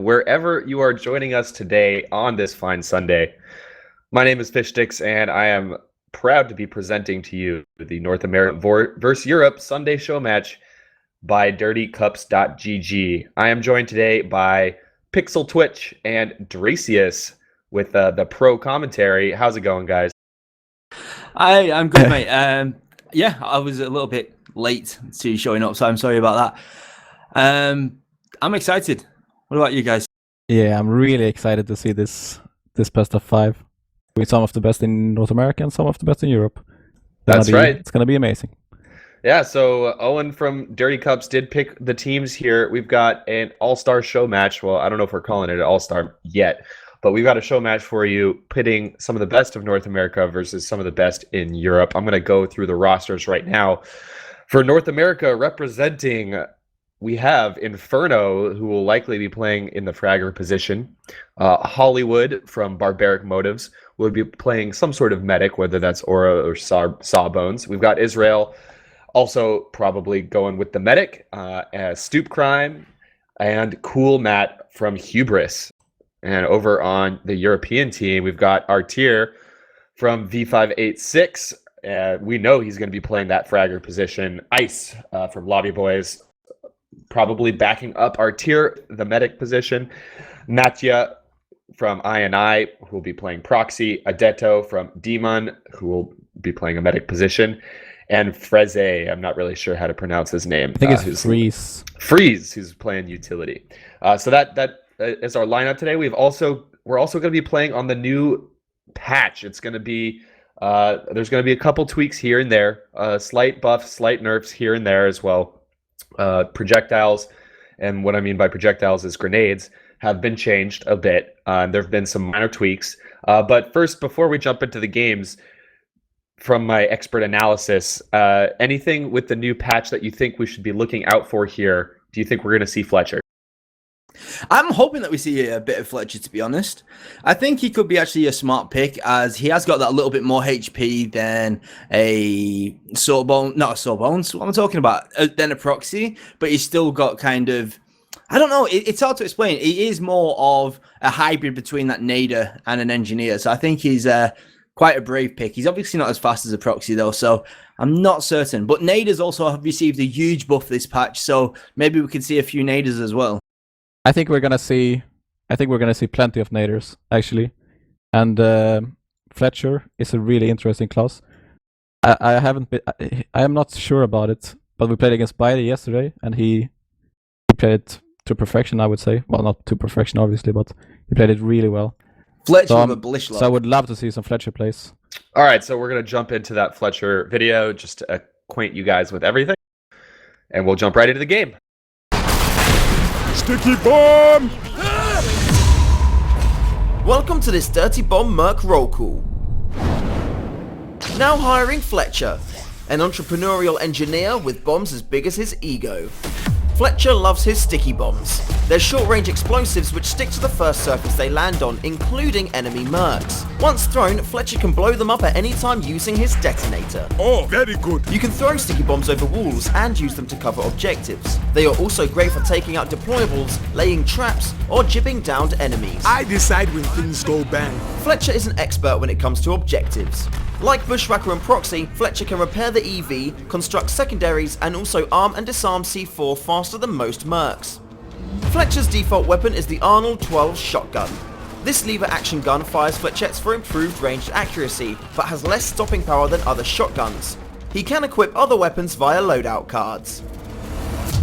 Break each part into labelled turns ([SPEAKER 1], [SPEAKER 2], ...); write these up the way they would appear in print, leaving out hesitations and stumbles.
[SPEAKER 1] wherever you are joining us today on this fine Sunday. My name is Fishdix, and I am proud to be presenting to you the North America vs. Europe Sunday show match by dirtycups.gg. I am joined today by Pixel Twitch and Dracius with the pro commentary. How's it going, guys?
[SPEAKER 2] I'm good, mate. Yeah, I was a little bit late to showing up, so I'm sorry about that. I'm excited. What about you guys?
[SPEAKER 3] Yeah, I'm really excited to see this best of five with some of the best in North America and some of the best in Europe.
[SPEAKER 1] That's right.
[SPEAKER 3] It's gonna be amazing.
[SPEAKER 1] Yeah, so Owen from Dirty Cups did pick the teams here. We've got an all-star show match. Well, I don't know if we're calling it an all-star yet, but we've got a show match for you, pitting some of the best of North America versus some of the best in Europe. I'm going to go through the rosters right now. For North America, representing, we have Inferno, who will likely be playing in the fragger position. Hollywood from Barbaric Motives will be playing some sort of medic, whether that's Aura or Sawbones. We've got Israel also probably going with the medic, Stoop Crime, and Cool Matt from Hubris. And over on the European team, we've got Artir from V586. We know he's going to be playing that fragger position. Ice from Lobby Boys, probably backing up Artir, the medic position. Natya from INI, who will be playing proxy. Adeto from Demon, who will be playing a medic position. And Freze, I'm not really sure how to pronounce his name.
[SPEAKER 3] I think it's Freeze.
[SPEAKER 1] Freeze, who's playing utility. So that is our lineup today. We're also going to be playing on the new patch. It's going to be there's going to be a couple tweaks here and there, slight buffs, slight nerfs here and there as well. Projectiles, and what I mean by projectiles is grenades, have been changed a bit. There have been some minor tweaks. But first, before we jump into the games, from my expert analysis, anything with the new patch that you think we should be looking out for here? Do you think we're going to see Fletcher?
[SPEAKER 2] I'm hoping that we see a bit of Fletcher, to be honest. I think he could be actually a smart pick, as he has got that little bit more HP than a Sawbones. Not a Sawbones, what am I talking about? Than a proxy, but he's still got kind of, I don't know, it's hard to explain. He is more of a hybrid between that nader and an engineer, so I think he's quite a brave pick. He's obviously not as fast as a proxy, though, so I'm not certain. But naders also have received a huge buff this patch, so maybe we could see a few naders as well.
[SPEAKER 3] I think we're gonna see plenty of naders actually, and Fletcher is a really interesting class. I am not sure about it, but we played against Bailey yesterday, and he played it to perfection. I would say, well, not to perfection obviously, but he played it really well.
[SPEAKER 2] Fletcher with a Blish lock.
[SPEAKER 3] So I would love to see some Fletcher plays.
[SPEAKER 1] All right, so we're going to jump into that Fletcher video just to acquaint you guys with everything, and we'll jump right into the game.
[SPEAKER 4] Sticky bomb!
[SPEAKER 5] Welcome to this Dirty Bomb Merc roll call. Now hiring Fletcher, an entrepreneurial engineer with bombs as big as his ego. Fletcher loves his sticky bombs. They're short-range explosives which stick to the first surface they land on, including enemy mercs. Once thrown, Fletcher can blow them up at any time using his detonator.
[SPEAKER 4] Oh, very good.
[SPEAKER 5] You can throw sticky bombs over walls and use them to cover objectives. They are also great for taking out deployables, laying traps, or jibbing downed enemies.
[SPEAKER 4] I decide when things go bang.
[SPEAKER 5] Fletcher is an expert when it comes to objectives. Like Bushwhacker and Proxy, Fletcher can repair the EV, construct secondaries, and also arm and disarm C4 faster than most mercs. Fletcher's default weapon is the Arnold 12 shotgun. This lever action gun fires flechettes for improved ranged accuracy, but has less stopping power than other shotguns. He can equip other weapons via loadout cards.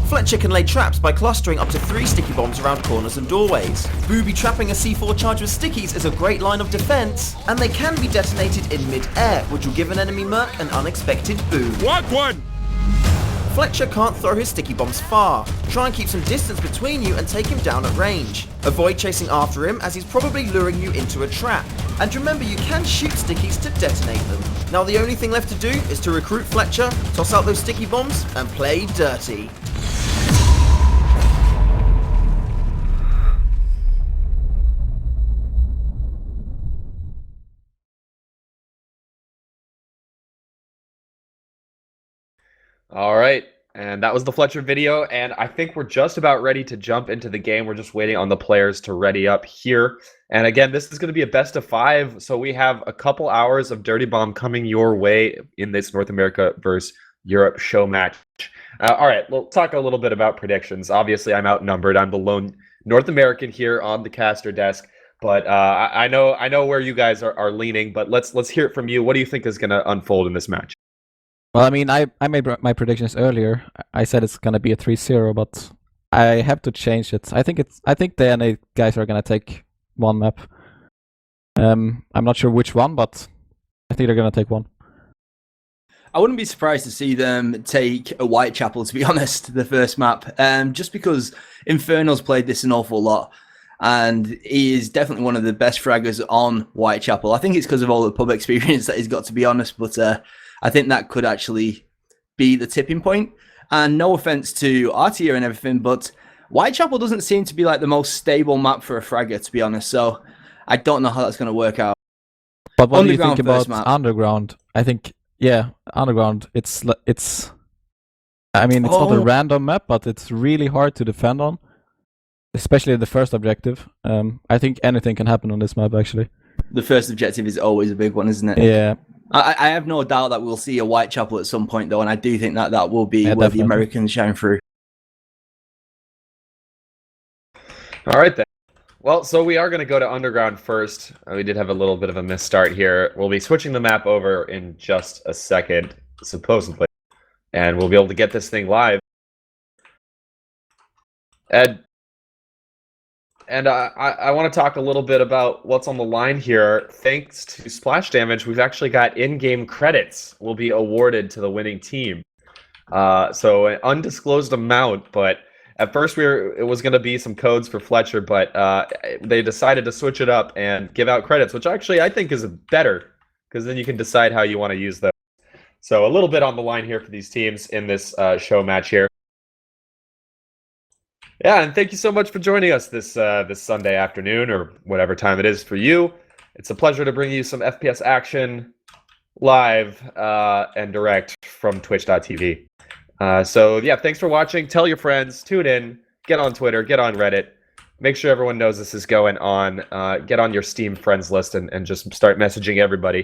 [SPEAKER 5] Fletcher can lay traps by clustering up to 3 sticky bombs around corners and doorways. Booby trapping a C4 charge with stickies is a great line of defense, and they can be detonated in mid-air, which will give an enemy merc an unexpected boom.
[SPEAKER 4] What one?
[SPEAKER 5] Fletcher can't throw his sticky bombs far. Try and keep some distance between you and take him down at range. Avoid chasing after him, as he's probably luring you into a trap. And remember, you can shoot stickies to detonate them. Now the only thing left to do is to recruit Fletcher, toss out those sticky bombs, and play dirty.
[SPEAKER 1] All right, And that was the Fletcher video, and I think we're just about ready to jump into the game. We're just waiting on the players to ready up here. And again, this is going to be a best of 5, so we have a couple hours of Dirty Bomb coming your way in this North America versus Europe show match. All right, we'll talk a little bit about predictions. Obviously, I'm outnumbered. I'm the lone North American here on the caster desk, but I know where you guys are leaning. But let's hear it from you. What do you think is going to unfold in this match?
[SPEAKER 3] Well, I mean, I made my predictions earlier. I said it's gonna be a 3-0, but I have to change it. I think the NA guys are gonna take one map. I'm not sure which one, but I think they're gonna take one.
[SPEAKER 2] I wouldn't be surprised to see them take a Whitechapel, to be honest, the first map. Just because Inferno's played this an awful lot, and he is definitely one of the best fraggers on Whitechapel. I think it's because of all the pub experience that he's got, to be honest, but I think that could actually be the tipping point. And no offense to Artia and everything, but Whitechapel doesn't seem to be like the most stable map for a fragger, to be honest. So I don't know how that's going to work out.
[SPEAKER 3] But what do you think
[SPEAKER 2] Underground
[SPEAKER 3] about Underground? I think, yeah, Underground. It's I mean, it's not a random map, but it's really hard to defend on, especially the first objective. I think anything can happen on this map, actually.
[SPEAKER 2] The first objective is always a big one, isn't it?
[SPEAKER 3] Yeah.
[SPEAKER 2] I have no doubt that we'll see a Whitechapel at some point, though, and I do think that will be where
[SPEAKER 3] definitely.
[SPEAKER 2] the Americans shine through.
[SPEAKER 1] All right, then. Well, so we are going to go to Underground first. We did have a little bit of a misstart here. We'll be switching the map over in just a second, supposedly, and we'll be able to get this thing live. And I want to talk a little bit about what's on the line here. Thanks to Splash Damage, we've actually got in-game credits will be awarded to the winning team. So an undisclosed amount, but at first it was going to be some codes for Fletcher, but they decided to switch it up and give out credits, which actually I think is better, because then you can decide how you want to use those. So a little bit on the line here for these teams in this show match here. Yeah, and thank you so much for joining us this Sunday afternoon, or whatever time it is for you. It's a pleasure to bring you some FPS action live and direct from twitch.tv. So yeah, thanks for watching. Tell your friends, tune in, get on Twitter, get on Reddit. Make sure everyone knows this is going on. Get on your Steam friends list and just start messaging everybody.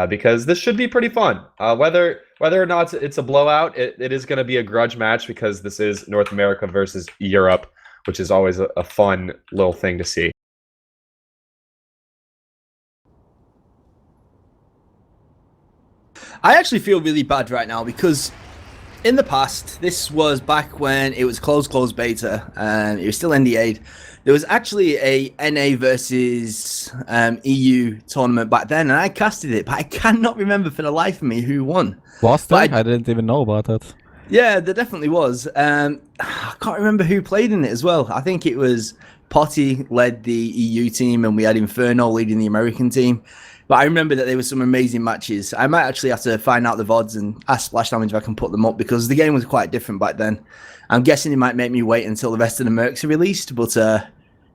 [SPEAKER 1] Because this should be pretty fun. Whether or not it's a blowout, it is going to be a grudge match, because this is North America versus Europe, which is always a fun little thing to see.
[SPEAKER 2] I actually feel really bad right now, because in the past, this was back when it was closed beta, and it was still NDA'd. There was actually a NA versus EU tournament back then, and I casted it, but I cannot remember for the life of me who won.
[SPEAKER 3] Was there? I didn't even know about that.
[SPEAKER 2] Yeah, there definitely was. I can't remember who played in it as well. I think it was Potty led the EU team, and we had Inferno leading the American team. But I remember that there were some amazing matches. I might actually have to find out the VODs and ask Splash Damage if I can put them up, because the game was quite different back then. I'm guessing it might make me wait until the rest of the mercs are released, but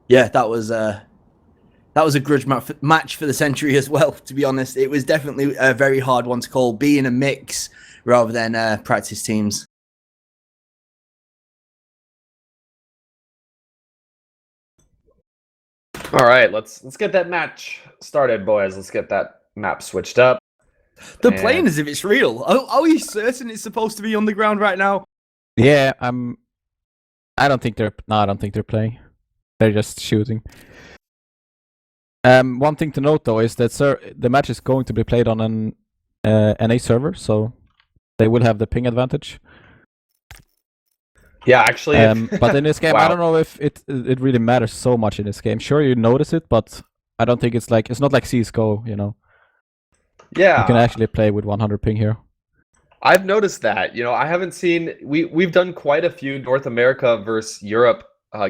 [SPEAKER 2] yeah, that was a grudge match for the century as well, to be honest. It was definitely a very hard one to call, being a mix rather than practice teams.
[SPEAKER 1] All right, let's get that match started, boys. Let's get that map switched up.
[SPEAKER 2] They're playing as if it's real. Are we certain it's supposed to be underground right now?
[SPEAKER 3] Yeah, I don't think they're playing. They're just shooting. One thing to note though is that the match is going to be played on an NA server, so they will have the ping advantage.
[SPEAKER 1] Yeah, actually.
[SPEAKER 3] But in this game,
[SPEAKER 1] wow.
[SPEAKER 3] I don't know if it really matters so much in this game. Sure, you notice it, but I don't think it's not like CS:GO, you know.
[SPEAKER 1] Yeah.
[SPEAKER 3] You can actually play with 100 ping here.
[SPEAKER 1] I've noticed that. You know, I haven't seen. We've done quite a few North America versus Europe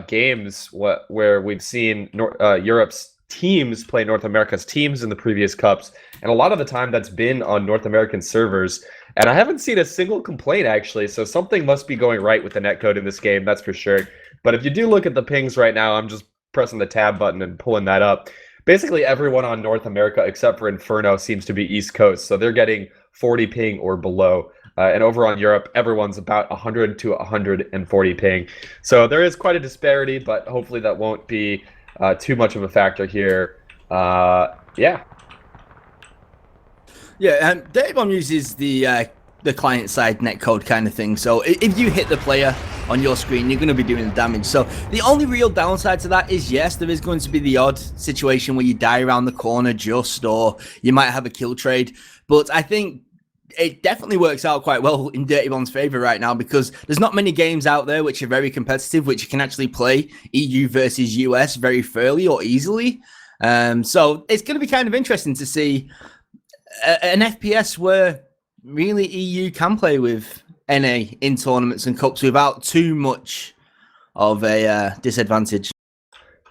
[SPEAKER 1] games where we've seen Europe's teams play North America's teams in the previous cups, and a lot of the time that's been on North American servers, and I haven't seen a single complaint actually, so something must be going right with the netcode in this game, that's for sure. But if you do look at the pings right now, I'm just pressing the tab button and pulling that up. Basically everyone on North America except for Inferno seems to be East Coast, so they're getting 40 ping or below. And over on Europe, everyone's about 100 to 140 ping. So there is quite a disparity, but hopefully that won't be too much of a factor here. Yeah.
[SPEAKER 2] Yeah, Dirty Bomb uses the client-side netcode kind of thing. So if you hit the player on your screen, you're going to be doing the damage. So the only real downside to that is, yes, there is going to be the odd situation where you die around the corner just, or you might have a kill trade. But I think it definitely works out quite well in Dirty Bomb's favor right now, because there's not many games out there which are very competitive, which you can actually play EU versus US very fairly or easily. So it's going to be kind of interesting to see an FPS where really EU can play with NA in tournaments and cups without too much of a disadvantage.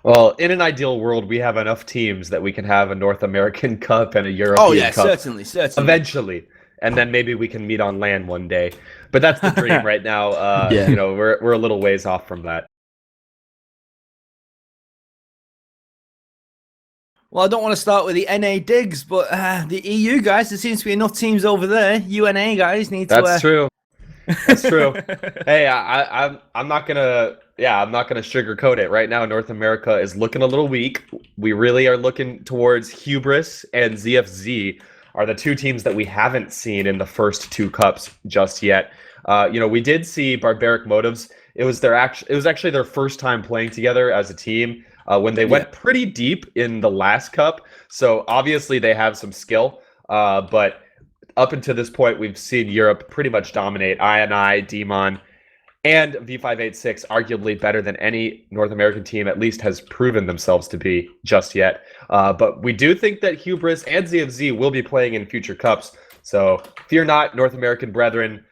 [SPEAKER 1] Well, in an ideal world, we have enough teams that we can have a North American Cup and a European Cup.
[SPEAKER 2] Certainly.
[SPEAKER 1] Eventually. And then maybe we can meet on LAN one day. But that's the dream right now.
[SPEAKER 2] Yeah.
[SPEAKER 1] You know, we're a little ways off from that.
[SPEAKER 2] Well, I don't want to start with the NA digs, but the EU guys, there seems to be enough teams over there. UNA guys need to...
[SPEAKER 1] That's true. That's true. Hey, I'm not gonna sugarcoat it. Right now, North America is looking a little weak. We really are looking towards Hubris and ZFZ are the two teams that we haven't seen in the first two cups just yet. You know, we did see Barbaric Motives. It was actually their first time playing together as a team when they went pretty deep in the last cup. So obviously they have some skill, but up until this point, we've seen Europe pretty much dominate. INI, Demon, and V586 arguably better than any North American team at least has proven themselves to be just yet. But we do think that Hubris and ZFZ will be playing in future cups. So fear not, North American brethren.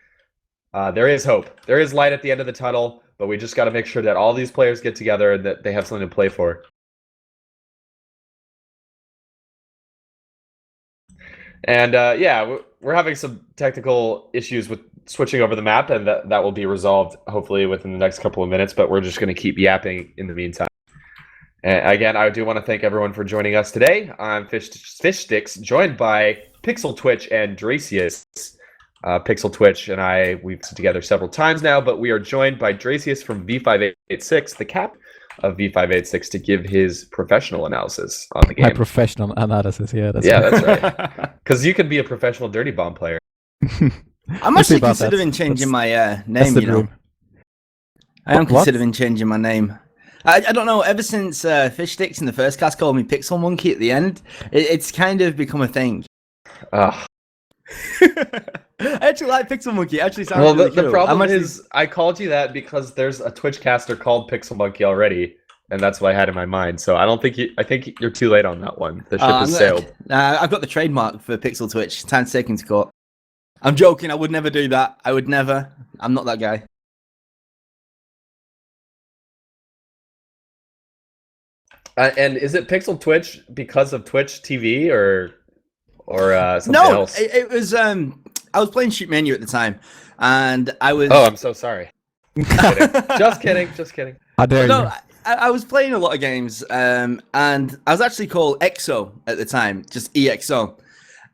[SPEAKER 1] There is hope. There is light at the end of the tunnel, but we just got to make sure that all these players get together and that they have something to play for. And yeah, we're having some technical issues with switching over the map, and that will be resolved hopefully within the next couple of minutes, but we're just going to keep yapping in the meantime. And again, I do want to thank everyone for joining us today. I'm Fish Sticks, joined by Pixel Twitch and Dracius. Pixel Twitch and we've been together several times now, but we are joined by Dracius from V586, the cap of V586, to give his professional analysis on the game.
[SPEAKER 3] My professional analysis, yeah. That's
[SPEAKER 1] right. Because you can be a professional Dirty Bomb player.
[SPEAKER 2] I'm actually considering changing my name, you know. I am considering changing my name. I don't know, ever since Fish Sticks in the first cast called me Pixel Monkey at the end, it's kind of become a thing. I actually like Pixel Monkey. It actually sounds really cool.
[SPEAKER 1] The problem is I called you that because there's a Twitch caster called Pixel Monkey already, and that's what I had in my mind. So I think you're too late on that one. The ship has sailed.
[SPEAKER 2] I've got the trademark for Pixel Twitch. Time to take him to court. I'm joking. I would never do that. I would never. I'm not that guy.
[SPEAKER 1] And is it Pixel Twitch because of Twitch TV or something else?
[SPEAKER 2] No, it was. I was playing Shoot Menu at the time, and I was.
[SPEAKER 1] Oh, I'm so sorry. Just kidding.
[SPEAKER 3] How dare you?
[SPEAKER 2] I was playing a lot of games, and I was actually called EXO at the time, just EXO.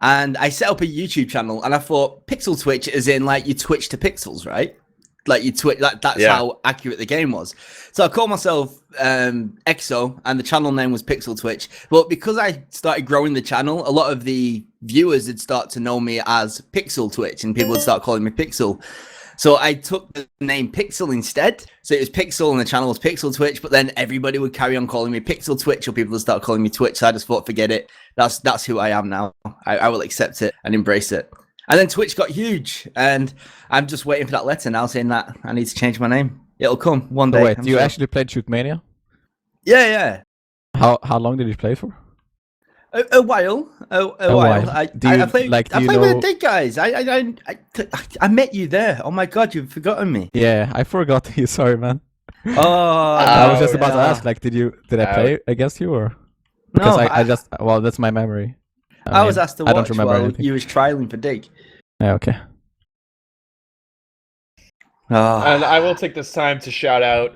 [SPEAKER 2] And I set up a YouTube channel, and I thought Pixel Twitch is in like you twitch to pixels, right? Like you twitch. That's how accurate the game was. So I called myself EXO, and the channel name was Pixel Twitch. But because I started growing the channel, a lot of the viewers would start to know me as Pixel Twitch, and people would start calling me Pixel. So I took the name Pixel instead. So it was Pixel and the channel was Pixel Twitch, but then everybody would carry on calling me Pixel Twitch, or people would start calling me Twitch. So I just thought, forget it. That's who I am now. I will accept it and embrace it. And then Twitch got huge, and I'm just waiting for that letter now saying that I need to change my name. It'll come one day.
[SPEAKER 3] Wait, you actually played Shoot Mania?
[SPEAKER 2] Yeah.
[SPEAKER 3] How long did you play for?
[SPEAKER 2] A while. A while. I played with the big guys. I met you there. Oh my god, you've forgotten me.
[SPEAKER 3] Yeah, I forgot you. Sorry, man.
[SPEAKER 2] Oh,
[SPEAKER 3] I was just about to ask. Like, did I play against you or? Because no, that's my memory.
[SPEAKER 2] I was asked to watch. I don't remember
[SPEAKER 3] anything.
[SPEAKER 2] You was trialing for Dig.
[SPEAKER 3] Yeah. Okay.
[SPEAKER 1] And I will take this time to shout out,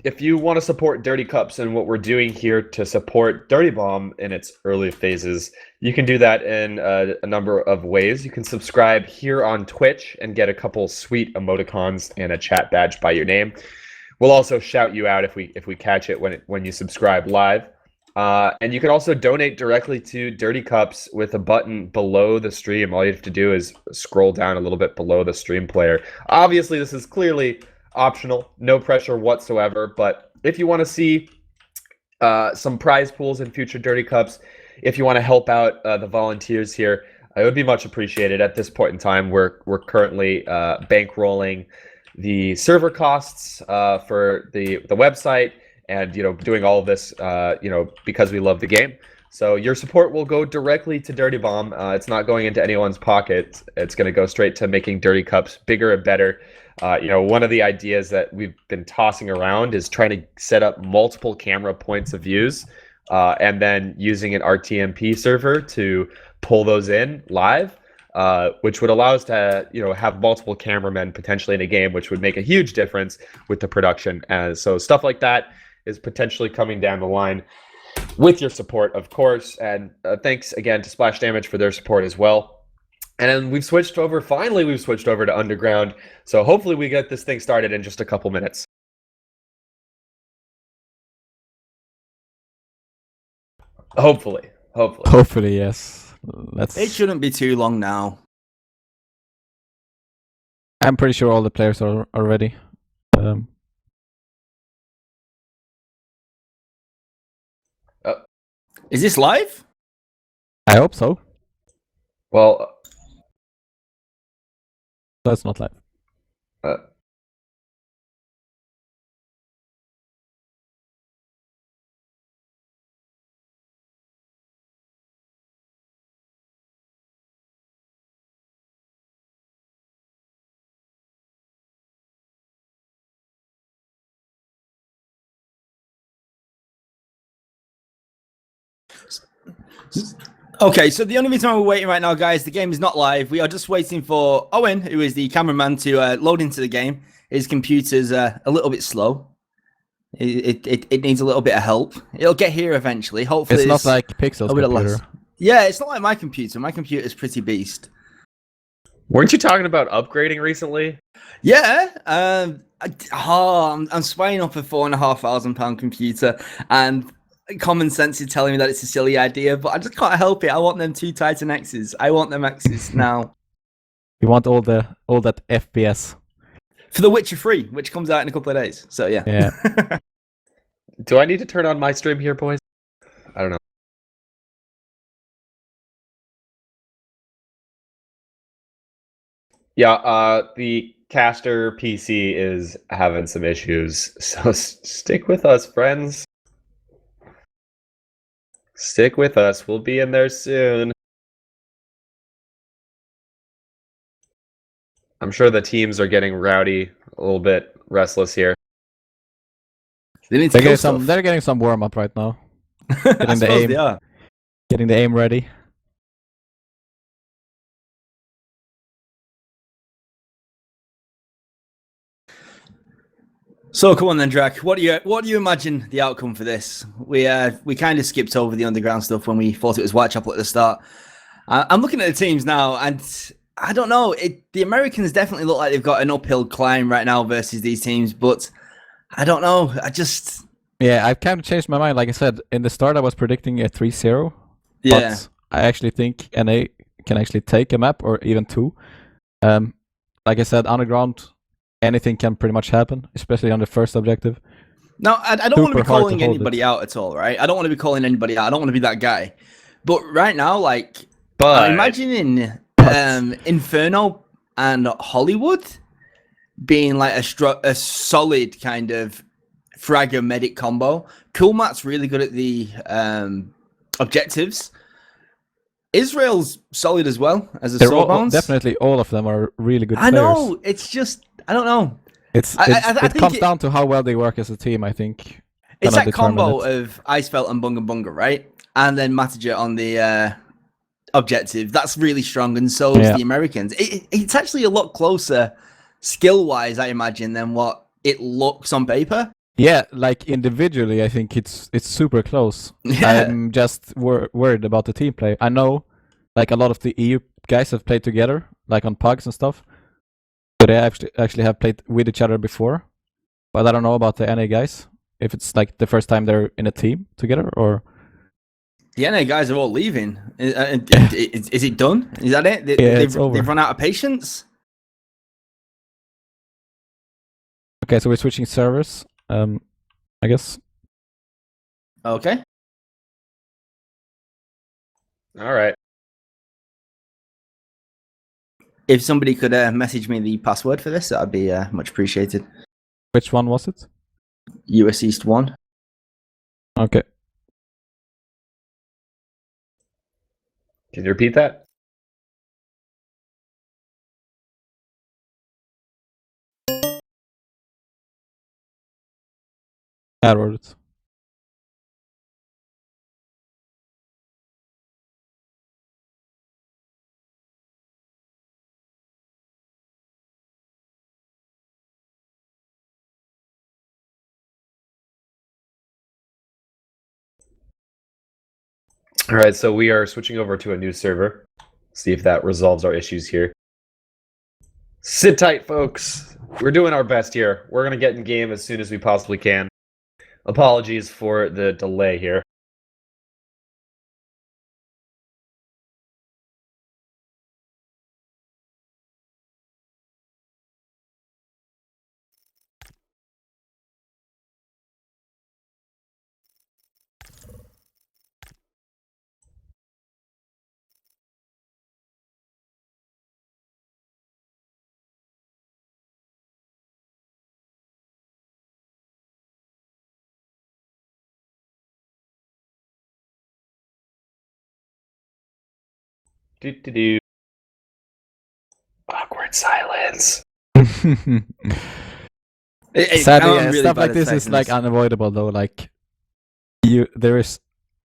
[SPEAKER 1] if you want to support Dirty Cups and what we're doing here to support Dirty Bomb in its early phases, you can do that in a number of ways. You can subscribe here on Twitch and get a couple sweet emoticons and a chat badge by your name. We'll also shout you out if we catch it when you subscribe live. And you can also donate directly to Dirty Cups with a button below the stream. All you have to do is scroll down a little bit below the stream player. Obviously, this is clearly optional, no pressure whatsoever. But if you want to see some prize pools in future Dirty Cups, if you want to help out the volunteers here, it would be much appreciated. At this point in time, we're currently bankrolling the server costs for the website. And, doing all of this, because we love the game. So your support will go directly to Dirty Bomb. It's not going into anyone's pocket. It's going to go straight to making Dirty Cups bigger and better. One of the ideas that we've been tossing around is trying to set up multiple camera points of views and then using an RTMP server to pull those in live, which would allow us to, have multiple cameramen potentially in a game, which would make a huge difference with the production. So stuff like that is potentially coming down the line with your support, of course. And thanks again to Splash Damage for their support as well. And then we've switched over to Underground. So hopefully we get this thing started in just a couple minutes. Hopefully,
[SPEAKER 3] yes.
[SPEAKER 2] It shouldn't be too long now.
[SPEAKER 3] I'm pretty sure all the players are ready.
[SPEAKER 2] Is this live?
[SPEAKER 3] I hope so.
[SPEAKER 1] Well,
[SPEAKER 3] That's not live.
[SPEAKER 2] Okay, so the only reason we're waiting right now, guys, the game is not live. We are just waiting for Owen, who is the cameraman, to load into the game. His computer's a little bit slow. It needs a little bit of help. It'll get here eventually. Hopefully,
[SPEAKER 3] It's not like Pixel's computer.
[SPEAKER 2] Yeah, it's not like my computer. My computer's pretty beast.
[SPEAKER 1] weren't you talking about upgrading recently?
[SPEAKER 2] Yeah, I'm spying up a £4,500 computer, and common sense is telling me that it's a silly idea, but I just can't help it. I want them 2 Titan X's. I want them X's now.
[SPEAKER 3] You want all that FPS.
[SPEAKER 2] For The Witcher 3, which comes out in a couple of days. So yeah.
[SPEAKER 3] Yeah.
[SPEAKER 1] Do I need to turn on my stream here, boys? I don't know. Yeah, the caster PC is having some issues, so stick with us, friends. Stick with us. We'll be in there soon. I'm sure the teams are getting rowdy, a little bit restless here.
[SPEAKER 2] They need to
[SPEAKER 3] They're getting some warm up right now.
[SPEAKER 2] I suppose they are.
[SPEAKER 3] Getting the aim ready.
[SPEAKER 2] So come on then, Drac. What do you imagine the outcome for this? We kind of skipped over the underground stuff when we thought it was Whitechapel at the start. I'm looking at the teams now, and I don't know. The Americans definitely look like they've got an uphill climb right now versus these teams, but I don't know.
[SPEAKER 3] Yeah, I've kind of changed my mind. Like I said, in the start I was predicting a 3-0.
[SPEAKER 2] Yeah.
[SPEAKER 3] But I actually think NA can actually take a map or even 2. Like I said, underground, anything can pretty much happen, especially on the first objective.
[SPEAKER 2] No, I don't want to be calling anybody out at all, right? I don't want to be calling anybody out. I don't want to be that guy. But right now, I'm imagining Inferno and Hollywood being like a solid kind of fragger medic combo. Coolmat's really good at the objectives. Israel's solid as well as a Soulbones.
[SPEAKER 3] Definitely all of them are really good players.
[SPEAKER 2] I know. It's just, I don't know.
[SPEAKER 3] It comes down to how well they work as a team, I think.
[SPEAKER 2] It's that combo of Icefelt and Bunga Bunga, right? And then Matager on the objective. That's really strong, and so is the Americans. It's actually a lot closer skill-wise, I imagine, than what it looks on paper.
[SPEAKER 3] Yeah, like individually, I think it's super close.
[SPEAKER 2] Yeah.
[SPEAKER 3] I'm just worried about the team play. I know, like a lot of the EU guys have played together, like on pugs and stuff. So they actually have played with each other before, but I don't know about the NA guys. If it's like the first time they're in a team together, or
[SPEAKER 2] The NA guys are all leaving. Is it done? Is that it?
[SPEAKER 3] it's over.
[SPEAKER 2] They've run out of patience.
[SPEAKER 3] Okay, so we're switching servers. I guess.
[SPEAKER 2] Okay.
[SPEAKER 1] All right.
[SPEAKER 2] If somebody could message me the password for this, that would be much appreciated.
[SPEAKER 3] Which one was it?
[SPEAKER 2] US East 1.
[SPEAKER 3] Okay.
[SPEAKER 1] Can you repeat that?
[SPEAKER 3] I wrote it.
[SPEAKER 1] All right, so we are switching over to a new server. See if that resolves our issues here. Sit tight, folks. We're doing our best here. We're going to get in game as soon as we possibly can. Apologies for the delay here. Do. Awkward silence.
[SPEAKER 3] Sadly,
[SPEAKER 2] I'm really
[SPEAKER 3] stuff
[SPEAKER 2] bad
[SPEAKER 3] like
[SPEAKER 2] at
[SPEAKER 3] this is
[SPEAKER 2] typing
[SPEAKER 3] like
[SPEAKER 2] this.
[SPEAKER 3] unavoidable though. Like there is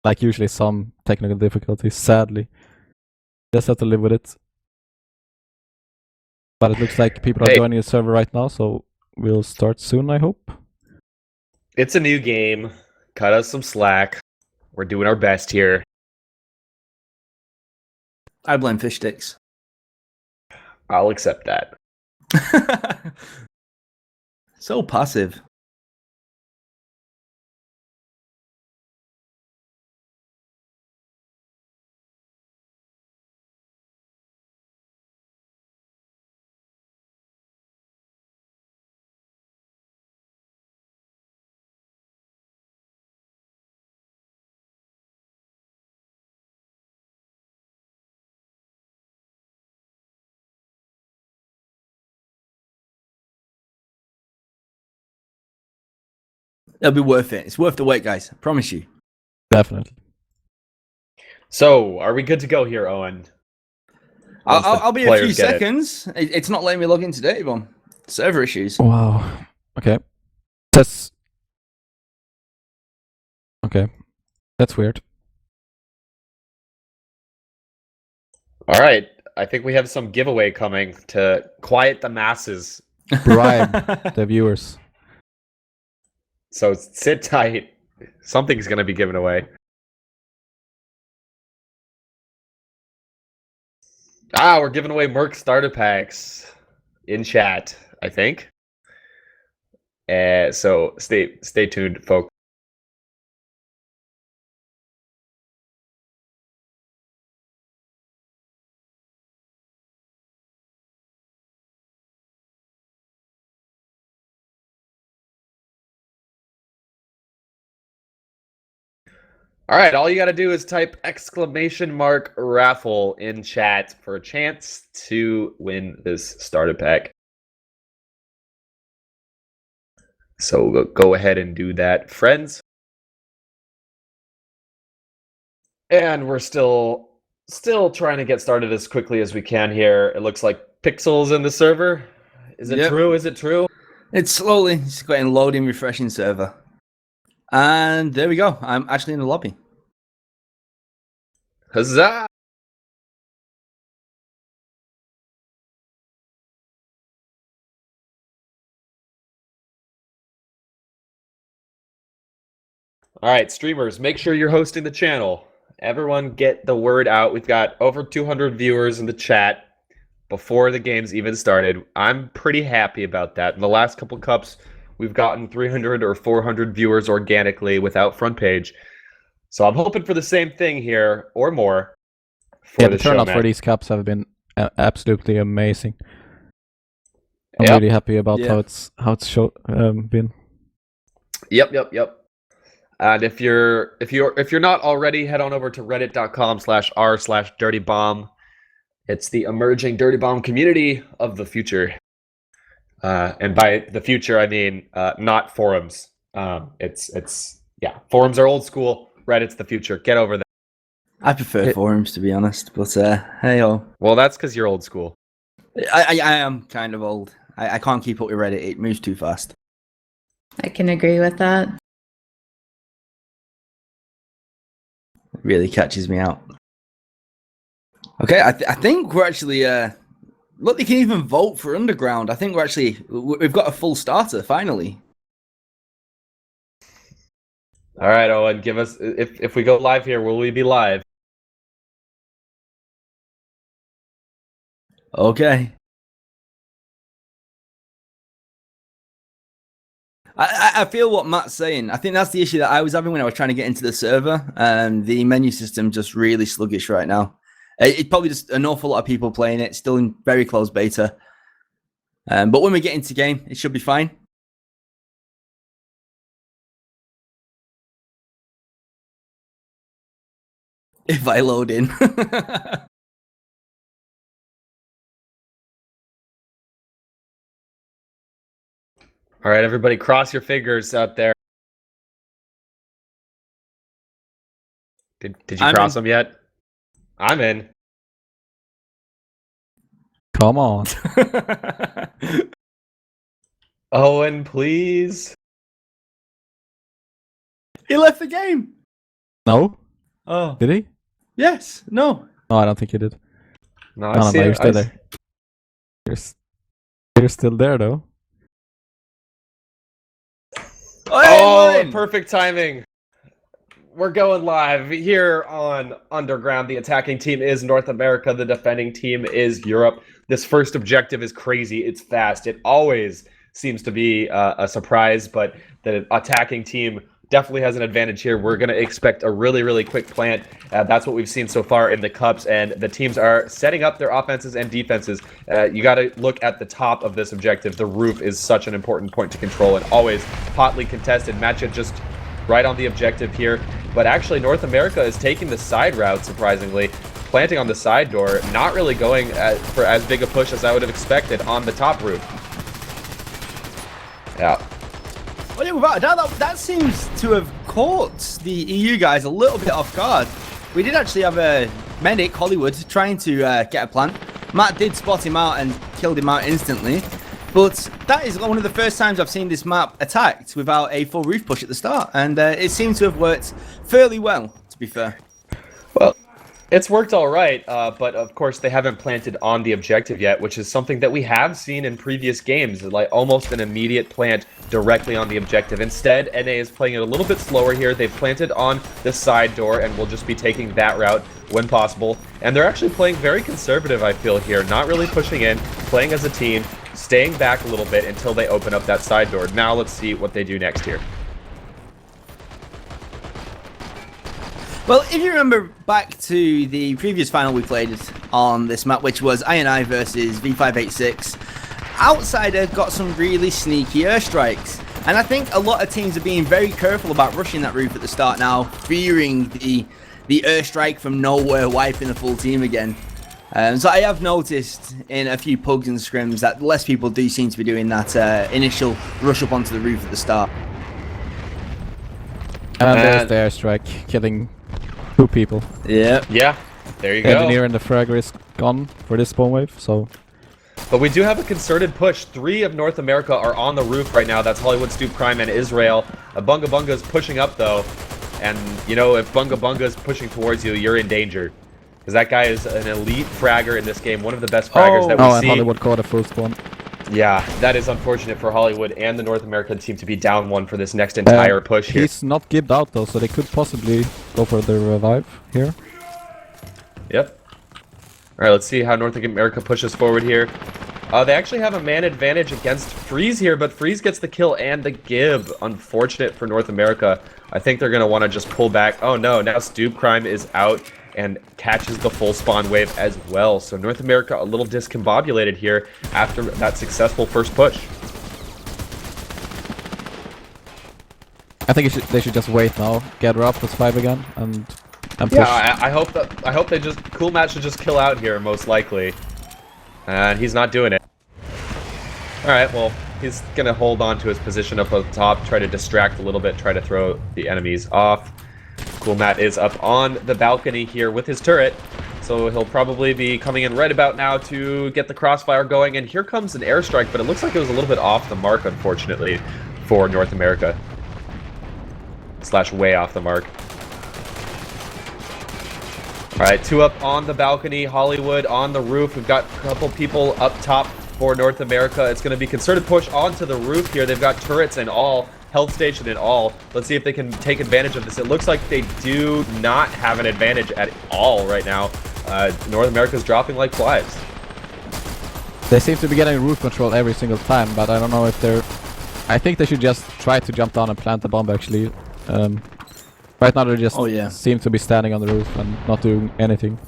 [SPEAKER 3] like usually some technical difficulties. Sadly, just have to live with it. But it looks like people are
[SPEAKER 1] Hey.
[SPEAKER 3] joining the server right now, so we'll start soon. I hope.
[SPEAKER 1] It's a new game. Cut us some slack. We're doing our best here.
[SPEAKER 2] I blame fish sticks.
[SPEAKER 1] I'll accept that.
[SPEAKER 2] So passive. It'll be worth it. It's worth the wait, guys. I promise you.
[SPEAKER 3] Definitely.
[SPEAKER 1] So, are we good to go here, Owen? Once the
[SPEAKER 2] I'll be a
[SPEAKER 1] players
[SPEAKER 2] few
[SPEAKER 1] get it.
[SPEAKER 2] seconds. It's not letting me log in today, Yvonne. Server issues.
[SPEAKER 3] Wow. Okay. That's okay. That's weird.
[SPEAKER 1] All right. I think we have some giveaway coming to quiet the masses.
[SPEAKER 3] Bribe the viewers.
[SPEAKER 1] So sit tight. Something's going to be given away. We're giving away Merc starter packs in chat, I think. So stay tuned, folks. All right, all you got to do is type !raffle in chat for a chance to win this starter pack. So go ahead and do that, friends. And we're still trying to get started as quickly as we can here. It looks like Pixel's in the server. Is it
[SPEAKER 2] Yep.
[SPEAKER 1] true? Is it true?
[SPEAKER 2] It's slowly just getting loading, refreshing server. And there we go. I'm actually in the lobby.
[SPEAKER 1] Huzzah! All right, streamers, make sure you're hosting the channel. Everyone get the word out. We've got over 200 viewers in the chat before the game's even started. I'm pretty happy about that. In the last couple cups, we've gotten 300 or 400 viewers organically without front page. So I'm hoping for the same thing here or more for
[SPEAKER 3] The turnout for these cups have been absolutely amazing. I'm really happy about how it's been.
[SPEAKER 1] Yep. And if you're not already, head on over to reddit.com/r/dirtybomb. It's the emerging Dirty Bomb community of the future. And by the future, I mean not forums. Forums are old school. Reddit's the future. Get over that.
[SPEAKER 2] I prefer forums, to be honest. But hey-oh.
[SPEAKER 1] Well, that's because you're old school.
[SPEAKER 2] I am kind of old. I can't keep up with Reddit. It moves too fast.
[SPEAKER 6] I can agree with that.
[SPEAKER 2] It really catches me out. Okay, I think we're actually... look, they can even vote for Underground. I think we've got a full starter, finally.
[SPEAKER 1] All right, Owen, give us... If we go live here, will we be live?
[SPEAKER 2] Okay. I feel what Matt's saying. I think that's the issue that I was having when I was trying to get into the server. The menu system just really sluggish right now. It's probably just an awful lot of people playing it, still in very close beta. But when we get into game, it should be fine. If I load in.
[SPEAKER 1] All right, everybody, cross your fingers out there. Did you cross them yet? I'm in.
[SPEAKER 3] Come on.
[SPEAKER 1] Owen, please.
[SPEAKER 2] He left the game.
[SPEAKER 3] No?
[SPEAKER 2] Oh.
[SPEAKER 3] Did he?
[SPEAKER 2] Yes. No.
[SPEAKER 3] No, I don't think he did.
[SPEAKER 1] No,
[SPEAKER 3] No, you're still there. You're still there, though.
[SPEAKER 1] Oh, perfect timing. We're going live here on Underground. The attacking team is North America. The defending team is Europe. This first objective is crazy. It's fast. It always seems to be a surprise, but the attacking team definitely has an advantage here. We're going to expect a really, really quick plant. That's what we've seen so far in the cups, and the teams are setting up their offenses and defenses. You got to look at the top of this objective. The roof is such an important point to control and always hotly contested. Matcha just right on the objective here, but actually North America is taking the side route, surprisingly, planting on the side door, not really going for as big a push as I would have expected on the top roof. Yeah.
[SPEAKER 2] Well, yeah, without a doubt, that seems to have caught the EU guys a little bit off guard. We did actually have a medic, Hollywood, trying to get a plant. Matt did spot him out and killed him out instantly. But that is one of the first times I've seen this map attacked without a full roof push at the start. And it seems to have worked fairly well, to be fair.
[SPEAKER 1] Well, it's worked all right, but of course they haven't planted on the objective yet, which is something that we have seen in previous games, like almost an immediate plant directly on the objective. Instead, NA is playing it a little bit slower here. They've planted on the side door and will just be taking that route when possible. And they're actually playing very conservative, I feel, here, not really pushing in, playing as a team, staying back a little bit until they open up that side door. Now let's see what they do next here.
[SPEAKER 2] Well, if you remember back to the previous final we played on this map, which was I&I versus V586, Outsider got some really sneaky airstrikes. And I think a lot of teams are being very careful about rushing that roof at the start now, fearing the airstrike from nowhere wiping the full team again. So I have noticed in a few pugs and scrims that less people do seem to be doing that initial rush up onto the roof at the start.
[SPEAKER 3] And there's the airstrike, killing 2 people.
[SPEAKER 2] Yeah.
[SPEAKER 1] Yeah, there you go.
[SPEAKER 3] Engineer and the fragger is gone for this spawn wave, so...
[SPEAKER 1] But we do have a concerted push. 3 of North America are on the roof right now. That's Hollywood, Stoop Prime, and Israel. Bunga Bunga is pushing up, though. And, you know, if Bunga Bunga is pushing towards you, you're in danger. Because that guy is an elite fragger in this game. One of the best fraggers that we
[SPEAKER 3] and
[SPEAKER 1] see.
[SPEAKER 3] Hollywood caught a full spawn.
[SPEAKER 1] Yeah, that is unfortunate for Hollywood and the North American team to be down 1 for this next entire push here.
[SPEAKER 3] He's not gibbed out though, so they could possibly go for the revive here.
[SPEAKER 1] Yep. Alright, let's see how North America pushes forward here. They actually have a man advantage against Freeze here, but Freeze gets the kill and the gib. Unfortunate for North America. I think they're going to want to just pull back. Oh no, now Stoop Crime is out and catches the full spawn wave as well. So North America a little discombobulated here after that successful first push.
[SPEAKER 3] I think they should just wait now, gather up with 5 again, and push.
[SPEAKER 1] Yeah, I hope they just Cool Matt should just kill out here most likely. And he's not doing it. Alright, well, he's gonna hold on to his position up at the top, try to distract a little bit, try to throw the enemies off. Cool Matt is up on the balcony here with his turret, so he'll probably be coming in right about now to get the crossfire going, and here comes an airstrike, but it looks like it was a little bit off the mark, unfortunately, for North America. Slash way off the mark. Alright, 2 up on the balcony, Hollywood on the roof. We've got a couple people up top for North America. It's going to be concerted push onto the roof here. They've got turrets and all, health station and all. Let's see if they can take advantage of this. It looks like they do not have an advantage at all right now. North America's dropping like flies.
[SPEAKER 3] They seem to be getting roof control every single time, but I don't know if they're... I think they should just try to jump down and plant the bomb actually. Right now they just seem to be standing on the roof and not doing anything.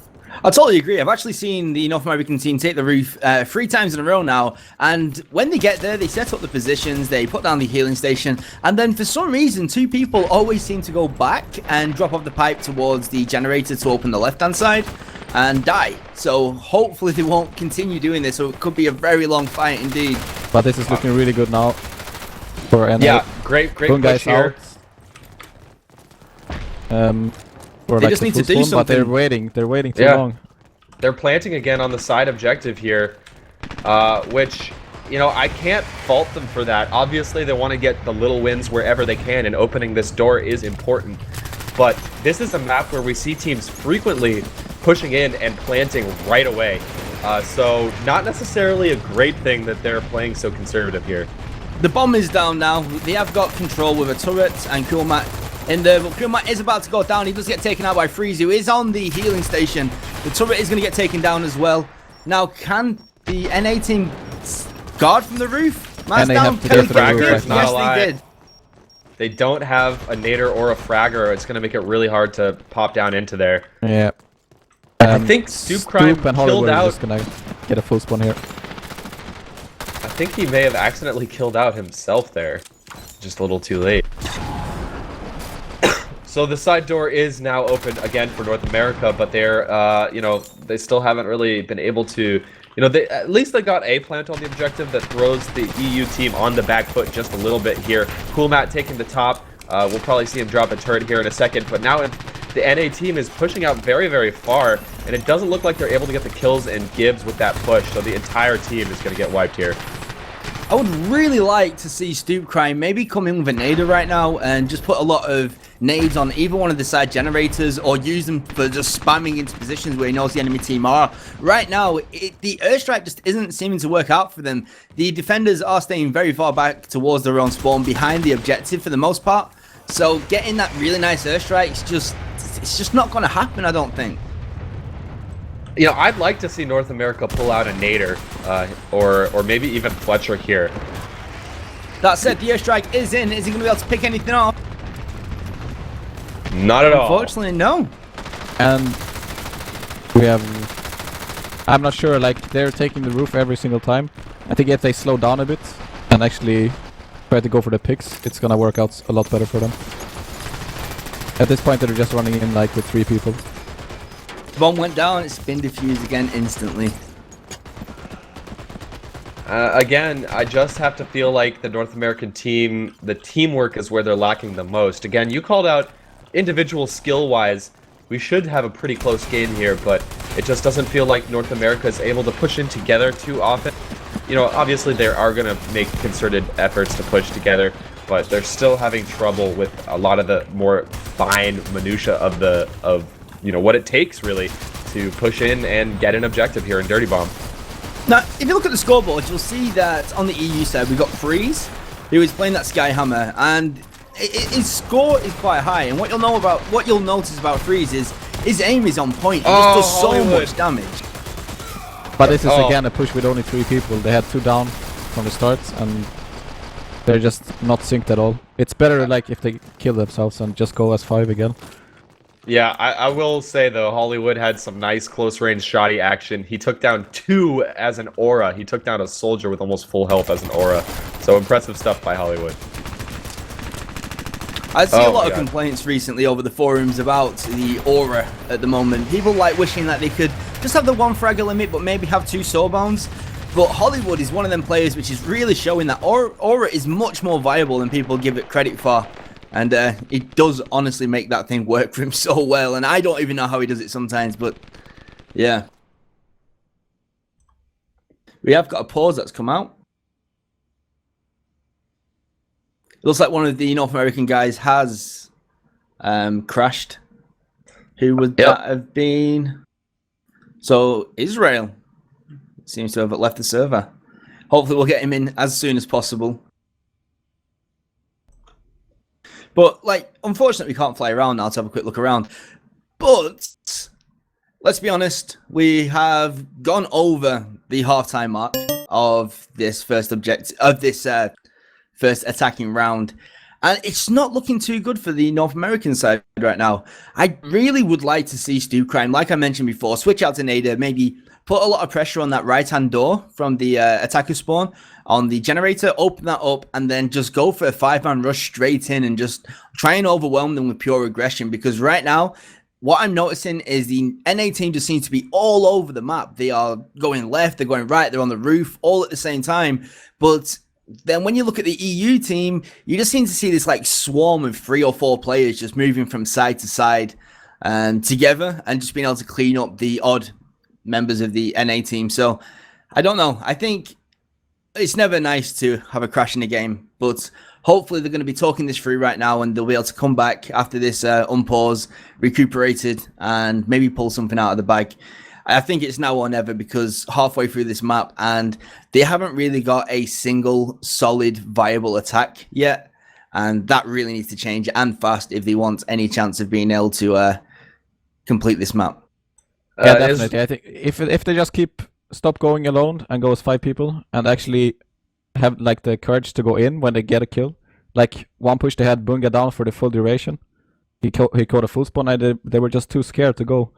[SPEAKER 2] I totally agree. I've actually seen the North American team take the roof 3 times in a row now, and when they get there, they set up the positions, they put down the healing station, and then for some reason, 2 people always seem to go back and drop off the pipe towards the generator to open the left-hand side and die. So hopefully they won't continue doing this, so it could be a very long fight indeed.
[SPEAKER 3] But this is looking really good now for NA.
[SPEAKER 1] Yeah, great
[SPEAKER 3] Boom
[SPEAKER 1] push
[SPEAKER 3] guys
[SPEAKER 1] here.
[SPEAKER 3] out. For
[SPEAKER 2] They
[SPEAKER 3] like
[SPEAKER 2] just
[SPEAKER 3] the
[SPEAKER 2] need to
[SPEAKER 3] full
[SPEAKER 2] do
[SPEAKER 3] spawn, but they're
[SPEAKER 2] something.
[SPEAKER 3] waiting too
[SPEAKER 1] Yeah.
[SPEAKER 3] long.
[SPEAKER 1] They're planting again on the side objective here, which, you know, I can't fault them for that. Obviously, they want to get the little wins wherever they can, and opening this door is important. But this is a map where we see teams frequently pushing in and planting right away. So not necessarily a great thing that they're playing so conservative here.
[SPEAKER 2] The bomb is down now. They have got control with a turret and Cool Matt in there, but Cool Matt is about to go down. He does get taken out by Freeze, who is on the healing station. The turret is going to get taken down as well. Now, can the NA team guard from the roof? Man's
[SPEAKER 3] NA
[SPEAKER 2] down.
[SPEAKER 3] have to
[SPEAKER 2] Can
[SPEAKER 3] go
[SPEAKER 2] they
[SPEAKER 3] for the
[SPEAKER 2] get
[SPEAKER 3] roof
[SPEAKER 2] it?
[SPEAKER 3] right now.
[SPEAKER 2] Yes,
[SPEAKER 1] Not a
[SPEAKER 2] they
[SPEAKER 1] lie.
[SPEAKER 2] did.
[SPEAKER 1] They don't have a nader or a fragger. It's going to make it really hard to pop down into there.
[SPEAKER 3] Yeah.
[SPEAKER 1] I think Stoop Crime
[SPEAKER 3] and Hollywood
[SPEAKER 1] killed
[SPEAKER 3] are
[SPEAKER 1] out.
[SPEAKER 3] just gonna get a full spawn here.
[SPEAKER 1] I think he may have accidentally killed out himself there. Just a little too late. So the side door is now open again for North America, but they're, you know, they still haven't really been able to, you know, at least they got a plant on the objective that throws the EU team on the back foot just a little bit here. Cool Matt taking the top. We'll probably see him drop a turret here in a second, but now the NA team is pushing out very, very far, and it doesn't look like they're able to get the kills and Gibbs with that push, so the entire team is going to get wiped here.
[SPEAKER 2] I would really like to see Stoop Crime maybe come in with a nader right now and just put a lot of nades on either one of the side generators, or use them for just spamming into positions where he knows the enemy team are. Right now, the airstrike just isn't seeming to work out for them. The defenders are staying very far back towards their own spawn behind the objective for the most part. So getting that really nice airstrike, it's just not going to happen, I don't think.
[SPEAKER 1] You know, I'd like to see North America pull out a nader, or maybe even Fletcher here.
[SPEAKER 2] That said, the airstrike is in. Is he going to be able to pick anything off?
[SPEAKER 1] Not at all.
[SPEAKER 2] Unfortunately, no.
[SPEAKER 3] And we have... I'm not sure, like, they're taking the roof every single time. I think if they slow down a bit and actually try to go for the picks, it's gonna work out a lot better for them. At this point, they're just running in, like, with 3 people.
[SPEAKER 2] Bomb went down. It's been defused again instantly.
[SPEAKER 1] Again, I just have to feel like the North American team, the teamwork is where they're lacking the most. Again, you called out individual skill-wise, we should have a pretty close game here, but it just doesn't feel like North America is able to push in together too often. You know, obviously they are going to make concerted efforts to push together, but they're still having trouble with a lot of the more fine minutia of you know, what it takes really to push in and get an objective here in Dirty Bomb.
[SPEAKER 2] Now, if you look at the scoreboard, you'll see that on the EU side, we've got Freeze, who is playing that Skyhammer, and his score is quite high. And what you'll notice about Freeze is his aim is on point. He just does so much damage.
[SPEAKER 3] But this is again a push with only 3 people. They had 2 down from the start, and they're just not synced at all. It's better like if they kill themselves and just go as 5 again.
[SPEAKER 1] Yeah, I will say though, Hollywood had some nice close range shoddy action. He took down 2 as an aura. He took down a soldier with almost full health as an aura. So impressive stuff by Hollywood.
[SPEAKER 2] I see a lot of complaints recently over the forums about the aura at the moment. People like wishing that they could just have the 1 fragger limit, but maybe have 2 soulbounds. But Hollywood is one of them players which is really showing that aura is much more viable than people give it credit for. And it does honestly make that thing work for him so well. And I don't even know how he does it sometimes, but yeah. We have got a pause that's come out. It looks like one of the North American guys has crashed. Who would that have been? So, Israel seems to have left the server. Hopefully we'll get him in as soon as possible. But, like, unfortunately we can't fly around now to have a quick look around. But, let's be honest, we have gone over the halftime mark of this first first attacking round. And it's not looking too good for the North American side right now. I really would like to see Stu Crime, like I mentioned before, switch out to Nader, maybe put a lot of pressure on that right-hand door from the attacker spawn on the generator, open that up, and then just go for a 5-man rush straight in and just try and overwhelm them with pure aggression. Because right now, what I'm noticing is the NA team just seems to be all over the map. They are going left, they're going right, they're on the roof, all at the same time. But then when you look at the EU team, you just seem to see this like swarm of 3 or 4 players just moving from side to side together and just being able to clean up the odd members of the NA team. So I don't know. I think it's never nice to have a crash in the game, but hopefully they're going to be talking this through right now and they'll be able to come back after this unpause, recuperated, and maybe pull something out of the bag. I think it's now or never because halfway through this map and they haven't really got a single solid viable attack yet. And that really needs to change and fast if they want any chance of being able to complete this map.
[SPEAKER 3] Yeah, definitely. I think if they just stop going alone and go as 5 people and actually have like the courage to go in when they get a kill. Like one push they had Bunga down for the full duration. He caught a full spawn and they were just too scared to go.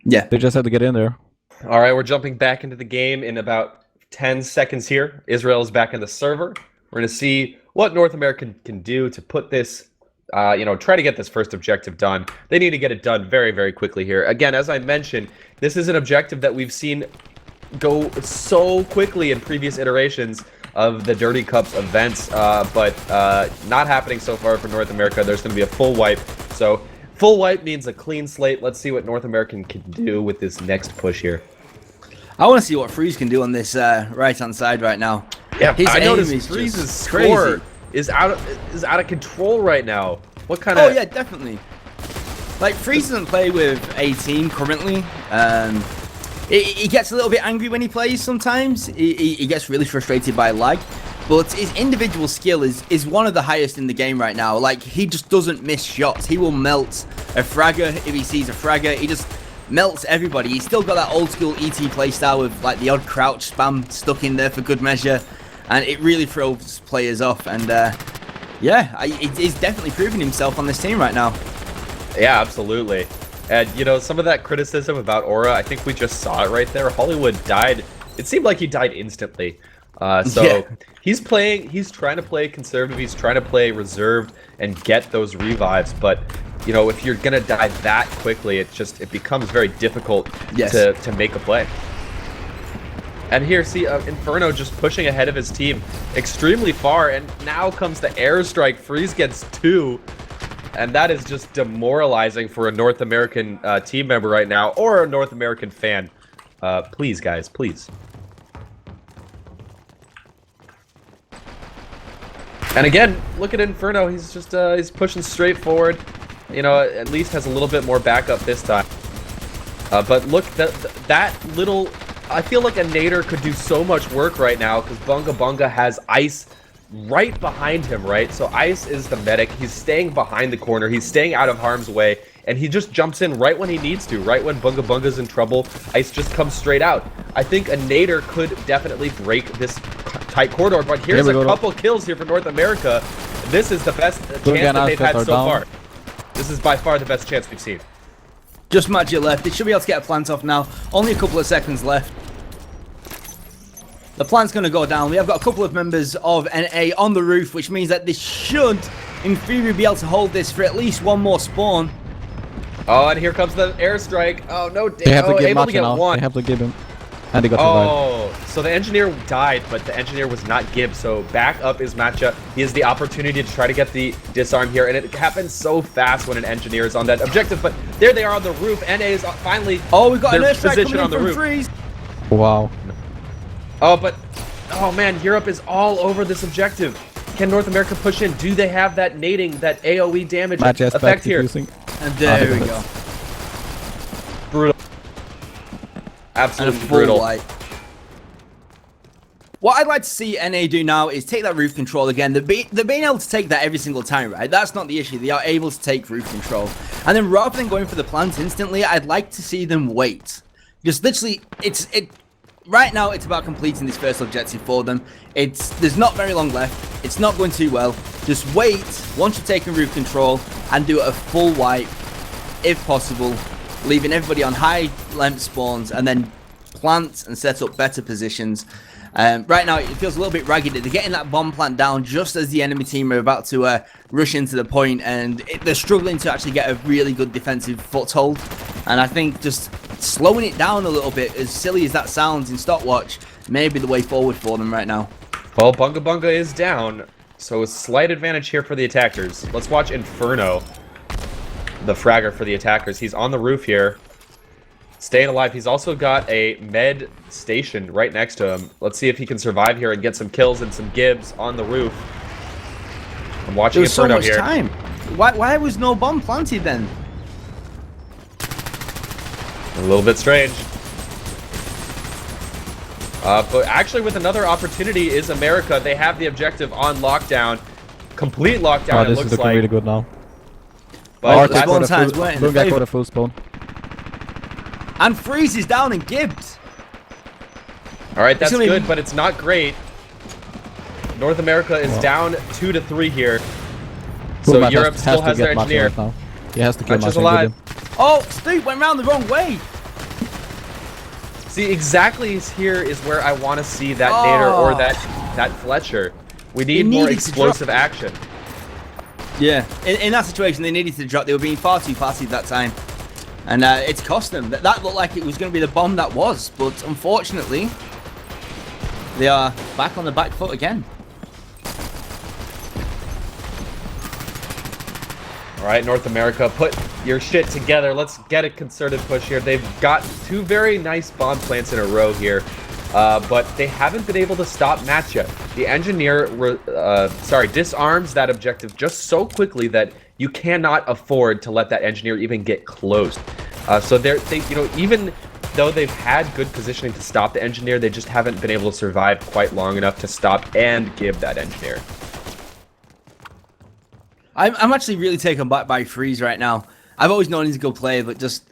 [SPEAKER 2] Yeah.
[SPEAKER 3] They just had to get in there.
[SPEAKER 1] All right, we're jumping back into the game in about 10 seconds here. Israel is back in the server. We're going to see what North America can do to put this, try to get this first objective done. They need to get it done very, very quickly here. Again, as I mentioned, this is an objective that we've seen go so quickly in previous iterations of the Dirty Cups events, but not happening so far for North America. There's going to be a full wipe. So full wipe means a clean slate. Let's see what North American can do with this next push here.
[SPEAKER 2] I want to see what Freeze can do on this right-hand side right now.
[SPEAKER 1] Yeah,
[SPEAKER 2] his
[SPEAKER 1] I
[SPEAKER 2] aim
[SPEAKER 1] noticed
[SPEAKER 2] is
[SPEAKER 1] Freeze's
[SPEAKER 2] just
[SPEAKER 1] score
[SPEAKER 2] crazy.
[SPEAKER 1] is out of control right now. What kind of?
[SPEAKER 2] Oh yeah, definitely. Like Freeze doesn't play with a team currently. He gets a little bit angry when he plays sometimes. He gets really frustrated by lag. But his individual skill is one of the highest in the game right now. Like, he just doesn't miss shots. He will melt a fragger if he sees a fragger. He just melts everybody. He's still got that old school ET playstyle with like the odd crouch spam stuck in there for good measure. And it really throws players off. And yeah, he's definitely proving himself on this team right now.
[SPEAKER 1] Yeah, absolutely. And, some of that criticism about Aura, I think we just saw it right there. Hollywood died. It seemed like he died instantly. So he's trying to play conservative. He's trying to play reserved and get those revives. But, if you're going to die that quickly, it becomes very difficult to make a play. And here, see, Inferno just pushing ahead of his team extremely far. And now comes the airstrike. Freeze gets 2. And that is just demoralizing for a North American team member right now, or a North American fan. Please, guys, please. And again, look at Inferno. He's just he's pushing straight forward. At least has a little bit more backup this time. But look, that little I feel like a nader could do so much work right now because Bunga Bunga has Ice right behind him, right? So Ice is the medic. He's staying behind the corner. He's staying out of harm's way, and he just jumps in right when he needs to, right when Bunga Bunga's in trouble. Ice just comes straight out. I think a nader could definitely break this tight corridor, but here's a couple kills here for North America. This is the best chance that they've had so far. This is by far the best chance we've seen.
[SPEAKER 2] Just magic left. They should be able to get a plant off now. Only a couple of seconds left. The plant's going to go down. We have got a couple of members of NA on the roof, which means that they should, in theory, be able to hold this for at least one more spawn.
[SPEAKER 1] Oh, and here comes the airstrike. Oh, no.
[SPEAKER 3] They have to give
[SPEAKER 1] able to
[SPEAKER 3] Machi
[SPEAKER 1] get
[SPEAKER 3] now.
[SPEAKER 1] one.
[SPEAKER 3] They have to give him. And they got
[SPEAKER 1] so the engineer died, but the engineer was not Gibbs. So back up is Matcha. He has the opportunity to try to get the disarm here, and it happens so fast when an engineer is on that objective. But there they are on the roof. NA is finally
[SPEAKER 2] we've got an
[SPEAKER 1] their
[SPEAKER 2] airstrike
[SPEAKER 1] position
[SPEAKER 2] coming
[SPEAKER 1] on the
[SPEAKER 2] in
[SPEAKER 1] roof.
[SPEAKER 2] from Freeze.
[SPEAKER 3] Wow.
[SPEAKER 1] Oh man, Europe is all over this objective. Can North America push in? Do they have that nading, that AoE damage effect here?
[SPEAKER 2] And there we go.
[SPEAKER 1] Brutal. Absolutely
[SPEAKER 2] And a full
[SPEAKER 1] brutal.
[SPEAKER 2] white. What I'd like to see NA do now is take that roof control again. They're being able to take that every single time, right? That's not the issue. They are able to take roof control. And then rather than going for the plant instantly, I'd like to see them wait. Just literally, right now it's about completing this first objective for them. There's not very long left. It's not going too well. Just wait once you've taken roof control and do a full wipe, if possible, leaving everybody on high length spawns and then plant and set up better positions. Right now, it feels a little bit ragged. They're getting that bomb plant down just as the enemy team are about to rush into the point, and they're struggling to actually get a really good defensive foothold. And I think just slowing it down a little bit, as silly as that sounds in stopwatch, may be the way forward for them right now.
[SPEAKER 1] Well, Bunga Bunga is down, so a slight advantage here for the attackers. Let's watch Inferno, the fragger for the attackers. He's on the roof here, staying alive. He's also got a med station right next to him. Let's see if he can survive here and get some kills and some Gibbs on the roof. I'm watching Inferno here.
[SPEAKER 2] There was so much time. Why was no bomb planted then?
[SPEAKER 1] A little bit strange. But actually with another opportunity is America. They have the objective on lockdown. Complete lockdown, it
[SPEAKER 3] this
[SPEAKER 1] looks
[SPEAKER 3] is looking
[SPEAKER 1] like.
[SPEAKER 3] really good now.
[SPEAKER 1] But
[SPEAKER 2] the spawn times weren't in the
[SPEAKER 3] Bunga
[SPEAKER 2] favor.
[SPEAKER 3] got a full spawn.
[SPEAKER 2] And Freeze is down and Gibbs.
[SPEAKER 1] Alright, that's good, but it's not great. North America is down 2 to 3 here. So Europe still has their engineer.
[SPEAKER 3] Right now. He has to kill
[SPEAKER 1] Match is
[SPEAKER 3] Machi
[SPEAKER 1] alive.
[SPEAKER 3] with him.
[SPEAKER 2] Oh, Steve went round the wrong way.
[SPEAKER 1] See, exactly here is where I want to see that Nader or that Fletcher. We need more explosive action.
[SPEAKER 2] Yeah, in that situation, they needed to drop. They were being far too passive that time. And it's cost them. That looked like it was going to be the bomb that was. But unfortunately, they are back on the back foot again.
[SPEAKER 1] All right, North America, put your shit together. Let's get a concerted push here. They've got 2 very nice bomb plants in a row here, but they haven't been able to stop Matcha. The engineer, disarms that objective just so quickly that you cannot afford to let that engineer even get close. So even though they've had good positioning to stop the engineer, they just haven't been able to survive quite long enough to stop and give that engineer.
[SPEAKER 2] I'm actually really taken back by Freeze right now. I've always known he's a good player, but just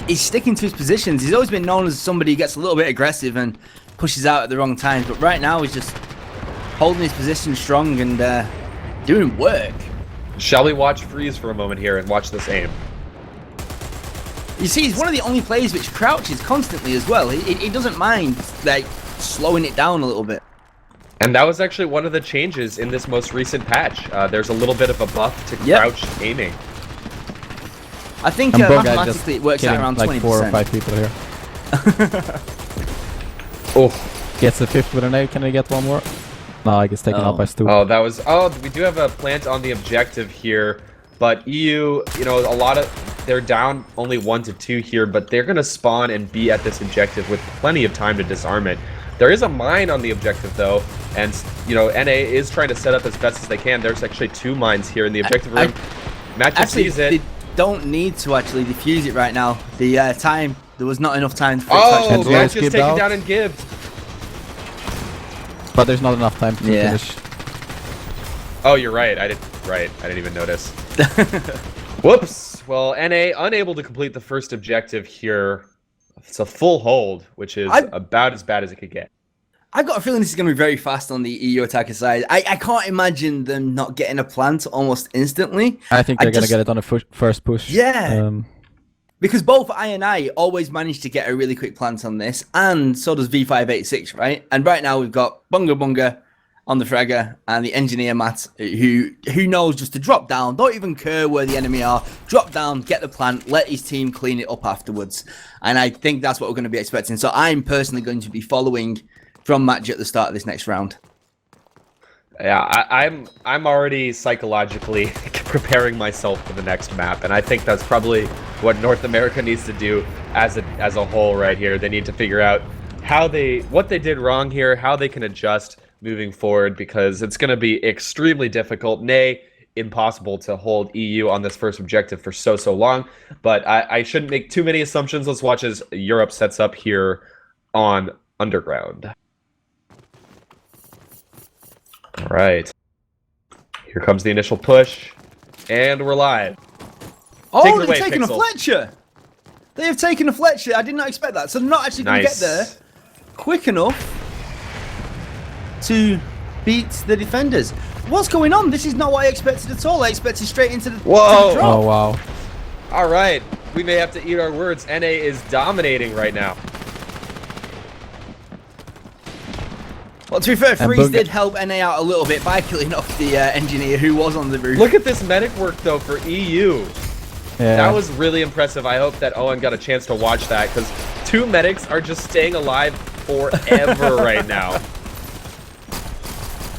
[SPEAKER 2] he's sticking to his positions. He's always been known as somebody who gets a little bit aggressive and pushes out at the wrong times, but right now he's just holding his position strong and doing work.
[SPEAKER 1] Shall we watch Freeze for a moment here and watch this aim?
[SPEAKER 2] You see, he's one of the only players which crouches constantly as well. He doesn't mind like slowing it down a little bit.
[SPEAKER 1] And that was actually one of the changes in this most recent patch. There's a little bit of a buff to crouch aiming.
[SPEAKER 2] I think mathematically it works out around
[SPEAKER 3] like
[SPEAKER 2] 20%.
[SPEAKER 3] 4 or 5 people here.
[SPEAKER 1] Oh,
[SPEAKER 3] gets a 5th with an A. Can I get one more? No, I guess taken out by Stu.
[SPEAKER 1] Oh, that was. Oh, we do have a plant on the objective here, but EU, they're down only 1 to 2 here, but they're gonna spawn and be at this objective with plenty of time to disarm it. There is a mine on the objective though, and NA is trying to set up as best as they can. There's actually 2 mines here in the objective room. Matcha sees it.
[SPEAKER 2] They don't need to actually defuse it right now. The time There was not enough time to
[SPEAKER 1] Oh,
[SPEAKER 3] And
[SPEAKER 1] Match
[SPEAKER 3] Gibbed
[SPEAKER 1] is taken
[SPEAKER 3] out.
[SPEAKER 1] down and gibbed.
[SPEAKER 3] But there's not enough time to finish.
[SPEAKER 1] Oh, you're right. I didn't even notice. Whoops. Well, NA unable to complete the first objective here. It's a full hold, which is about as bad as it could get.
[SPEAKER 2] I got a feeling this is going to be very fast on the EU attacker side. I can't imagine them not getting a plant almost instantly.
[SPEAKER 3] I think they're going to get it on the first push.
[SPEAKER 2] Yeah. Because both I and I always manage to get a really quick plant on this, and so does V586, right? And right now we've got Bunga Bunga on the Fragger and the engineer Matt, who knows just to drop down, don't even care where the enemy are, drop down, get the plant, let his team clean it up afterwards. And I think that's what we're going to be expecting. So I'm personally going to be following from Match at the start of this next round.
[SPEAKER 1] Yeah, I'm already psychologically preparing myself for the next map, and I think that's probably what North America needs to do as a whole right here. They need to figure out what they did wrong here, how they can adjust moving forward, because it's going to be extremely difficult, nay, impossible to hold EU on this first objective for so long. But I shouldn't make too many assumptions. Let's watch as Europe sets up here on Underground. All right. Here comes the initial push, and we're live.
[SPEAKER 2] Oh, they've taken a Fletcher! They have taken a Fletcher. I did not expect that. So they're not actually going to get there quick enough to beat the defenders. What's going on? This is not what I expected at all. I expected straight into the,
[SPEAKER 1] Whoa!
[SPEAKER 2] to the drop.
[SPEAKER 3] Oh, wow.
[SPEAKER 1] All right. We may have to eat our words. NA is dominating right now.
[SPEAKER 2] Well, to be fair, Freeze did help NA out a little bit by killing off the engineer who was on the roof.
[SPEAKER 1] Look at this medic work, though, for EU.
[SPEAKER 3] Yeah.
[SPEAKER 1] That was really impressive. I hope that Owen got a chance to watch that, because 2 medics are just staying alive forever right now.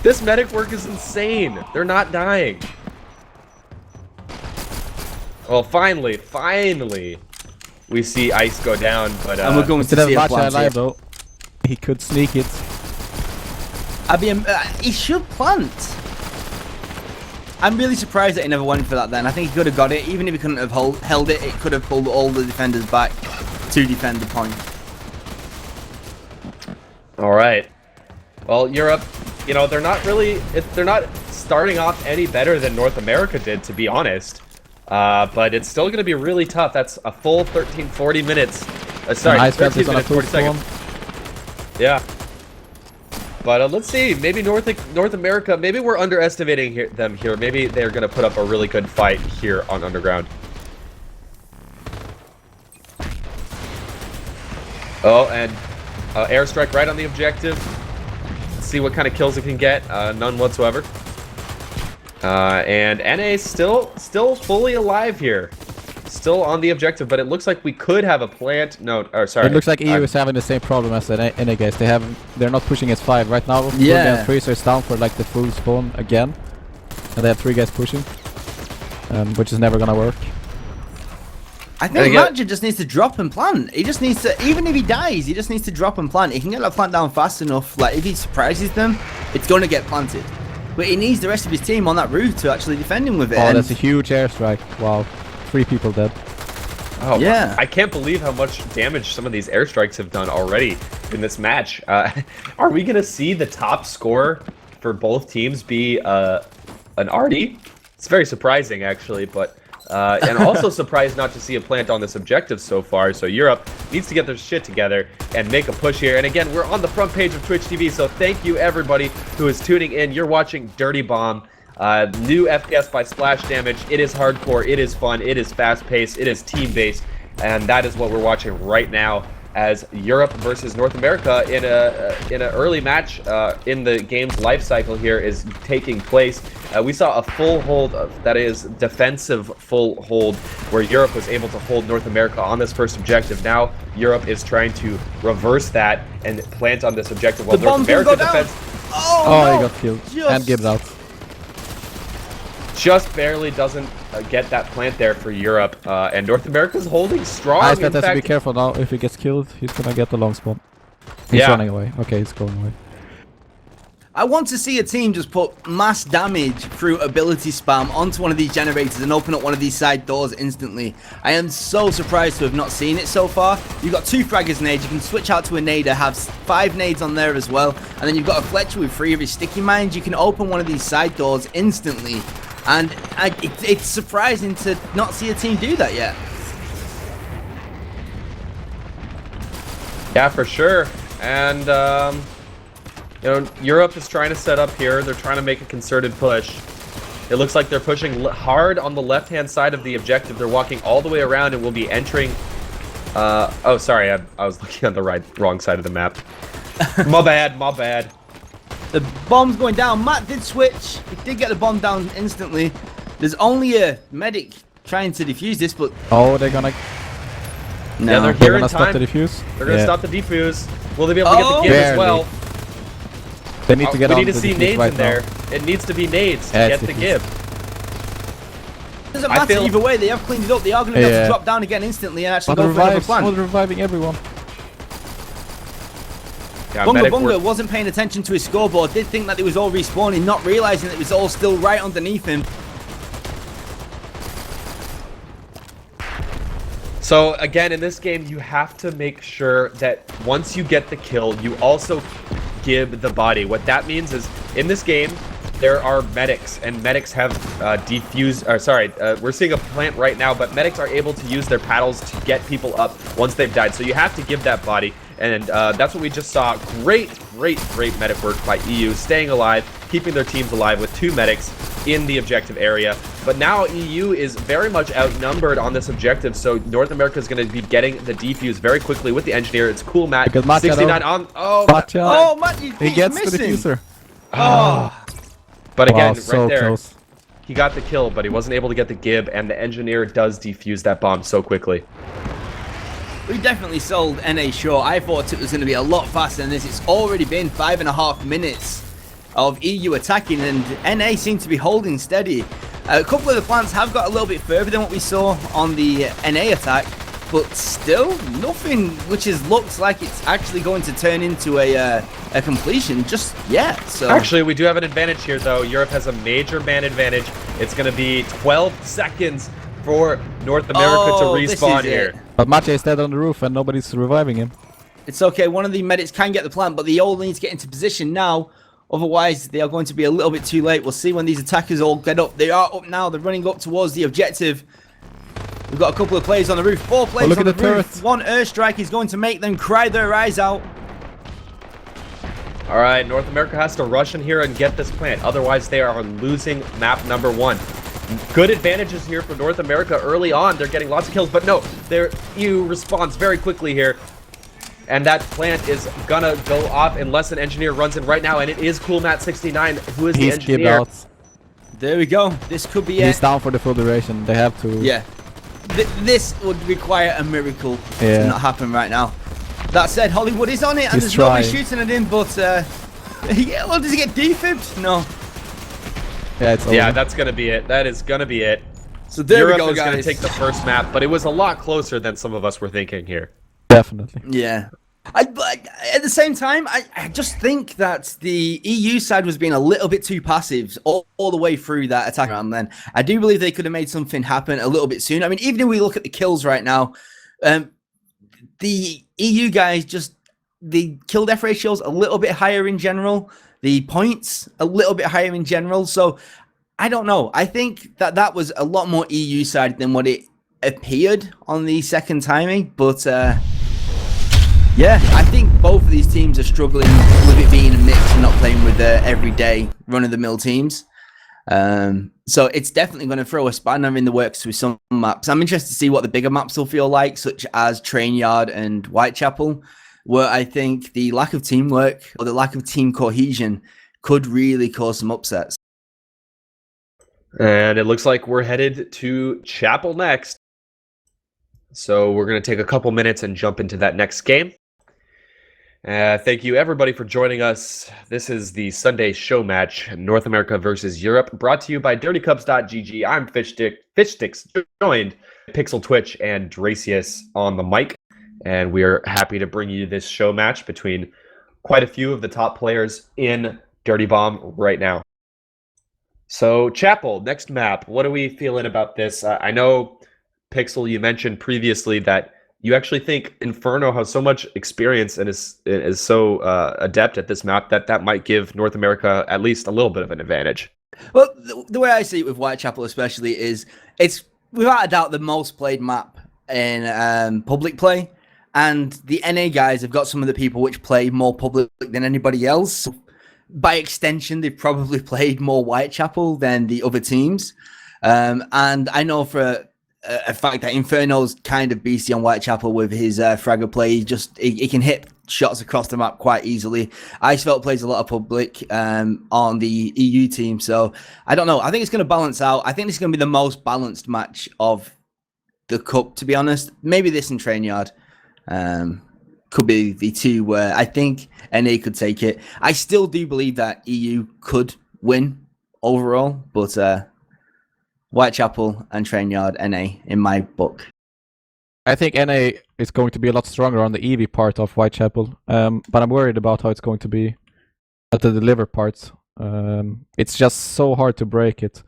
[SPEAKER 1] This medic work is insane. They're not dying. Well, finally, we see Ice go down, but
[SPEAKER 2] and we're going to see a plant
[SPEAKER 3] alive, though. He could sneak it.
[SPEAKER 2] He should plant. I'm really surprised that he never went for that then. I think he could have got it. Even if he couldn't have held it, it could have pulled all the defenders back to defend the point.
[SPEAKER 1] all right. Well, Europe, you know, they're not starting off any better than North America did, to be honest. But it's still going to be really tough. That's a full 40 minutes. Sorry, 13 minutes, 40 seconds. Yeah. But let's see. Maybe North America. Maybe we're underestimating them here. Maybe they're going to put up a really good fight here on Underground. Oh, and airstrike right on the objective. Let's see what kind of kills it can get. None whatsoever. And NA still fully alive here. Still on the objective, but it looks like we could have a plant. No, or sorry.
[SPEAKER 3] It looks like EU is having the same problem as the NA guys. They're not pushing S5 right now.
[SPEAKER 2] Yeah.
[SPEAKER 3] Freezer is down for like the full spawn again, and they have 3 guys pushing, which is never gonna work.
[SPEAKER 2] I think Matcher just needs to drop and plant. He just needs to, even if he dies, he just needs to drop and plant. He can get that plant down fast enough. Like if he surprises them, it's gonna get planted. But he needs the rest of his team on that roof to actually defend him with it.
[SPEAKER 3] Oh, that's a huge airstrike. Wow. 3 people dead.
[SPEAKER 1] Oh,
[SPEAKER 2] yeah.
[SPEAKER 1] I can't believe how much damage some of these airstrikes have done already in this match. Are we going to see the top score for both teams be an Artie? It's very surprising, actually, but and also surprised not to see a plant on this objective so far. So Europe needs to get their shit together and make a push here. And again, we're on the front page of Twitch TV, so thank you everybody who is tuning in. You're watching Dirty Bomb. New FPS by splash damage. It is hardcore, it is fun, it is fast-paced, it is team-based, and that is what we're watching right now as Europe versus North America in an early match in the game's life cycle here is taking place. We saw a full hold, that is defensive full hold, where Europe was able to hold North America on this first objective. Now Europe is trying to reverse that and plant on this objective while North America defends.
[SPEAKER 3] Oh, he got killed and gives out.
[SPEAKER 1] Just barely doesn't get that plant there for Europe, and North America's holding strong.
[SPEAKER 3] Ice has to be careful now. If he gets killed, he's gonna get the long spawn. He's running away. Okay, he's going away.
[SPEAKER 2] I want to see a team just put mass damage through ability spam onto one of these generators and open up one of these side doors instantly. I am so surprised to have not seen it so far. You've got 2 fraggers nades, you can switch out to a nader, have 5 nades on there as well, and then you've got a Fletcher with 3 of his sticky mines. You can open one of these side doors instantly, and it's surprising to not see a team do that yet.
[SPEAKER 1] Yeah, for sure. And, you know, Europe is trying to set up here. They're trying to make a concerted push. It looks like they're pushing hard on the left-hand side of the objective. They're walking all the way around and will be entering... oh, sorry. I was looking on the wrong side of the map. My bad, my bad.
[SPEAKER 2] The bomb's going down. Matt did switch. He did get the bomb down instantly. There's only a medic trying to defuse this, but...
[SPEAKER 3] Oh, they're gonna...
[SPEAKER 2] No.
[SPEAKER 1] Yeah, they're
[SPEAKER 3] They're
[SPEAKER 1] here in
[SPEAKER 3] gonna stop
[SPEAKER 1] time.
[SPEAKER 3] the defuse.
[SPEAKER 1] They're going to stop the defuse. Will they be able to get the give as well?
[SPEAKER 3] They need to get
[SPEAKER 1] We
[SPEAKER 3] on
[SPEAKER 1] need to
[SPEAKER 3] the
[SPEAKER 1] see
[SPEAKER 3] defuse
[SPEAKER 1] nades
[SPEAKER 3] right
[SPEAKER 1] in there.
[SPEAKER 3] now.
[SPEAKER 1] It needs to be nades to
[SPEAKER 3] Yeah,
[SPEAKER 1] get
[SPEAKER 3] it's
[SPEAKER 1] the
[SPEAKER 3] defuse.
[SPEAKER 1] give.
[SPEAKER 2] Doesn't
[SPEAKER 1] I
[SPEAKER 2] matter
[SPEAKER 1] feel-
[SPEAKER 2] either way. They have cleaned it up. They are going to be able to
[SPEAKER 3] Yeah.
[SPEAKER 2] drop down again instantly and actually
[SPEAKER 3] But
[SPEAKER 2] go for another
[SPEAKER 3] revives,
[SPEAKER 2] plan.
[SPEAKER 3] reviving everyone.
[SPEAKER 1] Yeah,
[SPEAKER 2] Bunga
[SPEAKER 1] medic
[SPEAKER 2] Bunga
[SPEAKER 1] work-
[SPEAKER 2] wasn't paying attention to his scoreboard, did think that it was all respawning, not realizing that it was all still right underneath him.
[SPEAKER 1] So again, in this game, you have to make sure that once you get the kill, you also give the body. What that means is, in this game, there are medics, and medics have we're seeing a plant right now, but medics are able to use their paddles to get people up once they've died. So you have to give that body, and that's what we just saw. Great medic work by EU, staying alive, keeping their teams alive with 2 medics in the objective area. But now EU is very much outnumbered on this objective, so North America is going to be getting the defuse very quickly with the engineer. It's cool, Matt.
[SPEAKER 3] Because Matt
[SPEAKER 1] 69 on. Oh,
[SPEAKER 3] Macha.
[SPEAKER 2] Oh, Matt,
[SPEAKER 3] He gets
[SPEAKER 2] missing.
[SPEAKER 3] the diffuser.
[SPEAKER 2] Oh,
[SPEAKER 1] but again,
[SPEAKER 3] Wow,
[SPEAKER 1] right
[SPEAKER 3] so
[SPEAKER 1] there,
[SPEAKER 3] close.
[SPEAKER 1] he got the kill, but he wasn't able to get the gib, and the engineer does defuse that bomb so quickly.
[SPEAKER 2] we definitely sold NA short. I thought it was going to be a lot faster than this. It's already been 5.5 minutes of EU attacking, and NA seem to be holding steady. A couple of the plants have got a little bit further than what we saw on the NA attack, but still nothing which looks like it's actually going to turn into a completion just yet. So
[SPEAKER 1] Actually, we do have an advantage here, though. Europe has a major man advantage. It's going to be 12 seconds for North America to
[SPEAKER 2] this
[SPEAKER 1] respawn
[SPEAKER 2] is it.
[SPEAKER 1] here.
[SPEAKER 3] But Macha is dead on the roof and nobody's reviving him.
[SPEAKER 2] It's okay. One of the medics can get the plant, but they all need to get into position now. Otherwise, they are going to be a little bit too late. We'll see when these attackers all get up. They are up now. They're running up towards the objective. We've got a couple of players on the roof. 4 players
[SPEAKER 3] look
[SPEAKER 2] on
[SPEAKER 3] at
[SPEAKER 2] the
[SPEAKER 3] the
[SPEAKER 2] roof.
[SPEAKER 3] turret.
[SPEAKER 2] One airstrike is going to make them cry their eyes out.
[SPEAKER 1] All right, North America has to rush in here and get this plant. Otherwise, they are losing map number 1. Good advantages here for North America early on. They're getting lots of kills, but no, their EU responds very quickly here. And that plant is gonna go off unless an engineer runs in right now, and it is Cool Matt 69 who is the
[SPEAKER 3] He's skipped
[SPEAKER 1] engineer.
[SPEAKER 3] out.
[SPEAKER 2] There we go. This could be
[SPEAKER 3] He's
[SPEAKER 2] it.
[SPEAKER 3] down for the full duration. They have to.
[SPEAKER 2] Yeah. This would require a miracle
[SPEAKER 3] Yeah.
[SPEAKER 2] to not happen right now. That said, Hollywood is on it, and
[SPEAKER 3] He's
[SPEAKER 2] there's nobody
[SPEAKER 3] trying.
[SPEAKER 2] shooting at him, but yeah, well, does he get defibbed? No.
[SPEAKER 3] Yeah, it's
[SPEAKER 1] Yeah,
[SPEAKER 3] over.
[SPEAKER 1] that's gonna be it. That is gonna be it.
[SPEAKER 2] So there
[SPEAKER 1] Europe
[SPEAKER 2] we go,
[SPEAKER 1] is gonna
[SPEAKER 2] guys.
[SPEAKER 1] take the first map, but it was a lot closer than some of us were thinking here.
[SPEAKER 3] Definitely.
[SPEAKER 2] Yeah. But at the same time, I just think that the EU side was being a little bit too passive all the way through that attack round then. I do believe they could have made something happen a little bit sooner. I mean, even if we look at the kills right now, the EU guys the kill death ratio's a little bit higher in general. The points a little bit higher in general. So I don't know. I think that was a lot more EU side than what it appeared on the second timing. But yeah, I think both of these teams are struggling with it being a mix and not playing with the everyday run-of-the-mill teams. So it's definitely going to throw a spanner in the works with some maps. I'm interested to see what the bigger maps will feel like, such as Trainyard and Whitechapel, where I think the lack of teamwork or the lack of team cohesion could really cause some upsets.
[SPEAKER 1] And it looks like we're headed to Chapel next. So we're going to take a couple minutes and jump into that next game. Thank you, everybody, for joining us. This is the Sunday show match, North America versus Europe, brought to you by DirtyCups.gg. I'm Fishsticks, joined Pixel Twitch and Dracius on the mic. And we are happy to bring you this show match between quite a few of the top players in Dirty Bomb right now. So, Chapel, next map. What are we feeling about this? I know, Pixel, you mentioned previously that you actually think Inferno has so much experience and is so adept at this map that might give North America at least a little bit of an advantage.
[SPEAKER 2] Well, the way I see it with Whitechapel especially is it's without a doubt the most played map in public play, and the NA guys have got some of the people which play more public than anybody else. By extension, they've probably played more Whitechapel than the other teams. And I know for a fact that Inferno's kind of beastie on Whitechapel with his fragger play. He can hit shots across the map quite easily. Icefelt plays a lot of public on the EU team, so I don't know. I think it's going to balance out. I think this is going to be the most balanced match of the cup, to be honest. Maybe this and Trainyard could be the two where I think NA could take it. I still do believe that EU could win overall, but Whitechapel and Trainyard, NA, in my book.
[SPEAKER 3] I think NA is going to be a lot stronger on the EV part of Whitechapel, but I'm worried about how it's going to be at the deliver parts. It's just so hard to break it.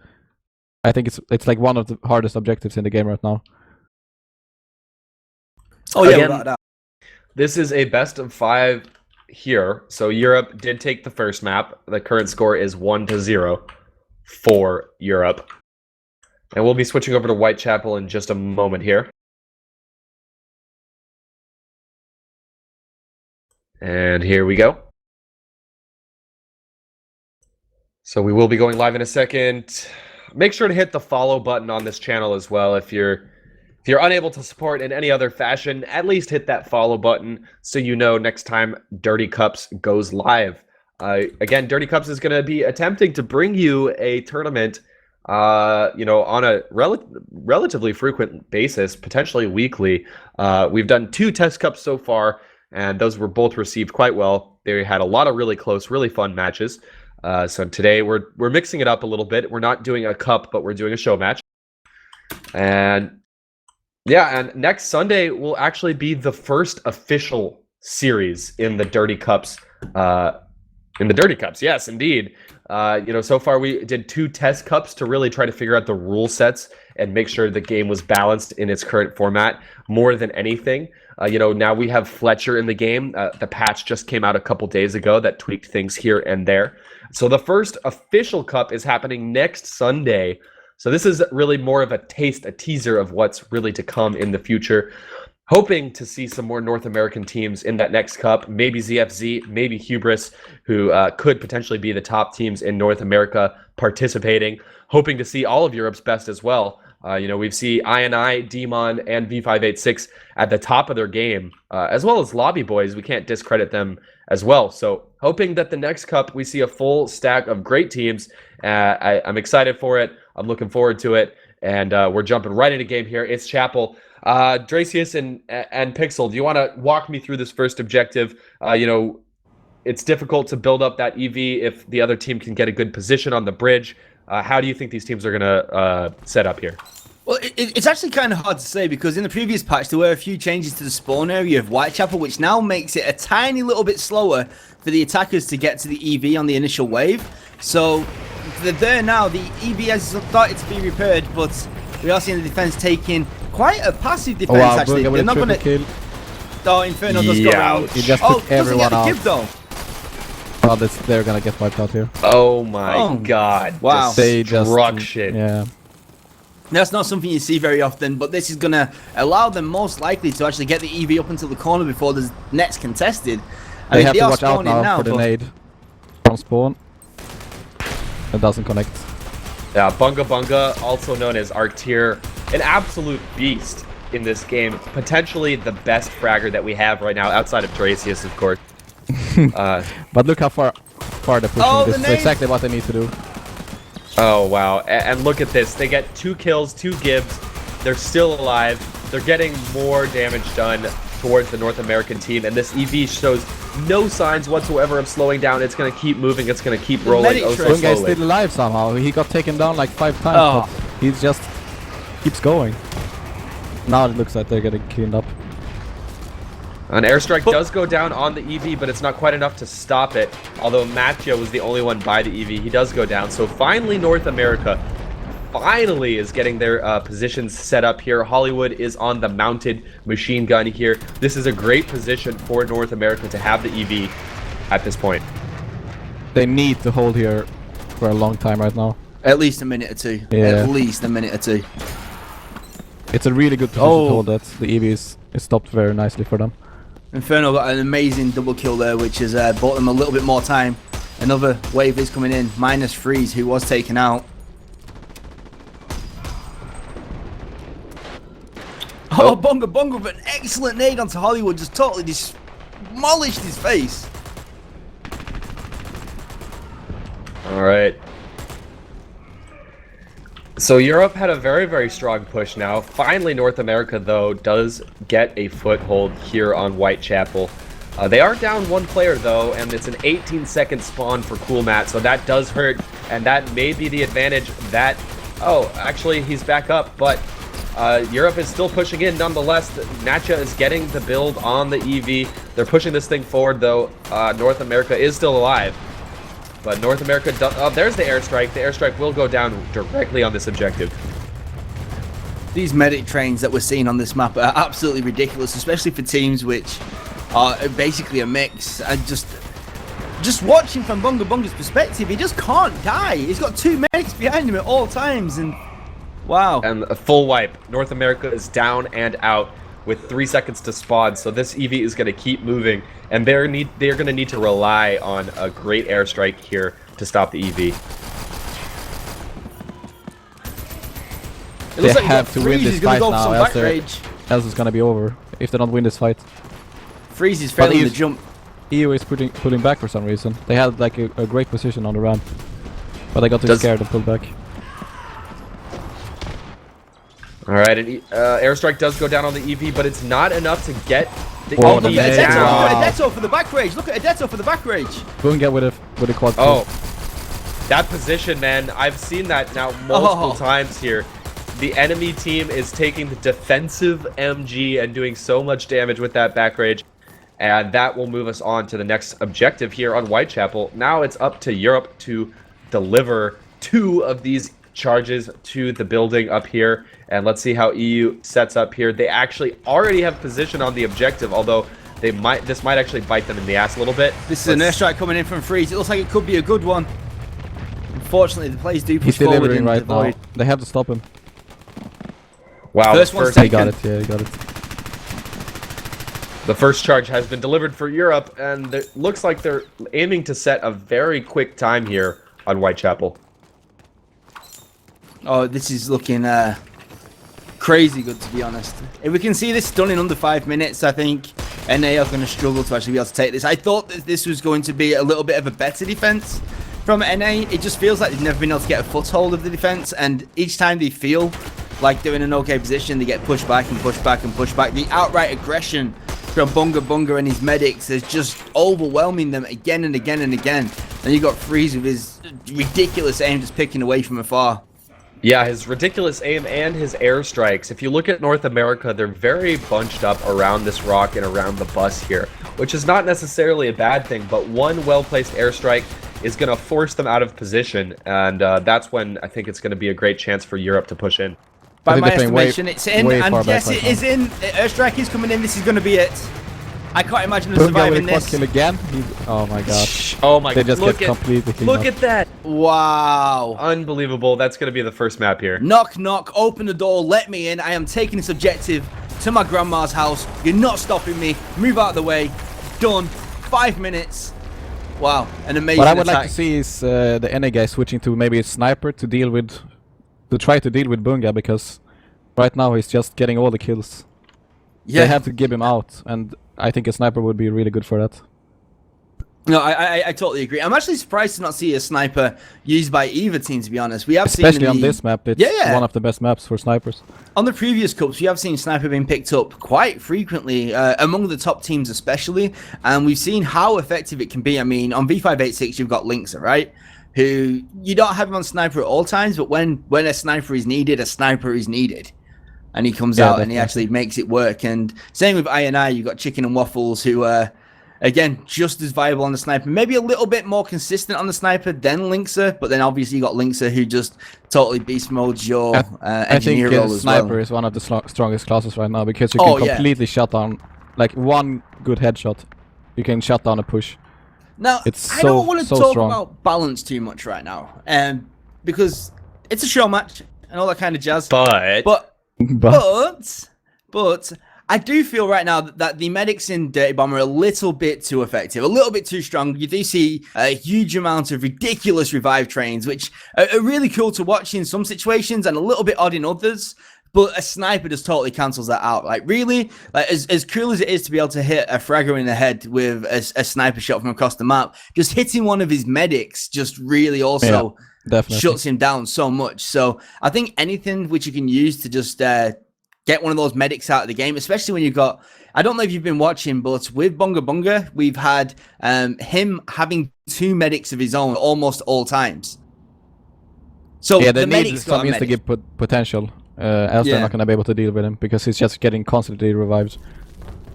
[SPEAKER 3] I think it's like one of the hardest objectives in the game right now.
[SPEAKER 2] Oh yeah,
[SPEAKER 1] Again,
[SPEAKER 2] without a doubt.
[SPEAKER 1] This is a best of 5 here. So Europe did take the first map. The current score is 1-0 for Europe. And we'll be switching over to Whitechapel in just a moment here. And here we go. So we will be going live in a second. Make sure to hit the follow button on this channel as well. If you're unable to support in any other fashion, at least hit that follow button so you know next time Dirty Cups goes live. Again, Dirty Cups is going to be attempting to bring you a tournament on a relatively frequent basis, potentially weekly. We've done 2 test cups so far, and those were both received quite well. They had a lot of really close, really fun matches. So today we're mixing it up a little bit. We're not doing a cup, but we're doing a show match. And yeah, and next Sunday will actually be the first official series in the Dirty Cups. Yes, indeed. So far we did 2 test cups to really try to figure out the rule sets and make sure the game was balanced in its current format more than anything. Now we have Fletcher in the game. The patch just came out a couple days ago that tweaked things here and there. So the first official cup is happening next Sunday. So this is really more of a teaser of what's really to come in the future. Hoping to see some more North American teams in that next cup, maybe ZFZ, maybe Hubris, who could potentially be the top teams in North America participating. Hoping to see all of Europe's best as well. We see INI, Demon, and V586 at the top of their game, as well as Lobby Boys. We can't discredit them as well. So hoping that the next cup we see a full stack of great teams. I'm excited for it. I'm looking forward to it. And we're jumping right into game here. It's Chapel. Dracius and Pixel, do you want to walk me through this first objective? It's difficult to build up that EV if the other team can get a good position on the bridge. How do you think these teams are going to set up here?
[SPEAKER 2] Well, it's actually kind of hard to say because in the previous patch there were a few changes to the spawn area of Whitechapel, which now makes it a tiny little bit slower for the attackers to get to the EV on the initial wave. So they're there now. The EV has started to be repaired, but we are seeing the defense taking quite a passive defense.
[SPEAKER 3] Wow,
[SPEAKER 2] actually,
[SPEAKER 3] they're not going to kill.
[SPEAKER 2] Oh, Inferno does go around.
[SPEAKER 3] He just took everyone out.
[SPEAKER 2] Give, though.
[SPEAKER 3] Oh, they're gonna get wiped out here.
[SPEAKER 1] Oh my god!
[SPEAKER 2] Wow,
[SPEAKER 1] Destruction.
[SPEAKER 3] Yeah.
[SPEAKER 2] That's not something you see very often, but this is going to allow them most likely to actually get the EV up until the corner before the net's contested.
[SPEAKER 3] They have to watch out now for the nade from spawn. It doesn't connect.
[SPEAKER 1] Yeah, Bunga Bunga, also known as Arctier, an absolute beast in this game. Potentially the best fragger that we have right now, outside of Dracius, of course.
[SPEAKER 3] But look how far they're pushing.
[SPEAKER 2] Oh,
[SPEAKER 3] this is exactly what they need to do.
[SPEAKER 1] Oh, wow. And look at this. They get 2 kills, 2 gibbs. They're still alive. They're getting more damage done towards the North American team. And this EV shows no signs whatsoever of slowing down. It's going to keep moving. It's going to keep rolling. Oh, so
[SPEAKER 3] One guy's
[SPEAKER 1] slowly.
[SPEAKER 3] still alive somehow. He got taken down like 5 times. But he just keeps going. Now it looks like they're getting cleaned up.
[SPEAKER 1] An airstrike does go down on the EV, but it's not quite enough to stop it. Although Mattia was the only one by the EV, he does go down. So finally, North America finally is getting their positions set up here. Hollywood is on the mounted machine gun here. This is a great position for North America to have the EV at this point.
[SPEAKER 3] They need to hold here for a long time right now.
[SPEAKER 2] At least a minute or two.
[SPEAKER 3] Yeah.
[SPEAKER 2] At least a minute or two.
[SPEAKER 3] It's a really good position to hold that. The EV is stopped very nicely for them.
[SPEAKER 2] Inferno got an amazing double kill there, which has bought them a little bit more time. Another wave is coming in, minus Freeze, who was taken out. Oh, Bonga with an excellent nade onto Hollywood, just totally demolished his face.
[SPEAKER 1] All right. So Europe had a very, very strong push now. Finally, North America, though, does get a foothold here on Whitechapel. They are down one player, though, and it's an 18-second spawn for Cool Matt, so that does hurt, and that may be the advantage that... Oh, actually, he's back up, but Europe is still pushing in nonetheless. Natcha is getting the build on the EV. They're pushing this thing forward, though. North America is still alive. But North America, oh, there's the airstrike. The airstrike will go down directly on this objective.
[SPEAKER 2] These medic trains that we're seeing on this map are absolutely ridiculous, especially for teams which are basically a mix. And just watching from Bunga's perspective, he just can't die. He's got two medics behind him at all times, and wow.
[SPEAKER 1] And a full wipe. North America is down and out with 3 seconds to spawn, so this EV is going to keep moving, and they're going to need to rely on a great airstrike here to stop the EV.
[SPEAKER 2] It looks
[SPEAKER 3] They
[SPEAKER 2] like
[SPEAKER 3] have to win this fight now, else it's going to be over if they don't win this fight.
[SPEAKER 2] Freeze is failing the jump.
[SPEAKER 3] EU is pulling back for some reason. They had like a great position on the ramp, but they got too scared and pulled back.
[SPEAKER 1] All right, an airstrike does go down on the EV, but it's not enough to get the
[SPEAKER 3] Oh,
[SPEAKER 1] EV
[SPEAKER 2] Look at
[SPEAKER 1] down.
[SPEAKER 2] Adeto for the back rage. Look at Adeto for the back rage.
[SPEAKER 3] Bunga with a quad kill.
[SPEAKER 1] Oh, that position, man. I've seen that now multiple times here. The enemy team is taking the defensive MG and doing so much damage with that back rage. And that will move us on to the next objective here on Whitechapel. Now it's up to Europe to deliver 2 of these charges to the building up here. And let's see how EU sets up here. They actually already have position on the objective, although this might actually bite them in the ass a little bit.
[SPEAKER 2] This is an airstrike coming in from Freeze. It looks like it could be a good one. Unfortunately, the plays do push
[SPEAKER 3] He's
[SPEAKER 2] forward
[SPEAKER 3] delivering
[SPEAKER 2] in
[SPEAKER 3] right
[SPEAKER 2] the void.
[SPEAKER 3] now. They have to stop him.
[SPEAKER 1] Wow,
[SPEAKER 2] First one's
[SPEAKER 3] He
[SPEAKER 2] taken.
[SPEAKER 3] got it, yeah, he got it.
[SPEAKER 1] the first charge has been delivered for Europe, and it looks like they're aiming to set a very quick time here on Whitechapel.
[SPEAKER 2] Oh, this is looking crazy good, to be honest. If we can see this done in under 5 minutes, I think NA are going to struggle to actually be able to take this. I thought that this was going to be a little bit of a better defense from NA. It just feels like they've never been able to get a foothold of the defense, and each time they feel like they're in an okay position, they get pushed back and pushed back and pushed back. The outright aggression from Bunga and his medics is just overwhelming them again and again and again. And you got Freeze with his ridiculous aim just picking away from afar.
[SPEAKER 1] Yeah, his ridiculous aim and his airstrikes. If you look at North America, they're very bunched up around this rock and around the bus here, which is not necessarily a bad thing, but one well-placed airstrike is going to force them out of position, and that's when I think it's going to be a great chance for Europe to push in.
[SPEAKER 2] By my estimation, it's in, and yes, it is in. The airstrike is coming in. This is going to be it. I can't imagine them surviving this.
[SPEAKER 3] Kill again. Oh my god.
[SPEAKER 1] Oh my god.
[SPEAKER 3] They just get completely cleaned
[SPEAKER 1] Look
[SPEAKER 3] up.
[SPEAKER 1] at that.
[SPEAKER 2] Wow.
[SPEAKER 1] Unbelievable. That's going to be the first map here.
[SPEAKER 2] Knock, knock, open the door, let me in. I am taking this objective to my grandma's house. You're not stopping me. Move out of the way. Done. 5 minutes. Wow, an amazing
[SPEAKER 3] What I would
[SPEAKER 2] attack.
[SPEAKER 3] like to see is the NA guy switching to maybe a sniper to try to deal with Bunga, because right now he's just getting all the kills.
[SPEAKER 2] Yeah.
[SPEAKER 3] They have to give him out, and I think a sniper would be really good for that.
[SPEAKER 2] No, I totally agree. I'm actually surprised to not see a sniper used by either team, to be honest. We have
[SPEAKER 3] Especially
[SPEAKER 2] seen
[SPEAKER 3] on this map, it's one of the best maps for snipers.
[SPEAKER 2] On the previous cups, we have seen sniper being picked up quite frequently, among the top teams especially, and we've seen how effective it can be. I mean, on V586, you've got Lynx, right? Who you don't have him on sniper at all times, but when a sniper is needed, a sniper is needed. and he comes
[SPEAKER 3] Yeah,
[SPEAKER 2] out and he
[SPEAKER 3] definitely.
[SPEAKER 2] actually makes it work. And same with I&I, you got Chicken and Waffles, who are again just as viable on the sniper, maybe a little bit more consistent on the sniper than Linkser, but then obviously you got Linkser who just totally beast modes your
[SPEAKER 3] I think
[SPEAKER 2] engineer role as
[SPEAKER 3] sniper
[SPEAKER 2] well.
[SPEAKER 3] is one of the strongest classes right now because you
[SPEAKER 2] Oh,
[SPEAKER 3] can
[SPEAKER 2] yeah.
[SPEAKER 3] completely shut down, like one good headshot, you can shut down a push.
[SPEAKER 2] Now,
[SPEAKER 3] It's
[SPEAKER 2] I don't
[SPEAKER 3] so-
[SPEAKER 2] want to
[SPEAKER 3] so
[SPEAKER 2] talk
[SPEAKER 3] strong.
[SPEAKER 2] about balance too much right now, because it's a show match and all that kind of jazz.
[SPEAKER 1] But
[SPEAKER 2] But I do feel right now that the medics in Dirty Bomb are a little bit too effective, a little bit too strong. You do see a huge amount of ridiculous revive trains, which are really cool to watch in some situations and a little bit odd in others. But a sniper just totally cancels that out. Like, really, like as cool as it is to be able to hit a fragger in the head with a sniper shot from across the map, just hitting one of his medics just really also
[SPEAKER 3] Definitely.
[SPEAKER 2] shuts him down so much. So I think anything which you can use to just get one of those medics out of the game, especially when you've got, I don't know if you've been watching, but with Bunga Bunga, we've had him having 2 medics of his own almost all times. So
[SPEAKER 3] Yeah,
[SPEAKER 2] the
[SPEAKER 3] they need
[SPEAKER 2] medics got
[SPEAKER 3] some
[SPEAKER 2] a
[SPEAKER 3] means to
[SPEAKER 2] medic.
[SPEAKER 3] give potential, else
[SPEAKER 2] Yeah.
[SPEAKER 3] they're not going to be able to deal with him because he's just getting constantly revived.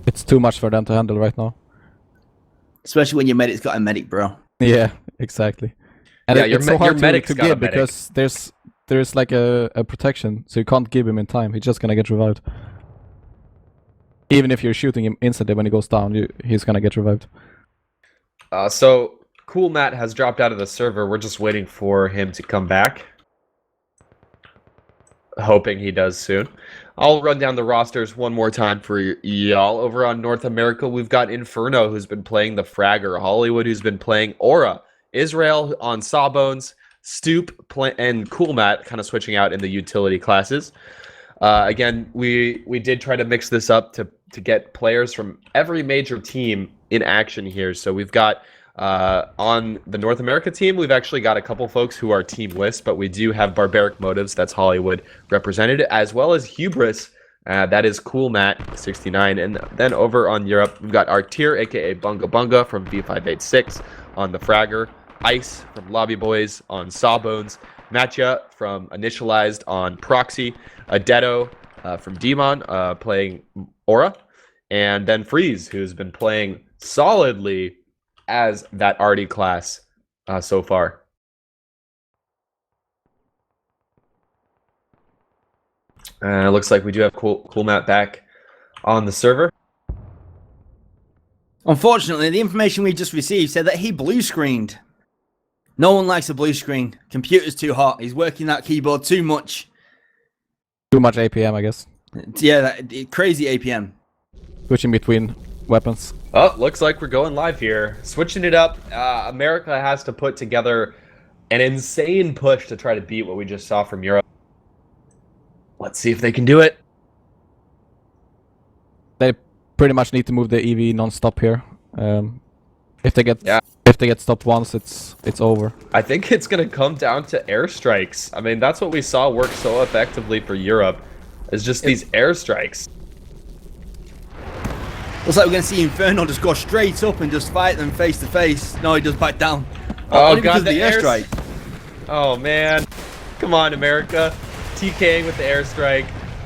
[SPEAKER 3] It's too much for them to handle right now.
[SPEAKER 2] Especially when your medic's got a medic, bro.
[SPEAKER 3] Yeah, exactly. And
[SPEAKER 1] Yeah, your
[SPEAKER 3] it's so
[SPEAKER 1] your
[SPEAKER 3] hard
[SPEAKER 1] medic's
[SPEAKER 3] to
[SPEAKER 1] got a
[SPEAKER 3] give
[SPEAKER 1] medic.
[SPEAKER 3] because there's like a protection, so you can't give him in time. He's just gonna get revived. Even if you're shooting him instantly when he goes down, he's gonna get revived.
[SPEAKER 1] So Cool Matt has dropped out of the server. We're just waiting for him to come back. Hoping he does soon. I'll run down the rosters one more time for y'all. Over on North America, we've got Inferno, who's been playing the Fragger, Hollywood, who's been playing Aura, Israel on Sawbones, Stoop, and Cool Matt kind of switching out in the utility classes. Again, we did try to mix this up to get players from every major team in action here. So we've got on the North America team, we've actually got a couple folks who are teamless, but we do have Barbaric Motives, that's Hollywood represented, as well as Hubris, that is Cool Matt 69. And then over on Europe, we've got Artir, aka Bunga Bunga from B586 on the Fragger, Ice from Lobby Boys on Sawbones, Matcha from Initialized on Proxy, Adetto from Demon playing Aura, and then Freeze, who's been playing solidly as that Artie class so far. It looks like we do have Cool Matt back on the server.
[SPEAKER 2] Unfortunately, the information we just received said that he blue screened. No one likes a blue screen. Computer's too hot. He's working that keyboard too much.
[SPEAKER 3] Too much APM, I guess.
[SPEAKER 2] Yeah, crazy APM.
[SPEAKER 3] Switching between weapons.
[SPEAKER 1] Oh, looks like we're going live here. Switching it up, America has to put together an insane push to try to beat what we just saw from Europe. Let's see if they can do it.
[SPEAKER 3] They pretty much need to move the EV non-stop here. If they get
[SPEAKER 1] Yeah.
[SPEAKER 3] if they get stopped once, it's over.
[SPEAKER 1] I think it's going to come down to airstrikes. I mean, that's what we saw work so effectively for Europe, is just these airstrikes.
[SPEAKER 2] Looks like we're going to see Inferno just go straight up and just fight them face to face. No, he does back down.
[SPEAKER 1] Oh,
[SPEAKER 2] Only
[SPEAKER 1] God,
[SPEAKER 2] because of the airstrike.
[SPEAKER 1] Oh, man. Come on, America. TKing with the airstrike.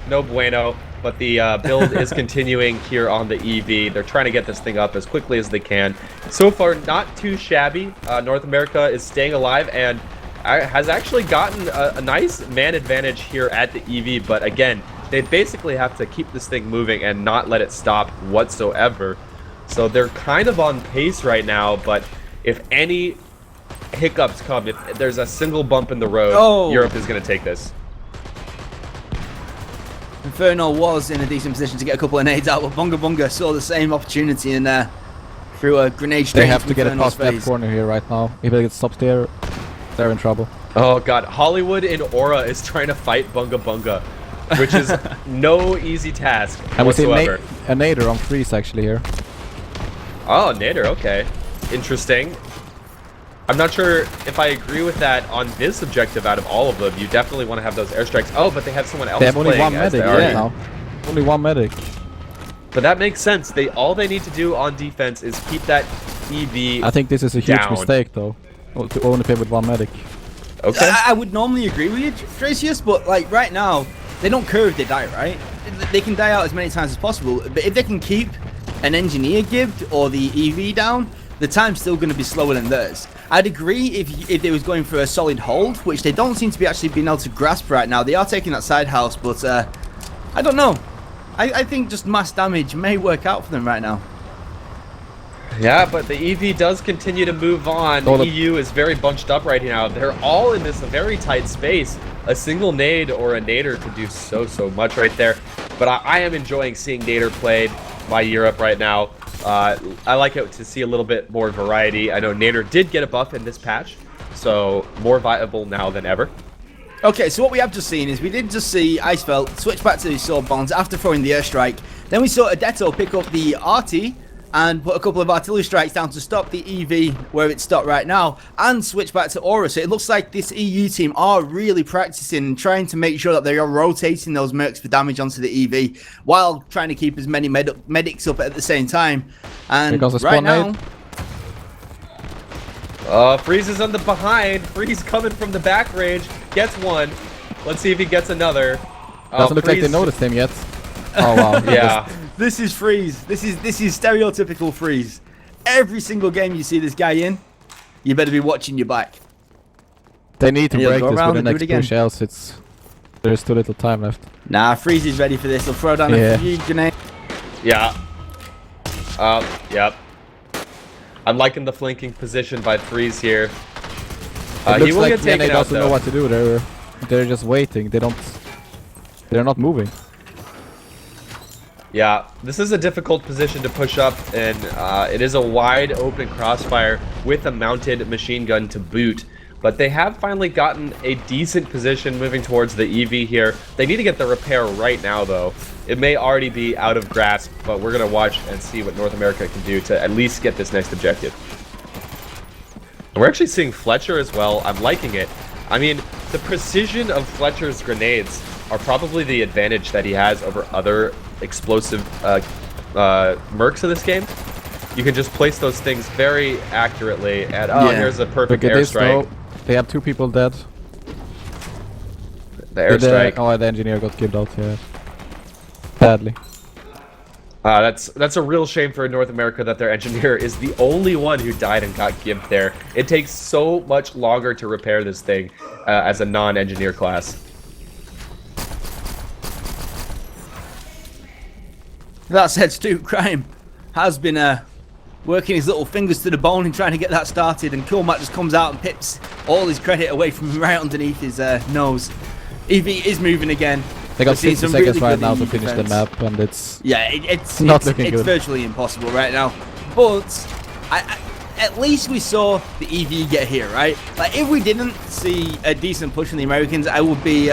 [SPEAKER 1] No bueno. But the build is continuing here on the EV. They're trying to get this thing up as quickly as they can. So far, not too shabby. North America is staying alive and has actually gotten a nice man advantage here at the EV. But again, they basically have to keep this thing moving and not let it stop whatsoever. So they're kind of on pace right now. But if any hiccups come, if there's a single bump in the road, Europe is going to take this.
[SPEAKER 2] Inferno was in a decent position to get a couple of nades out, but Bunga Bunga saw the same opportunity and threw a grenade straight
[SPEAKER 3] They have
[SPEAKER 2] into
[SPEAKER 3] to get it
[SPEAKER 2] Inferno's
[SPEAKER 3] past that
[SPEAKER 2] face.
[SPEAKER 3] corner here right now. If they get stopped there, they're in trouble.
[SPEAKER 1] Oh god, Hollywood in Aura is trying to fight Bunga Bunga, which is no easy task
[SPEAKER 3] And we see
[SPEAKER 1] whatsoever.
[SPEAKER 3] a nader on Freeze actually here.
[SPEAKER 1] Oh, Nader, okay. Interesting. I'm not sure if I agree with that on this objective out of all of them. You definitely want to have those airstrikes. Oh, but they have someone else
[SPEAKER 3] They have only
[SPEAKER 1] playing
[SPEAKER 3] one
[SPEAKER 1] as
[SPEAKER 3] medic
[SPEAKER 1] they
[SPEAKER 3] right
[SPEAKER 1] already-
[SPEAKER 3] now. Only one medic.
[SPEAKER 1] But that makes sense. All they need to do on defense is keep that EV
[SPEAKER 3] I think this is a huge
[SPEAKER 1] down.
[SPEAKER 3] mistake though. To only play with one medic.
[SPEAKER 1] Okay.
[SPEAKER 2] I would normally agree with you, Tracius, but like right now, they don't care if they die, right? They can die out as many times as possible, but if they can keep an engineer gibbed or the EV down, the time's still going to be slower than theirs. I'd agree if they was going for a solid hold, which they don't seem to be actually being able to grasp right now. They are taking that side house, but I don't know. I think just mass damage may work out for them right now.
[SPEAKER 1] Yeah, but the EV does continue to move on. The EU is very bunched up right now. They're all in this very tight space. A single nade or a nader could do so much right there. But I am enjoying seeing nader played by Europe right now. I like it to see a little bit more variety. I know nader did get a buff in this patch, so more viable now than ever.
[SPEAKER 2] Okay, so what we have just seen is we did just see Icefelt switch back to his sword bombs after throwing the airstrike. Then we saw Adetto pick up the RT and put a couple of artillery strikes down to stop the EV where it's stopped right now and switch back to Aura. So it looks like this EU team are really practicing, trying to make sure that they are rotating those mercs for damage onto the EV while trying to keep as many medics up at the same time. And right now...
[SPEAKER 1] Freeze is on the behind. Freeze coming from the back range. Gets one. Let's see if he gets another.
[SPEAKER 3] Doesn't look like they noticed him yet. Oh wow.
[SPEAKER 1] Yeah.
[SPEAKER 2] This is Freeze. This is stereotypical Freeze. Every single game you see this guy in, you better be watching your back.
[SPEAKER 3] They need to break this with the
[SPEAKER 2] and
[SPEAKER 3] next push, else there's too little time left.
[SPEAKER 2] Nah, Freeze is ready for this. He'll throw down a few grenades.
[SPEAKER 1] Yeah. Yep. I'm liking the flanking position by Freeze here.
[SPEAKER 3] It looks
[SPEAKER 1] he will
[SPEAKER 3] like
[SPEAKER 1] get taken
[SPEAKER 3] they
[SPEAKER 1] out,
[SPEAKER 3] doesn't know what to do. They're just waiting. They're not moving.
[SPEAKER 1] Yeah, this is a difficult position to push up, and it is a wide open crossfire with a mounted machine gun to boot. But they have finally gotten a decent position moving towards the EV here. They need to get the repair right now, though. It may already be out of grasp, but we're going to watch and see what North America can do to at least get this next objective. We're actually seeing Fletcher as well. I'm liking it. I mean, the precision of Fletcher's grenades are probably the advantage that he has over other explosive mercs in this game. You can just place those things very accurately, and here's a perfect airstrike.
[SPEAKER 3] They have 2 people dead.
[SPEAKER 1] The airstrike.
[SPEAKER 3] The engineer got killed out, yeah. Badly.
[SPEAKER 1] That's a real shame for North America that their engineer is the only one who died and got gimped there. It takes so much longer to repair this thing as a non-engineer class.
[SPEAKER 2] That said, Stu Crime has been working his little fingers to the bone and trying to get that started, and Coolmat just comes out and pips all his credit away from him right underneath his nose. EV is moving again.
[SPEAKER 3] They got 60 seconds right now to finish the map, and it's
[SPEAKER 2] it's
[SPEAKER 3] not looking good.
[SPEAKER 2] It's virtually impossible right now. But at least we saw the EV get here, right? Like, if we didn't see a decent push from the Americans, I would be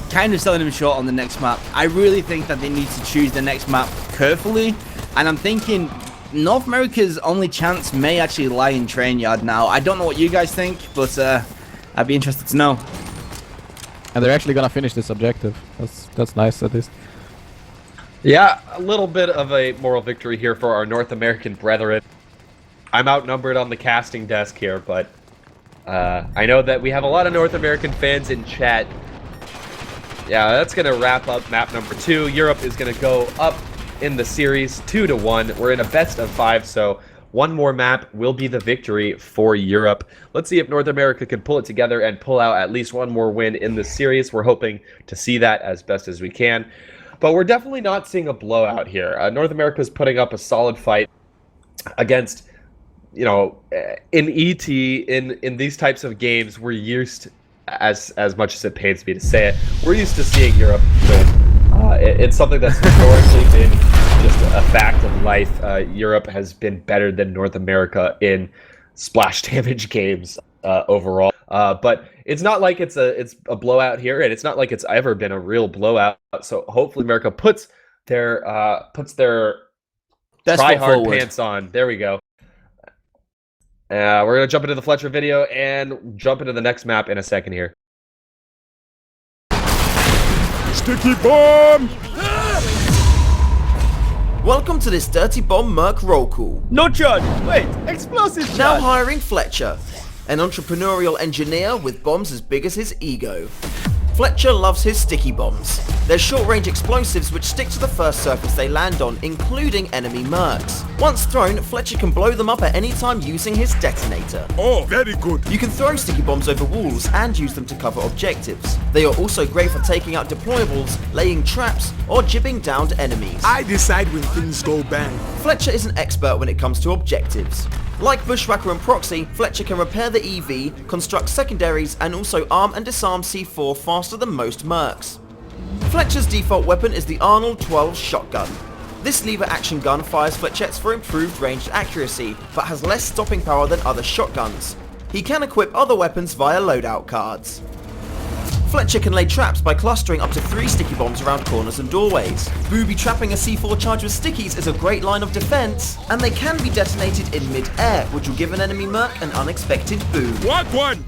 [SPEAKER 2] kind of selling them short on the next map. I really think that they need to choose the next map carefully, and I'm thinking North America's only chance may actually lie in Trainyard now. I don't know what you guys think, but I'd be interested to know.
[SPEAKER 3] And they're actually gonna finish this objective. That's nice, at least.
[SPEAKER 1] Yeah, a little bit of a moral victory here for our North American brethren. I'm outnumbered on the casting desk here, but I know that we have a lot of North American fans in chat. Yeah, that's gonna wrap up map number 2. Europe is gonna go up in the series 2-1. We're in a best of 5, so one more map will be the victory for Europe. Let's see if North America can pull it together and pull out at least one more win in this series. We're hoping to see that as best as we can. But we're definitely not seeing a blowout here. North America is putting up a solid fight against, you know, in ET, in these types of games, we're used, as much as it pains me to say it, we're used to seeing Europe win. It's something that's historically been just a fact of life. Europe has been better than North America in splash damage games overall. But it's not like it's a blowout here, and it's not like it's ever been a real blowout. So hopefully America puts their try hard pants on. There we go. We're gonna jump into the Fletcher video and jump into the next map in a second here.
[SPEAKER 4] Sticky bomb!
[SPEAKER 5] Welcome to this Dirty Bomb Merc roll call.
[SPEAKER 2] No charge! Wait, explosive charge!
[SPEAKER 5] Now hiring Fletcher, an entrepreneurial engineer with bombs as big as his ego. Fletcher loves his sticky bombs. They're short-range explosives which stick to the first surface they land on, including enemy mercs. Once thrown, Fletcher can blow them up at any time using his detonator.
[SPEAKER 4] Oh, very good.
[SPEAKER 5] You can throw sticky bombs over walls and use them to cover objectives. They are also great for taking out deployables, laying traps, or jibbing down enemies.
[SPEAKER 4] I decide when things go bang.
[SPEAKER 5] Fletcher is an expert when it comes to objectives. Like Bushwhacker and Proxy, Fletcher can repair the EV, construct secondaries, and also arm and disarm C4 faster than most mercs. Fletcher's default weapon is the Arnold 12 shotgun. This lever action gun fires flechettes for improved ranged accuracy, but has less stopping power than other shotguns. He can equip other weapons via loadout cards. Fletcher can lay traps by clustering up to 3 sticky bombs around corners and doorways. Booby trapping a C4 charge with stickies is a great line of defense, and they can be detonated in mid-air, which will give an enemy merc an unexpected boom.
[SPEAKER 4] What one?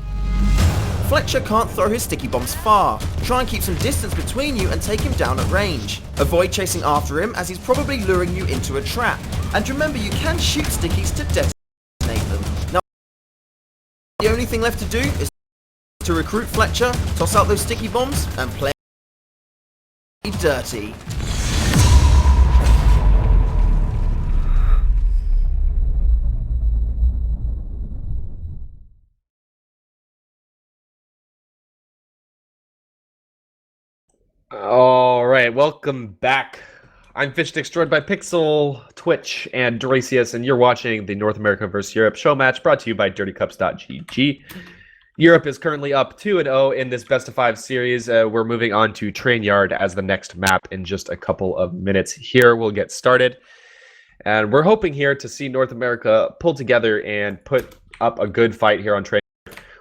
[SPEAKER 5] Fletcher can't throw his sticky bombs far. Try and keep some distance between you and take him down at range. Avoid chasing after him as he's probably luring you into a trap. And remember, you can shoot stickies to detonate them. Now, the only thing left to do is to recruit Fletcher, toss out those sticky bombs, and play dirty.
[SPEAKER 1] All right, welcome back. I'm Fish destroyed by Pixel, Twitch, and Dorasius, and you're watching the North America vs. Europe show match brought to you by dirtycups.gg. Europe is currently up 2-0 in this best of 5 series. We're moving on to Trainyard as the next map in just a couple of minutes. Here we'll get started, and we're hoping here to see North America pull together and put up a good fight here on Trainyard.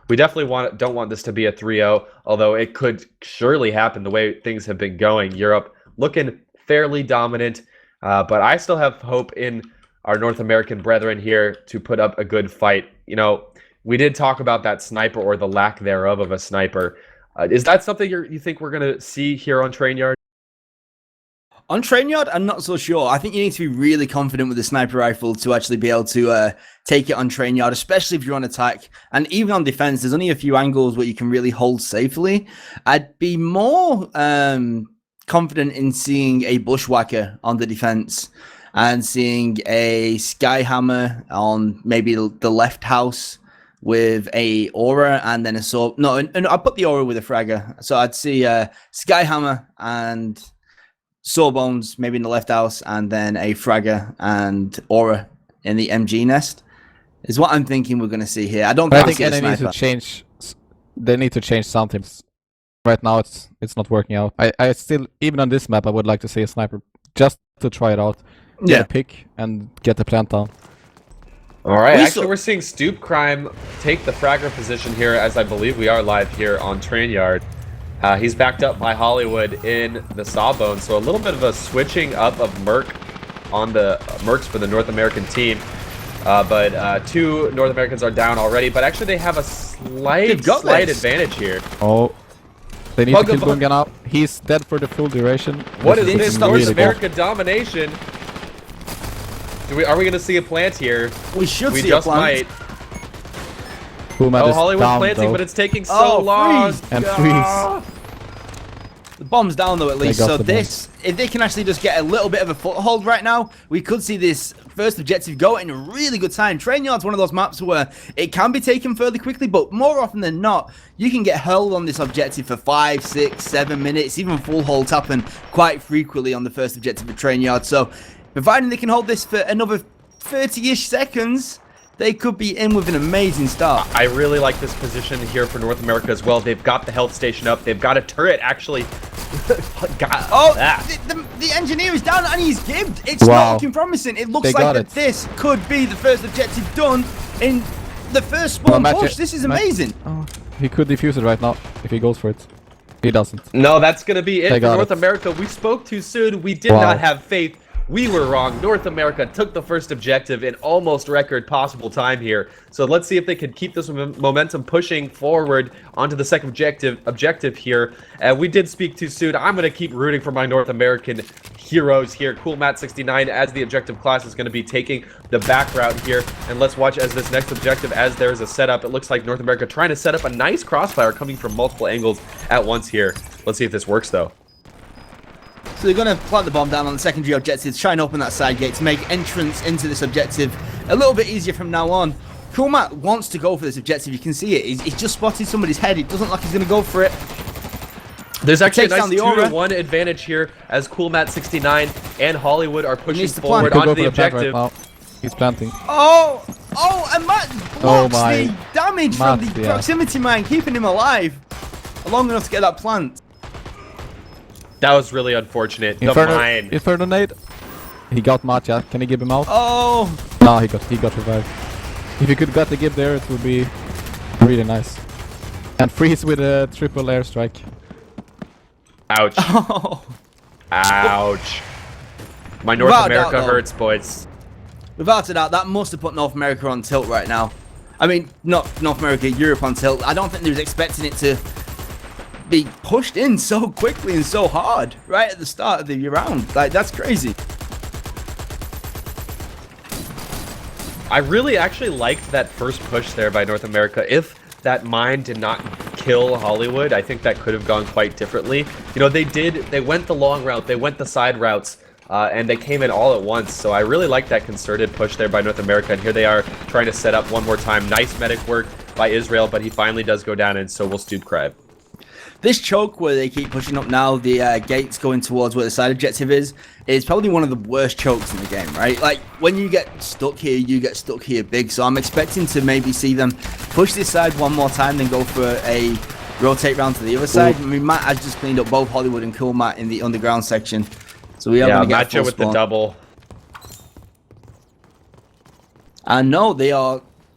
[SPEAKER 1] We definitely don't want this to be a 3-0, although it could surely happen the way things have been going. Europe looking fairly dominant, but I still have hope in our North American brethren here to put up a good fight. You know, we did talk about that sniper or the lack thereof of a sniper. Is that something you think we're going to see here on Trainyard?
[SPEAKER 2] On Trainyard, I'm not so sure. I think you need to be really confident with the sniper rifle to actually be able to take it on Trainyard, especially if you're on attack. And even on defense, there's only a few angles where you can really hold safely. I'd be more confident in seeing a Bushwhacker on the defense and seeing a Skyhammer on maybe the left house with a aura and then a sword. No, and I put the aura with a fragger. So I'd see Skyhammer and Sawbones maybe in the left house, and then a fragger and aura in the MG nest is what I'm thinking we're going to see here. I don't think
[SPEAKER 3] they need to change. They need to change something. Right now, it's not working out. I still, even on this map, I would like to see a sniper just to try it out. Get a pick and get the plant down.
[SPEAKER 1] All right, actually, we're seeing Stoop Crime take the fragger position here, as I believe we are live here on Trainyard. He's backed up by Hollywood in the Sawbone, so a little bit of a switching up of Merc on the Mercs for the North American team. But 2 North Americans are down already, but actually they have a slight advantage here.
[SPEAKER 3] Oh, they need to kill Gungan up. He's dead for the full duration.
[SPEAKER 1] What is this North America domination? Are we going to see a plant here?
[SPEAKER 2] We should see
[SPEAKER 1] just
[SPEAKER 2] a plant.
[SPEAKER 1] might.
[SPEAKER 3] Oh,
[SPEAKER 1] Hollywood planting, but it's taking so long.
[SPEAKER 2] Freeze.
[SPEAKER 3] And freeze.
[SPEAKER 2] The bomb's down though at least, so this, if they can actually just get a little bit of a foothold right now, we could see this first objective go in a really good time. Trainyard's one of those maps where it can be taken fairly quickly, but more often than not, you can get held on this objective for 5, 6, 7 minutes. Even full holds happen quite frequently on the first objective of Trainyard, so providing they can hold this for another 30-ish seconds, they could be in with an amazing start.
[SPEAKER 1] I really like this position here for North America as well. They've got the health station up. They've got a turret, actually.
[SPEAKER 2] The engineer is down and he's gibbed. It's not looking promising. It looks like this could be the first objective done in the first spawn push. This is amazing.
[SPEAKER 3] Oh, he could defuse it right now if he goes for it. He doesn't.
[SPEAKER 1] No, that's going to be it for North America. We spoke too soon. We did not have faith. We were wrong. North America took the first objective in almost record possible time here. So let's see if they can keep this momentum pushing forward onto the second objective here. We did speak too soon. I'm going to keep rooting for my North American heroes here. Cool Matt 69 as the objective class is going to be taking the back route here. And let's watch as this next objective, as there's a setup. It looks like North America trying to set up a nice crossfire coming from multiple angles at once here. Let's see if this works though.
[SPEAKER 2] So they're going to plant the bomb down on the secondary objectives, try and open that side gate to make entrance into this objective a little bit easier from now on. Cool Matt wants to go for this objective. You can see it. He's just spotted somebody's head. It doesn't look like he's going to go for it.
[SPEAKER 1] There's actually a nice 2-to-1 advantage here as Cool Matt 69 and Hollywood are pushing forward onto the objective.
[SPEAKER 3] Right, he's planting.
[SPEAKER 2] Oh, and Matt blocks the damage
[SPEAKER 3] Matt,
[SPEAKER 2] from the proximity mine, keeping him alive long enough to get that plant.
[SPEAKER 1] That was really unfortunate.
[SPEAKER 3] Inferno nade. He got Matcha. Can you give him out?
[SPEAKER 2] Oh.
[SPEAKER 3] No, he got revived. If you could get the give there, it would be really nice. And freeze with a triple airstrike.
[SPEAKER 1] Ouch.
[SPEAKER 2] Oh.
[SPEAKER 1] Ouch. My North America hurts, boys.
[SPEAKER 2] Without a doubt, that must have put North America on tilt right now. I mean, not North America, Europe on tilt. I don't think they was expecting it to be pushed in so quickly and so hard right at the start of the round. Like, that's crazy.
[SPEAKER 1] I really actually liked that first push there by North America. If that mine did not kill Hollywood, I think that could have gone quite differently. You know, they went the long route, they went the side routes, and they came in all at once. So I really like that concerted push there by North America. And here they are trying to set up one more time. Nice medic work by Israel, but he finally does go down, and so will Stoop Crive.
[SPEAKER 2] This choke where they keep pushing up now, the gates going towards where the side objective is probably one of the worst chokes in the game, right? Like, when you get stuck here, you get stuck here big. So I'm expecting to maybe see them push this side one more time, then go for a rotate round to the other side. I mean, Matt has just cleaned up both Hollywood and Cool Matt in the underground section. So we are going to get a full
[SPEAKER 1] with
[SPEAKER 2] spawn.
[SPEAKER 1] the double.
[SPEAKER 2] And no, are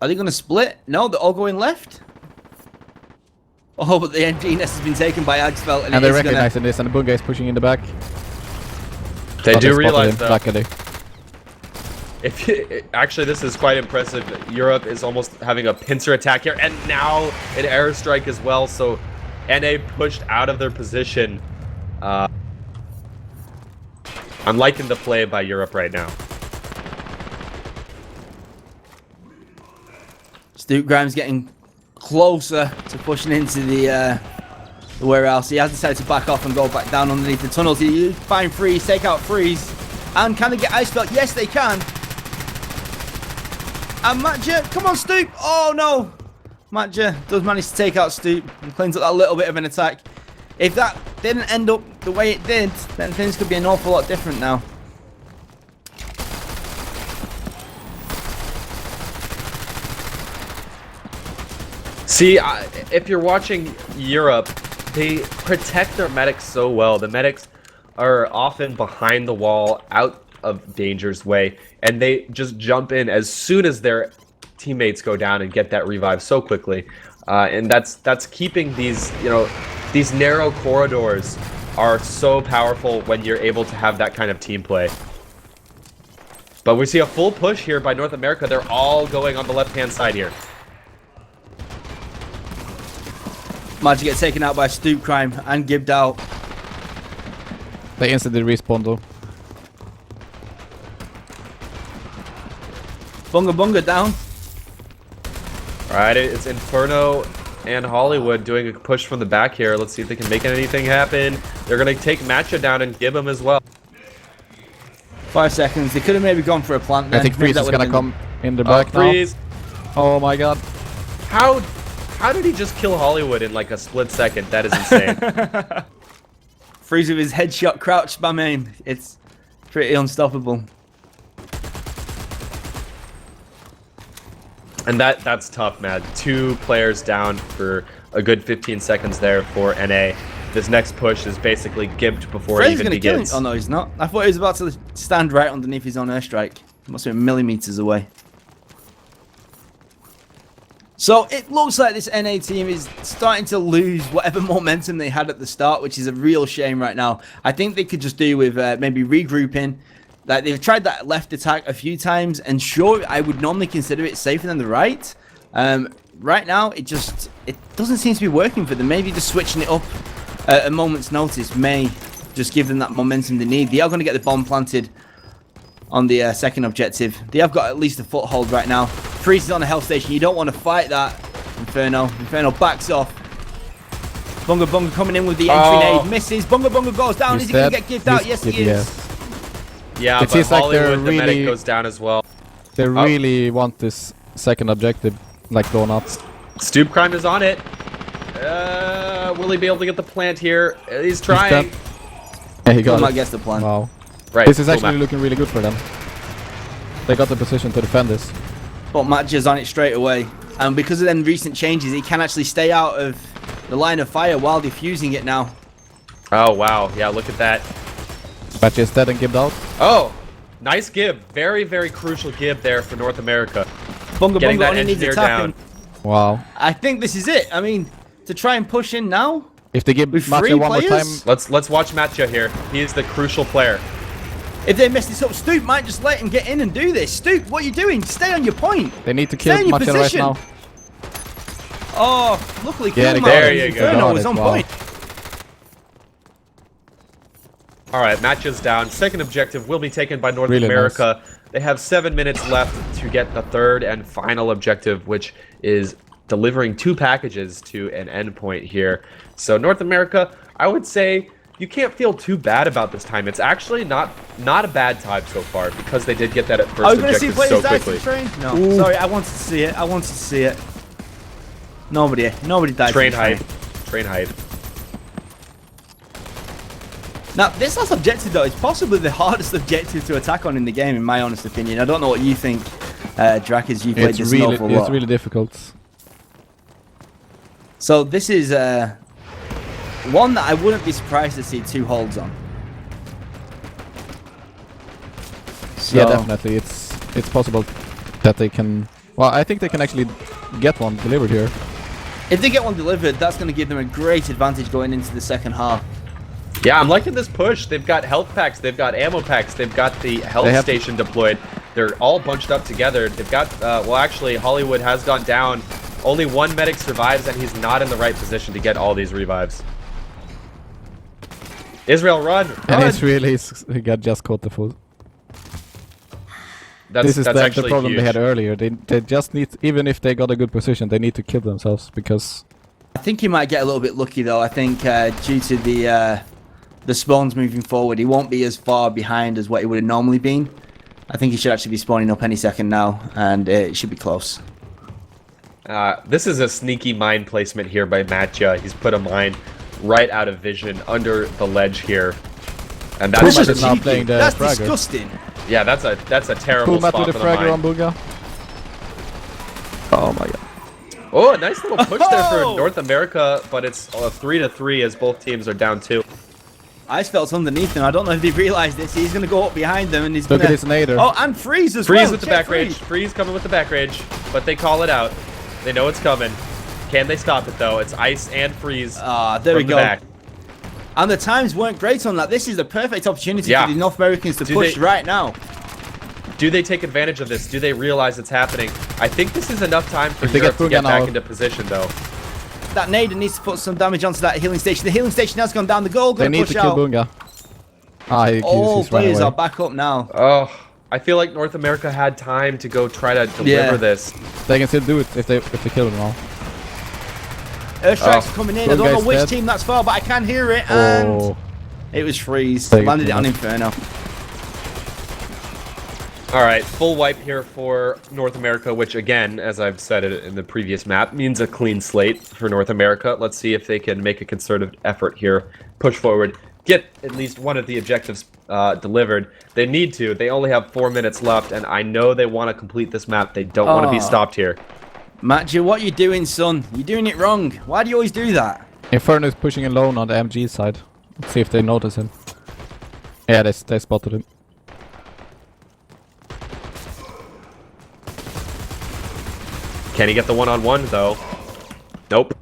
[SPEAKER 2] they going to split? No, they're all going left. Oh, but the MG nest has been taken by Agsfeld,
[SPEAKER 3] and they're recognizing this, and the Bunga is pushing in the back.
[SPEAKER 1] They do realize that.
[SPEAKER 3] Luckily.
[SPEAKER 1] Actually, this is quite impressive. Europe is almost having a pincer attack here, and now an airstrike as well. So, NA pushed out of their position. I'm liking the play by Europe right now.
[SPEAKER 2] Stoop Grimes getting closer to pushing into the warehouse. He has decided to back off and go back down underneath the tunnels. He find Freeze, take out Freeze, and can they get ice belt? Yes, they can. And Matja, come on, Stoop. Oh no, Matja does manage to take out Stoop and cleans up that little bit of an attack. If that didn't end up the way it did, then things could be an awful lot different now.
[SPEAKER 1] See, if you're watching Europe, they protect their medics so well. The medics are often behind the wall, out of danger's way, and they just jump in as soon as their teammates go down and get that revive so quickly. And that's keeping these, these narrow corridors are so powerful when you're able to have that kind of team play. But we see a full push here by North America. They're all going on the left-hand side here.
[SPEAKER 2] Managed to get taken out by Stoop Crime and gibbed out.
[SPEAKER 3] They instantly respawn though.
[SPEAKER 2] Bunga down.
[SPEAKER 1] Alright, it's Inferno and Hollywood doing a push from the back here. Let's see if they can make anything happen. They're going to take Matcha down and give him as well.
[SPEAKER 2] 5 seconds. They could have maybe gone for a plant there.
[SPEAKER 3] I think Freeze is going to come in the back now.
[SPEAKER 1] Freeze.
[SPEAKER 3] Oh my god.
[SPEAKER 1] How did he just kill Hollywood in like a split second? That is insane.
[SPEAKER 2] Freeze with his headshot crouch spam aim. It's pretty unstoppable.
[SPEAKER 1] And that's tough, man. 2 players down for a good 15 seconds there for NA. This next push is basically gibbed before it even begins.
[SPEAKER 2] Oh no, he's not. I thought he was about to stand right underneath his own airstrike. He must have been millimeters away. So it looks like this NA team is starting to lose whatever momentum they had at the start, which is a real shame right now. I think they could just do with maybe regrouping, Like they've tried that left attack a few times, and sure, I would normally consider it safer than the right. Right now, it doesn't seem to be working for them. Maybe just switching it up at a moment's notice may just give them that momentum they need. They are going to get the bomb planted on the second objective. They have got at least a foothold right now. Freeze is on a health station. You don't want to fight that. Inferno backs off. Bunga Bunga coming in with the entry nade. Misses. Bunga Bunga goes down. Is he going to get kicked out? Yes, he is.
[SPEAKER 1] Yeah,
[SPEAKER 3] It
[SPEAKER 1] but
[SPEAKER 3] seems like they're
[SPEAKER 1] Hollywood, the medic
[SPEAKER 3] really-
[SPEAKER 1] goes down as well.
[SPEAKER 3] They really want this second objective, like blown up.
[SPEAKER 1] Stoop Crime is on it. Will he be able to get the plant here? He's trying.
[SPEAKER 3] Yeah, he got
[SPEAKER 2] Come
[SPEAKER 3] it.
[SPEAKER 2] on, guess the plan.
[SPEAKER 3] Wow.
[SPEAKER 1] Right.
[SPEAKER 3] This is
[SPEAKER 1] cool
[SPEAKER 3] actually
[SPEAKER 1] map.
[SPEAKER 3] looking really good for them. They got the position to defend this.
[SPEAKER 2] But Matja's on it straight away. And because of them recent changes, he can actually stay out of the line of fire while defusing it now.
[SPEAKER 1] Oh, wow. Yeah, look at that.
[SPEAKER 3] Match is dead and gibbed out.
[SPEAKER 1] Oh, nice give. Very, very crucial give there for North America.
[SPEAKER 2] Bunga
[SPEAKER 1] Getting
[SPEAKER 2] Bunga
[SPEAKER 1] that
[SPEAKER 2] only needs
[SPEAKER 1] engineer
[SPEAKER 2] attacking.
[SPEAKER 1] down.
[SPEAKER 3] Wow.
[SPEAKER 2] I think this is it. I mean, to try and push in now.
[SPEAKER 3] If they give
[SPEAKER 2] With
[SPEAKER 3] Matcha
[SPEAKER 2] three
[SPEAKER 3] one more time,
[SPEAKER 2] players?
[SPEAKER 1] Let's watch Matcha here. He is the crucial player.
[SPEAKER 2] If they mess this up, Stoop might just let him get in and do this. Stoop, what are you doing? Stay on your point.
[SPEAKER 3] they need to kill
[SPEAKER 2] Stay in your
[SPEAKER 3] Matcha right
[SPEAKER 2] position.
[SPEAKER 3] now.
[SPEAKER 2] Oh, luckily,
[SPEAKER 3] Yeah,
[SPEAKER 2] Kill
[SPEAKER 1] there
[SPEAKER 2] Martin
[SPEAKER 1] you go.
[SPEAKER 2] Inferno
[SPEAKER 3] Got
[SPEAKER 2] was
[SPEAKER 3] it,
[SPEAKER 2] on
[SPEAKER 3] wow.
[SPEAKER 2] point.
[SPEAKER 1] All right, Matcha's down. Second objective will be taken by North
[SPEAKER 3] Really
[SPEAKER 1] America. They have 7 minutes left to get the third and final objective, which is delivering 2 packages to an endpoint here. So North America, I would say you can't feel too bad about this time. It's actually not a bad time so far because they did get that at
[SPEAKER 2] Are
[SPEAKER 1] first
[SPEAKER 2] we going to see
[SPEAKER 1] objective
[SPEAKER 2] players
[SPEAKER 1] so
[SPEAKER 2] die to
[SPEAKER 1] quickly.
[SPEAKER 2] the train? No. Sorry, I wanted to see it. I wanted to see it. Nobody died.
[SPEAKER 1] Train
[SPEAKER 2] to the train.
[SPEAKER 1] height. Train height.
[SPEAKER 2] Now, this last objective, though, is possibly the hardest objective to attack on in the game, in my honest opinion. I don't know what you think, Drac, as you played
[SPEAKER 3] It's
[SPEAKER 2] this
[SPEAKER 3] really,
[SPEAKER 2] an awful lot.
[SPEAKER 3] it's really difficult.
[SPEAKER 2] So this is one that I wouldn't be surprised to see 2 holds on. So,
[SPEAKER 3] Yeah, definitely. It's possible that they can. Well, I think they can actually get one delivered here.
[SPEAKER 2] if they get one delivered, that's going to give them a great advantage going into the second half.
[SPEAKER 1] Yeah, I'm liking this push. They've got health packs, they've got ammo packs, they've got the health
[SPEAKER 3] They have-
[SPEAKER 1] station deployed. They're all bunched up together. They've got, well, actually, Hollywood has gone down. Only one medic survives, and he's not in the right position to get all these revives. Israel, run!
[SPEAKER 3] And
[SPEAKER 1] Run!
[SPEAKER 3] it's really he got just caught the foot. This is
[SPEAKER 1] that's
[SPEAKER 3] the
[SPEAKER 1] actually
[SPEAKER 3] problem
[SPEAKER 1] huge.
[SPEAKER 3] they had earlier. They just need, even if they got a good position, they need to kill themselves because
[SPEAKER 2] I think he might get a little bit lucky, though. I think due to the spawns moving forward, he won't be as far behind as what he would have normally been. I think he should actually be spawning up any second now, and it should be close.
[SPEAKER 1] This is a sneaky mine placement here by Matcha. He's put a mine right out of vision under the ledge here. And
[SPEAKER 3] Cool
[SPEAKER 1] that's
[SPEAKER 3] Matt
[SPEAKER 1] just,
[SPEAKER 3] is now playing the
[SPEAKER 2] That's
[SPEAKER 3] fragger.
[SPEAKER 2] disgusting.
[SPEAKER 1] yeah, that's a terrible
[SPEAKER 3] Cool Matt
[SPEAKER 1] spot
[SPEAKER 3] with
[SPEAKER 1] for
[SPEAKER 3] the
[SPEAKER 1] the
[SPEAKER 3] fragger on
[SPEAKER 1] mine.
[SPEAKER 3] Booga. Oh my god.
[SPEAKER 1] Oh, a nice little push there for
[SPEAKER 2] Oh!
[SPEAKER 1] North America, but it's 3-3 as both teams are down 2.
[SPEAKER 2] Ice Felt's underneath him. I don't know if they realised this. He's going to go up behind them, and he's going
[SPEAKER 3] Look
[SPEAKER 2] to...
[SPEAKER 3] at this nader.
[SPEAKER 2] Oh, and Freeze as
[SPEAKER 1] Freeze
[SPEAKER 2] well.
[SPEAKER 1] with the
[SPEAKER 2] Check
[SPEAKER 1] back rage. Freeze coming with the back rage, but they call it out. They know it's coming. Can they stop it though? It's Ice and Freeze
[SPEAKER 2] Ah, there
[SPEAKER 1] from
[SPEAKER 2] we
[SPEAKER 1] the
[SPEAKER 2] go.
[SPEAKER 1] back.
[SPEAKER 2] And the times weren't great on that. This is the perfect opportunity
[SPEAKER 1] Yeah.
[SPEAKER 2] for the North Americans to
[SPEAKER 1] Do
[SPEAKER 2] push
[SPEAKER 1] they-
[SPEAKER 2] right now.
[SPEAKER 1] Do they take advantage of this? Do they realize it's happening? I think this is enough time for
[SPEAKER 3] If they
[SPEAKER 1] Europe
[SPEAKER 3] get
[SPEAKER 1] to get
[SPEAKER 3] Booga
[SPEAKER 1] back
[SPEAKER 3] now-
[SPEAKER 1] into position though.
[SPEAKER 2] That Nader needs to put some damage onto that healing station. The healing station has gone down. The goal
[SPEAKER 3] They
[SPEAKER 2] going to
[SPEAKER 3] need
[SPEAKER 2] push
[SPEAKER 3] to kill
[SPEAKER 2] out.
[SPEAKER 3] Boonga. Ah,
[SPEAKER 2] All
[SPEAKER 3] he's running
[SPEAKER 2] players
[SPEAKER 3] away.
[SPEAKER 2] are back up now.
[SPEAKER 1] Oh, I feel like North America had time to go try to deliver
[SPEAKER 2] Yeah.
[SPEAKER 1] this.
[SPEAKER 3] They can still do it if they kill them all.
[SPEAKER 2] Airstrikes
[SPEAKER 1] Oh.
[SPEAKER 2] are coming in.
[SPEAKER 3] Good
[SPEAKER 2] I don't know
[SPEAKER 3] guy's
[SPEAKER 2] which
[SPEAKER 3] dead.
[SPEAKER 2] team that's for, but I can hear it. And
[SPEAKER 3] Oh,
[SPEAKER 2] it was Freeze.
[SPEAKER 3] Thank you
[SPEAKER 2] Landed it
[SPEAKER 3] so
[SPEAKER 2] on
[SPEAKER 3] much.
[SPEAKER 2] Inferno.
[SPEAKER 1] All right, full wipe here for North America, which again, as I've said it in the previous map, means a clean slate for North America. Let's see if they can make a concerted effort here, push forward, get at least one of the objectives delivered. They need to. They only have 4 minutes left, and I know they want to complete this map. They don't want to be
[SPEAKER 2] Oh.
[SPEAKER 1] stopped here.
[SPEAKER 2] Matthew, what you doing, son? You're doing it wrong. Why do you always do that?
[SPEAKER 3] Inferno is pushing alone on the MG side. Let's see if they notice him. Yeah, they spotted him.
[SPEAKER 1] Can he get the one-on-one, though? Nope.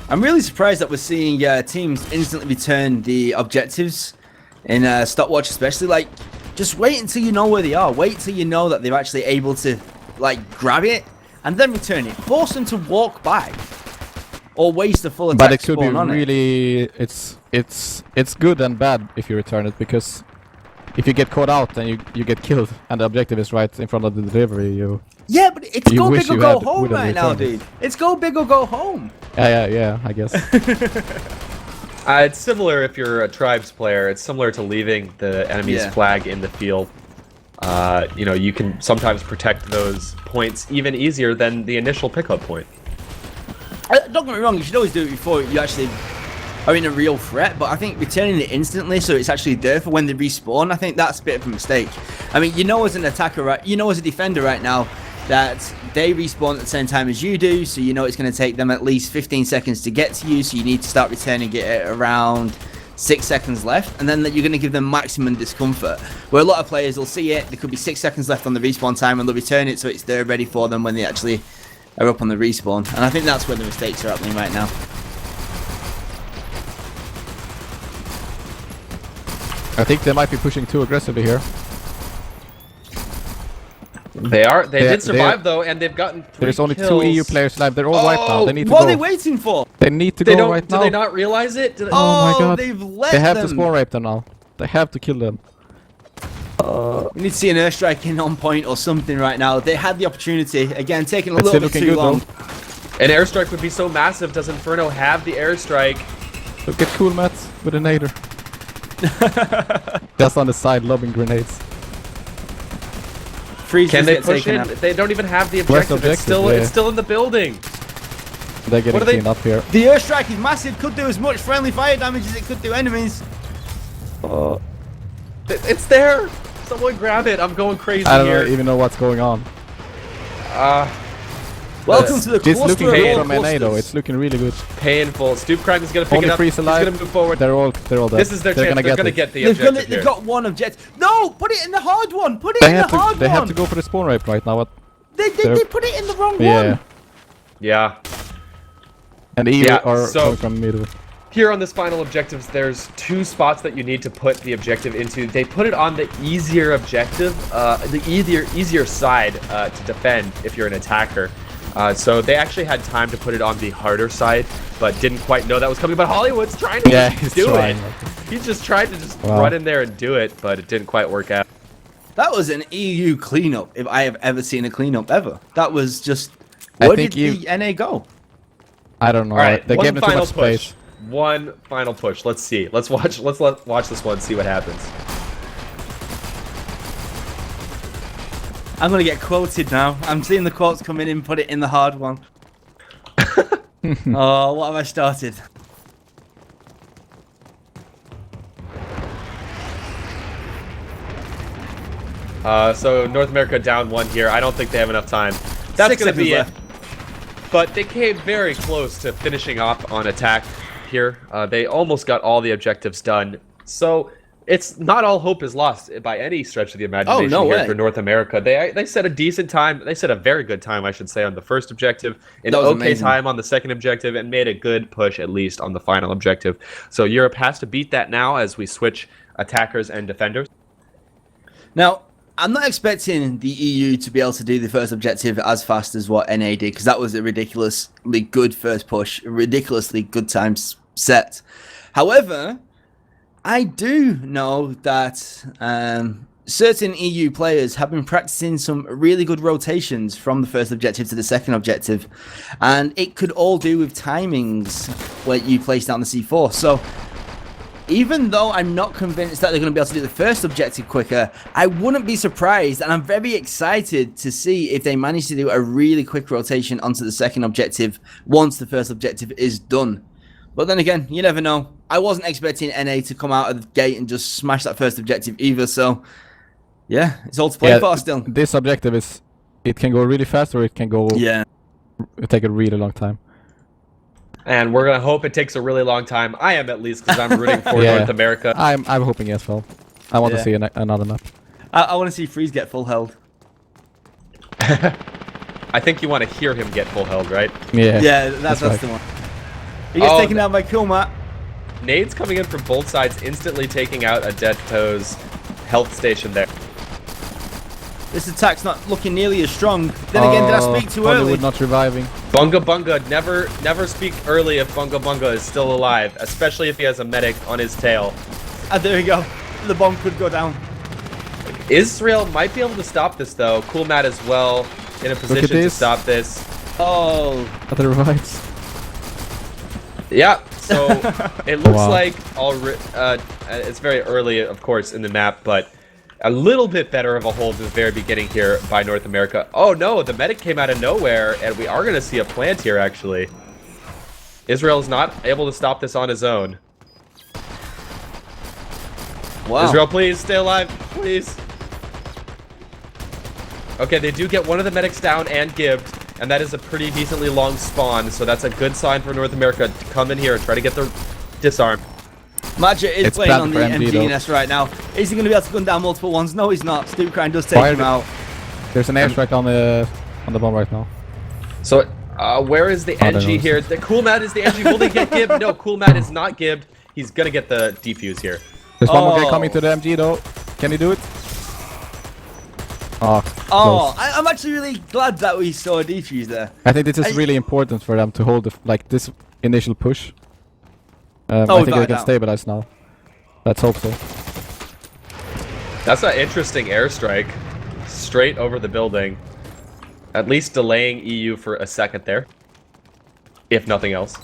[SPEAKER 2] I'm really surprised that we're seeing teams instantly return the objectives. in stopwatch, especially. Like, just wait until you know where they are. Wait till you know that they're actually able to like grab it and then return it. Force them to walk back or waste a full attack.
[SPEAKER 3] But it could be
[SPEAKER 2] spawn on it.
[SPEAKER 3] really, it's good and bad if you return it, because if you get caught out and you get killed and the objective is right in front of the delivery,
[SPEAKER 2] Yeah, but it's
[SPEAKER 3] You
[SPEAKER 2] go
[SPEAKER 3] wish
[SPEAKER 2] big or
[SPEAKER 3] you
[SPEAKER 2] go
[SPEAKER 3] had-
[SPEAKER 2] home
[SPEAKER 3] would have
[SPEAKER 2] right now,
[SPEAKER 3] returned it.
[SPEAKER 2] dude. It's go big or go home.
[SPEAKER 3] yeah, I guess.
[SPEAKER 1] It's similar if you're a tribes player. It's similar to leaving the enemy's
[SPEAKER 2] Yeah.
[SPEAKER 1] flag in the field. You know, you can sometimes protect those points even easier than the initial pickup point.
[SPEAKER 2] Don't get me wrong, you should always do it before you actually are in a real threat, but I think returning it instantly so it's actually there for when they respawn, I think that's a bit of a mistake. I mean, you know as an attacker, right? You know as a defender right now that they respawn at the same time as you do, so you know it's going to take them at least 15 seconds to get to you, so you need to start returning it at around 6 seconds left, and then you're going to give them maximum discomfort. Where a lot of players will see it, there could be 6 seconds left on the respawn time, and they'll return it so it's there ready for them when they actually are up on the respawn. And I think that's where the mistakes are happening right now.
[SPEAKER 3] I think they might be pushing too aggressively here.
[SPEAKER 1] They are. They
[SPEAKER 3] They-
[SPEAKER 1] did survive though, and they've gotten 3
[SPEAKER 3] There's only
[SPEAKER 1] kills.
[SPEAKER 3] 2 EU players live. They're all wiped now. They need to
[SPEAKER 2] What
[SPEAKER 3] go.
[SPEAKER 2] are they waiting for?
[SPEAKER 3] They need to
[SPEAKER 1] They
[SPEAKER 3] go
[SPEAKER 1] don't.
[SPEAKER 3] right
[SPEAKER 1] do
[SPEAKER 3] now.
[SPEAKER 1] they not realize it? Do they,
[SPEAKER 3] Oh my god.
[SPEAKER 2] They've let
[SPEAKER 3] They have
[SPEAKER 2] them.
[SPEAKER 3] to spawn rape them now. They have to kill them.
[SPEAKER 2] We need to see an airstrike in on point or something right now. They had the opportunity. Again, taking a
[SPEAKER 3] It's
[SPEAKER 2] little
[SPEAKER 3] still
[SPEAKER 2] bit
[SPEAKER 3] looking
[SPEAKER 2] too
[SPEAKER 3] good
[SPEAKER 2] long.
[SPEAKER 3] though.
[SPEAKER 1] An airstrike would be so massive. Does Inferno have the airstrike?
[SPEAKER 3] Look at Cool Matt with a nader. Just on the side lobbing grenades.
[SPEAKER 2] Freeze
[SPEAKER 1] Can
[SPEAKER 2] just
[SPEAKER 1] they
[SPEAKER 2] get
[SPEAKER 1] push
[SPEAKER 2] taken
[SPEAKER 1] in?
[SPEAKER 2] out.
[SPEAKER 1] They don't even have the
[SPEAKER 3] Where's the
[SPEAKER 1] objective.
[SPEAKER 3] objective?
[SPEAKER 1] It's still in the building.
[SPEAKER 3] They're getting
[SPEAKER 1] What are they-
[SPEAKER 3] cleaned up here.
[SPEAKER 2] The airstrike is massive. Could do as much friendly fire damage as it could do enemies.
[SPEAKER 1] It's there. Someone grab it. I'm going crazy
[SPEAKER 3] I don't
[SPEAKER 1] here.
[SPEAKER 3] even know what's going on.
[SPEAKER 2] Welcome to the
[SPEAKER 3] It's
[SPEAKER 2] cluster
[SPEAKER 3] looking
[SPEAKER 2] of
[SPEAKER 3] good
[SPEAKER 2] all
[SPEAKER 3] from NA though.
[SPEAKER 2] clusters.
[SPEAKER 3] It's looking really good.
[SPEAKER 1] Painful. Stoop Crime is gonna pick
[SPEAKER 3] Only
[SPEAKER 1] it up.
[SPEAKER 3] freeze
[SPEAKER 1] He's
[SPEAKER 3] alive.
[SPEAKER 1] gonna move forward.
[SPEAKER 3] They're all dead.
[SPEAKER 1] This is their
[SPEAKER 3] They're
[SPEAKER 1] chance. They're gonna
[SPEAKER 3] it.
[SPEAKER 1] get the
[SPEAKER 2] They've,
[SPEAKER 1] objective here.
[SPEAKER 2] they've got one objective. No, put it in the hard one. Put it
[SPEAKER 3] They
[SPEAKER 2] in the
[SPEAKER 3] have to.
[SPEAKER 2] hard
[SPEAKER 3] They
[SPEAKER 2] one.
[SPEAKER 3] have to go for the spawn rape right now. What?
[SPEAKER 2] They put it in the wrong
[SPEAKER 3] Yeah.
[SPEAKER 2] one.
[SPEAKER 1] Yeah.
[SPEAKER 3] And EU
[SPEAKER 1] Yeah,
[SPEAKER 3] are
[SPEAKER 1] so-
[SPEAKER 3] coming from middle.
[SPEAKER 1] Here on this final objectives, there's 2 spots that you need to put the objective into. They put it on the easier objective, the easier side to defend if you're an attacker. So they actually had time to put it on the harder side, but didn't quite know that was coming. But Hollywood's trying to
[SPEAKER 3] Yeah,
[SPEAKER 1] just
[SPEAKER 3] he's
[SPEAKER 1] do
[SPEAKER 3] trying.
[SPEAKER 1] it. He's just tried to just
[SPEAKER 3] Wow.
[SPEAKER 1] run in there and do it, but it didn't quite work out.
[SPEAKER 2] That was an EU cleanup, if I have ever seen a cleanup ever. That was just.
[SPEAKER 3] I
[SPEAKER 2] Where
[SPEAKER 3] think
[SPEAKER 2] did the NA go?
[SPEAKER 3] I don't know.
[SPEAKER 1] All right,
[SPEAKER 3] They
[SPEAKER 1] one
[SPEAKER 3] gave them too
[SPEAKER 1] final
[SPEAKER 3] much
[SPEAKER 1] push.
[SPEAKER 3] space.
[SPEAKER 1] One final push. Let's see. Let's watch this one. See what happens.
[SPEAKER 2] I'm gonna get quoted now. I'm seeing the quotes come in and put it in the hard one. Oh, what have I started?
[SPEAKER 1] So North America down 1 here. I don't think they have enough time. That's
[SPEAKER 2] 6
[SPEAKER 1] going to
[SPEAKER 2] seconds
[SPEAKER 1] be it.
[SPEAKER 2] left.
[SPEAKER 1] But they came very close to finishing off on attack here. They almost got all the objectives done. So it's not all hope is lost by any stretch of the imagination
[SPEAKER 2] no
[SPEAKER 1] here
[SPEAKER 2] way.
[SPEAKER 1] for North America. They set a decent time. They set a very good time, I should say, on the first objective. An
[SPEAKER 2] That was
[SPEAKER 1] okay
[SPEAKER 2] amazing.
[SPEAKER 1] time on the second objective, and made a good push at least on the final objective. So Europe has to beat that now as we switch attackers and defenders.
[SPEAKER 2] Now, I'm not expecting the EU to be able to do the first objective as fast as what NA did, because that was a ridiculously good first push, a ridiculously good time set. However, I do know that certain EU players have been practicing some really good rotations from the first objective to the second objective, and it could all do with timings where you place down the C4. So even though I'm not convinced that they're going to be able to do the first objective quicker, I wouldn't be surprised, and I'm very excited to see if they manage to do a really quick rotation onto the second objective once the first objective is done. But then again, you never know. I wasn't expecting NA to come out of the gate and just smash that first objective either, so yeah, it's all to play for still.
[SPEAKER 3] This objective is, it can go really fast or it can go take a really long time.
[SPEAKER 1] And we're going to hope it takes a really long time. I am, at least, because I'm rooting for
[SPEAKER 3] Yeah.
[SPEAKER 1] North America.
[SPEAKER 3] I'm hoping as well. I want
[SPEAKER 2] Yeah.
[SPEAKER 3] to see another map.
[SPEAKER 2] I want to see Freeze get full held.
[SPEAKER 1] I think you want to hear him get full held, right?
[SPEAKER 3] Yeah.
[SPEAKER 2] Yeah, that's
[SPEAKER 3] right.
[SPEAKER 2] the one. He gets
[SPEAKER 1] Oh,
[SPEAKER 2] taken down by Killmat.
[SPEAKER 1] nades coming in from both sides, instantly taking out a Deto's health station there.
[SPEAKER 2] This attack's not looking nearly as strong. Then again, did I speak too early?
[SPEAKER 3] Hollywood not reviving.
[SPEAKER 1] Bunga Bunga, never speak early if Bunga Bunga is still alive, especially if he has a medic on his tail.
[SPEAKER 2] There we go. The bomb could go down.
[SPEAKER 1] Israel might be able to stop this though. Cool Matt as well in a position to stop this.
[SPEAKER 2] Oh.
[SPEAKER 3] Other revives.
[SPEAKER 1] Yeah, so it looks
[SPEAKER 3] Wow.
[SPEAKER 1] like it's very early, of course, in the map, but a little bit better of a hold at the very beginning here by North America. Oh no, the medic came out of nowhere, and we are going to see a plant here, actually. Israel is not able to stop this on his own.
[SPEAKER 2] Wow.
[SPEAKER 1] Israel, please, stay alive, please. Okay, they do get one of the medics down and gibbed, and that is a pretty decently long spawn, so that's a good sign for North America to come in here and try to get the disarm.
[SPEAKER 2] Magic is
[SPEAKER 3] It's
[SPEAKER 2] playing
[SPEAKER 3] bad
[SPEAKER 2] on
[SPEAKER 3] for
[SPEAKER 2] the
[SPEAKER 3] MD
[SPEAKER 2] MGNS right now. Is he going to be able to gun down multiple ones? No, he's not. Stoop Crime does take
[SPEAKER 3] Fire
[SPEAKER 2] him
[SPEAKER 3] it.
[SPEAKER 2] out.
[SPEAKER 3] There's an airstrike on the bomb right now.
[SPEAKER 1] So, where is the
[SPEAKER 3] I don't
[SPEAKER 1] NG
[SPEAKER 3] know.
[SPEAKER 1] here? The Cool Matt is the NG. Will they get gibbed? No, Cool Matt is not gibbed. He's going to get the defuse here.
[SPEAKER 3] There's one more guy
[SPEAKER 2] Oh.
[SPEAKER 3] coming to the MG though. Can he do it? Oh,
[SPEAKER 2] Oh,
[SPEAKER 3] close.
[SPEAKER 2] I'm actually really glad that we saw a defuse there.
[SPEAKER 3] I think this is really important for them to hold this initial push. I think
[SPEAKER 2] without
[SPEAKER 3] they
[SPEAKER 2] a
[SPEAKER 3] can
[SPEAKER 2] doubt.
[SPEAKER 3] stabilize now. Let's hope so.
[SPEAKER 1] That's an interesting airstrike. Straight over the building. At least delaying EU for a second there. If nothing else.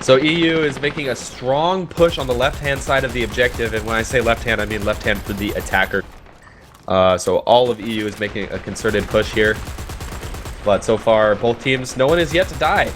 [SPEAKER 1] So EU is making a strong push on the left-hand side of the objective, and when I say left-hand, I mean left-hand for the attacker. So all of EU is making a concerted push here. But so far, both teams, no one is yet to die.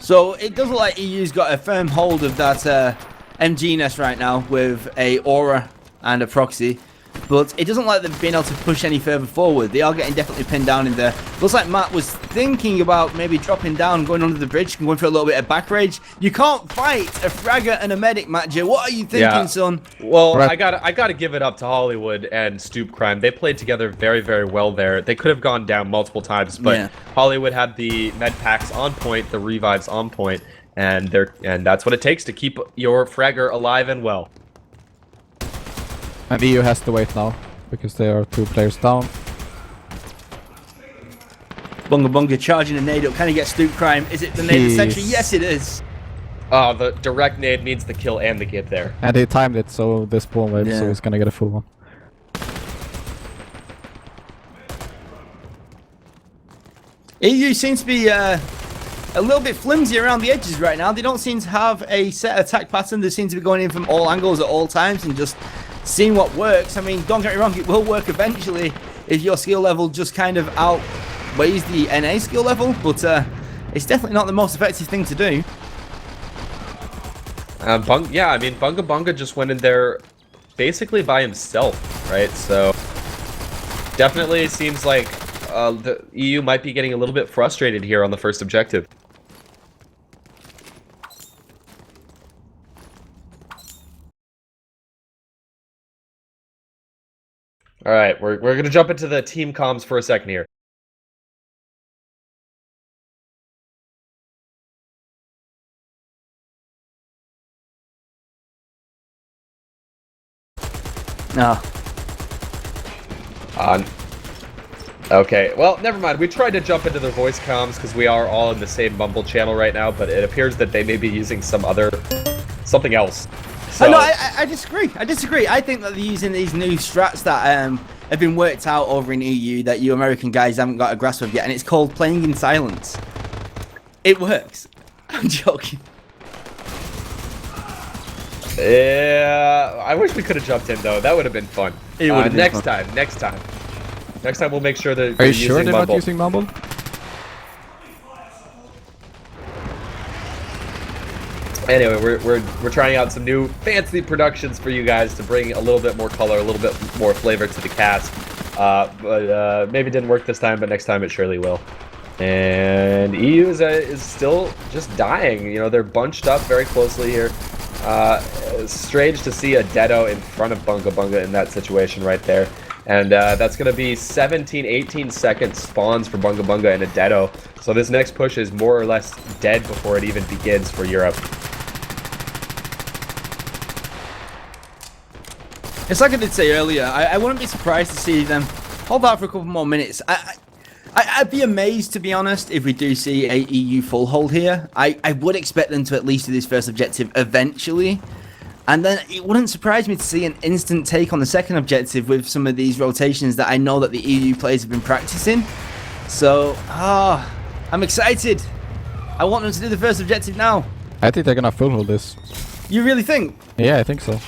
[SPEAKER 2] So it does look like EU's got a firm hold of that MGNS right now with a aura and a proxy. But it doesn't like they've been able to push any further forward. They are getting definitely pinned down in there. Looks like Matt was thinking about maybe dropping down, going under the bridge, and going for a little bit of back rage. You can't fight a fragger and a medic, Matt J. What are you thinking,
[SPEAKER 1] Yeah.
[SPEAKER 2] son?
[SPEAKER 1] Well,
[SPEAKER 3] Right.
[SPEAKER 1] I gotta give it up to Hollywood and Stoop Crime. They played together very, very well there. They could have gone down multiple times, but
[SPEAKER 2] Yeah.
[SPEAKER 1] Hollywood had the med packs on point, the revives on point, and that's what it takes to keep your fragger alive and well.
[SPEAKER 3] And EU has to wait now because they are 2 players down.
[SPEAKER 2] Bunga Bunga charging a nade up. Can he get Stoop Crime? Is it the nade of the century? Yes, it is.
[SPEAKER 1] Oh, the direct nade means the kill and the give there.
[SPEAKER 3] And he timed it, so this spawn wave,
[SPEAKER 2] Yeah.
[SPEAKER 3] so he's gonna get a full one.
[SPEAKER 2] EU seems to be a little bit flimsy around the edges right now. They don't seem to have a set attack pattern. They seem to be going in from all angles at all times and just seeing what works. I mean, don't get me wrong, it will work eventually if your skill level just kind of outweighs the NA skill level, but it's definitely not the most effective thing to do.
[SPEAKER 1] Yeah, I mean, Bunga Bunga just went in there basically by himself, right? So definitely seems like the EU might be getting a little bit frustrated here on the first objective. All right, we're gonna jump into the team comms for a second here.
[SPEAKER 2] No.
[SPEAKER 1] Okay, well, never mind. We tried to jump into their voice comms because we are all in the same Mumble channel right now, but it appears that they may be using something else. So,
[SPEAKER 2] No, I disagree. I disagree. I think that they're using these new strats that have been worked out over in EU that you American guys haven't got a grasp of yet, and it's called playing in silence. It works. I'm joking.
[SPEAKER 1] yeah, I wish we could have jumped in though. That would have been fun.
[SPEAKER 2] It would have been
[SPEAKER 1] next
[SPEAKER 2] fun.
[SPEAKER 1] time. Next time we'll make sure that
[SPEAKER 3] Are
[SPEAKER 1] they're
[SPEAKER 3] you sure
[SPEAKER 1] using
[SPEAKER 3] they're
[SPEAKER 1] Mumble.
[SPEAKER 3] not using Mumble?
[SPEAKER 1] Anyway, we're trying out some new fancy productions for you guys to bring a little bit more color, a little bit more flavor to the cast. But maybe it didn't work this time, but next time it surely will. And EU is still just dying. You know, they're bunched up very closely here. It's strange to see a Dedo in front of Bunga Bunga in that situation right there. And that's going to be 17, 18 second spawns for Bunga Bunga and Adetto. So this next push is more or less dead before it even begins for Europe.
[SPEAKER 2] It's like I did say earlier, I wouldn't be surprised to see them hold out for a couple more minutes. I'd be amazed, to be honest, if we do see a EU full hold here. I would expect them to at least do this first objective eventually. And then it wouldn't surprise me to see an instant take on the second objective with some of these rotations that I know that the EU players have been practicing. So, I'm excited. I want them to do the first objective now.
[SPEAKER 3] I think they're gonna full hold this.
[SPEAKER 2] You really think?
[SPEAKER 3] Yeah, I think so.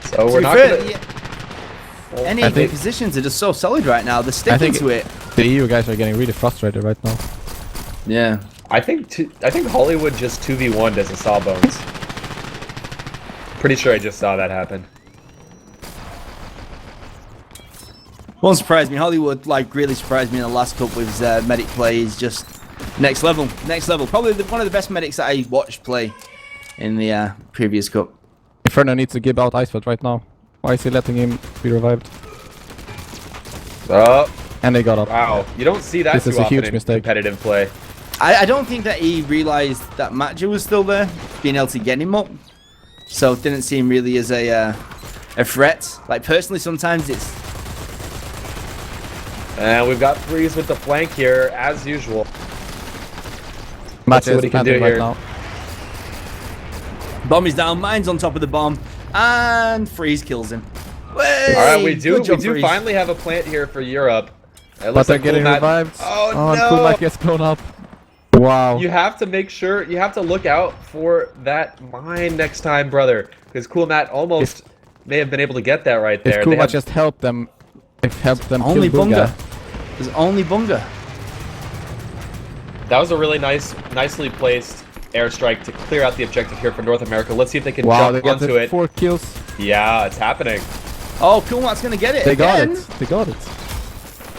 [SPEAKER 1] So we're
[SPEAKER 2] To
[SPEAKER 1] not
[SPEAKER 2] be fair,
[SPEAKER 1] going to...
[SPEAKER 2] any
[SPEAKER 3] I
[SPEAKER 2] of the
[SPEAKER 3] think-
[SPEAKER 2] positions are just so solid right now. They're sticking to it.
[SPEAKER 3] The EU guys are getting really frustrated right now.
[SPEAKER 2] Yeah.
[SPEAKER 1] I think Hollywood just 2v1'd as a Sawbones. Pretty sure I just saw that happen.
[SPEAKER 2] Won't surprise me. Hollywood, like, really surprised me in the last cup with his medic play. Is just next level. Next level. Probably one of the best medics that I watched play in the previous cup.
[SPEAKER 3] Inferno needs to give out Icefeld right now. Why is he letting him be revived?
[SPEAKER 1] Oh,
[SPEAKER 3] And they got up.
[SPEAKER 1] wow. You don't see that
[SPEAKER 3] This
[SPEAKER 1] too
[SPEAKER 3] is a
[SPEAKER 1] often
[SPEAKER 3] huge
[SPEAKER 1] in
[SPEAKER 3] mistake.
[SPEAKER 1] competitive play.
[SPEAKER 2] I don't think that he realized that Matcha was still there, being able to get him up. So it didn't seem really as a threat. Like, personally, sometimes it's...
[SPEAKER 1] And we've got Freeze with the flank here, as usual.
[SPEAKER 3] Match
[SPEAKER 1] see what
[SPEAKER 3] is
[SPEAKER 1] he can do
[SPEAKER 3] planting right
[SPEAKER 1] here.
[SPEAKER 3] now.
[SPEAKER 2] Bomb is down, mine's on top of the bomb, and Freeze kills him. Way!
[SPEAKER 1] All right, we do
[SPEAKER 2] Freeze.
[SPEAKER 1] finally have a plant here for Europe. It
[SPEAKER 3] But
[SPEAKER 1] looks
[SPEAKER 3] they're
[SPEAKER 1] like
[SPEAKER 3] getting
[SPEAKER 1] Coolmat-
[SPEAKER 3] revived.
[SPEAKER 1] Oh,
[SPEAKER 3] and
[SPEAKER 1] no!
[SPEAKER 3] Coolmat gets blown up. Wow.
[SPEAKER 1] You have to make sure, you have to look out for that mine next time, brother. Because Coolmat almost may have been able to get that right there.
[SPEAKER 3] If
[SPEAKER 1] They
[SPEAKER 3] Coolmat
[SPEAKER 1] have-
[SPEAKER 3] just helped them,
[SPEAKER 2] Only
[SPEAKER 3] kill
[SPEAKER 2] Bunga.
[SPEAKER 3] Bunga.
[SPEAKER 2] There's only Bunga.
[SPEAKER 1] That was a really nicely placed airstrike to clear out the objective here for North America. Let's see if they can
[SPEAKER 3] Wow, they
[SPEAKER 1] jump
[SPEAKER 3] got
[SPEAKER 1] onto
[SPEAKER 3] the
[SPEAKER 1] it.
[SPEAKER 3] 4 kills.
[SPEAKER 1] Yeah, it's happening.
[SPEAKER 2] Oh, Coolmat's gonna get it
[SPEAKER 3] They got
[SPEAKER 2] again.
[SPEAKER 3] it. They got it.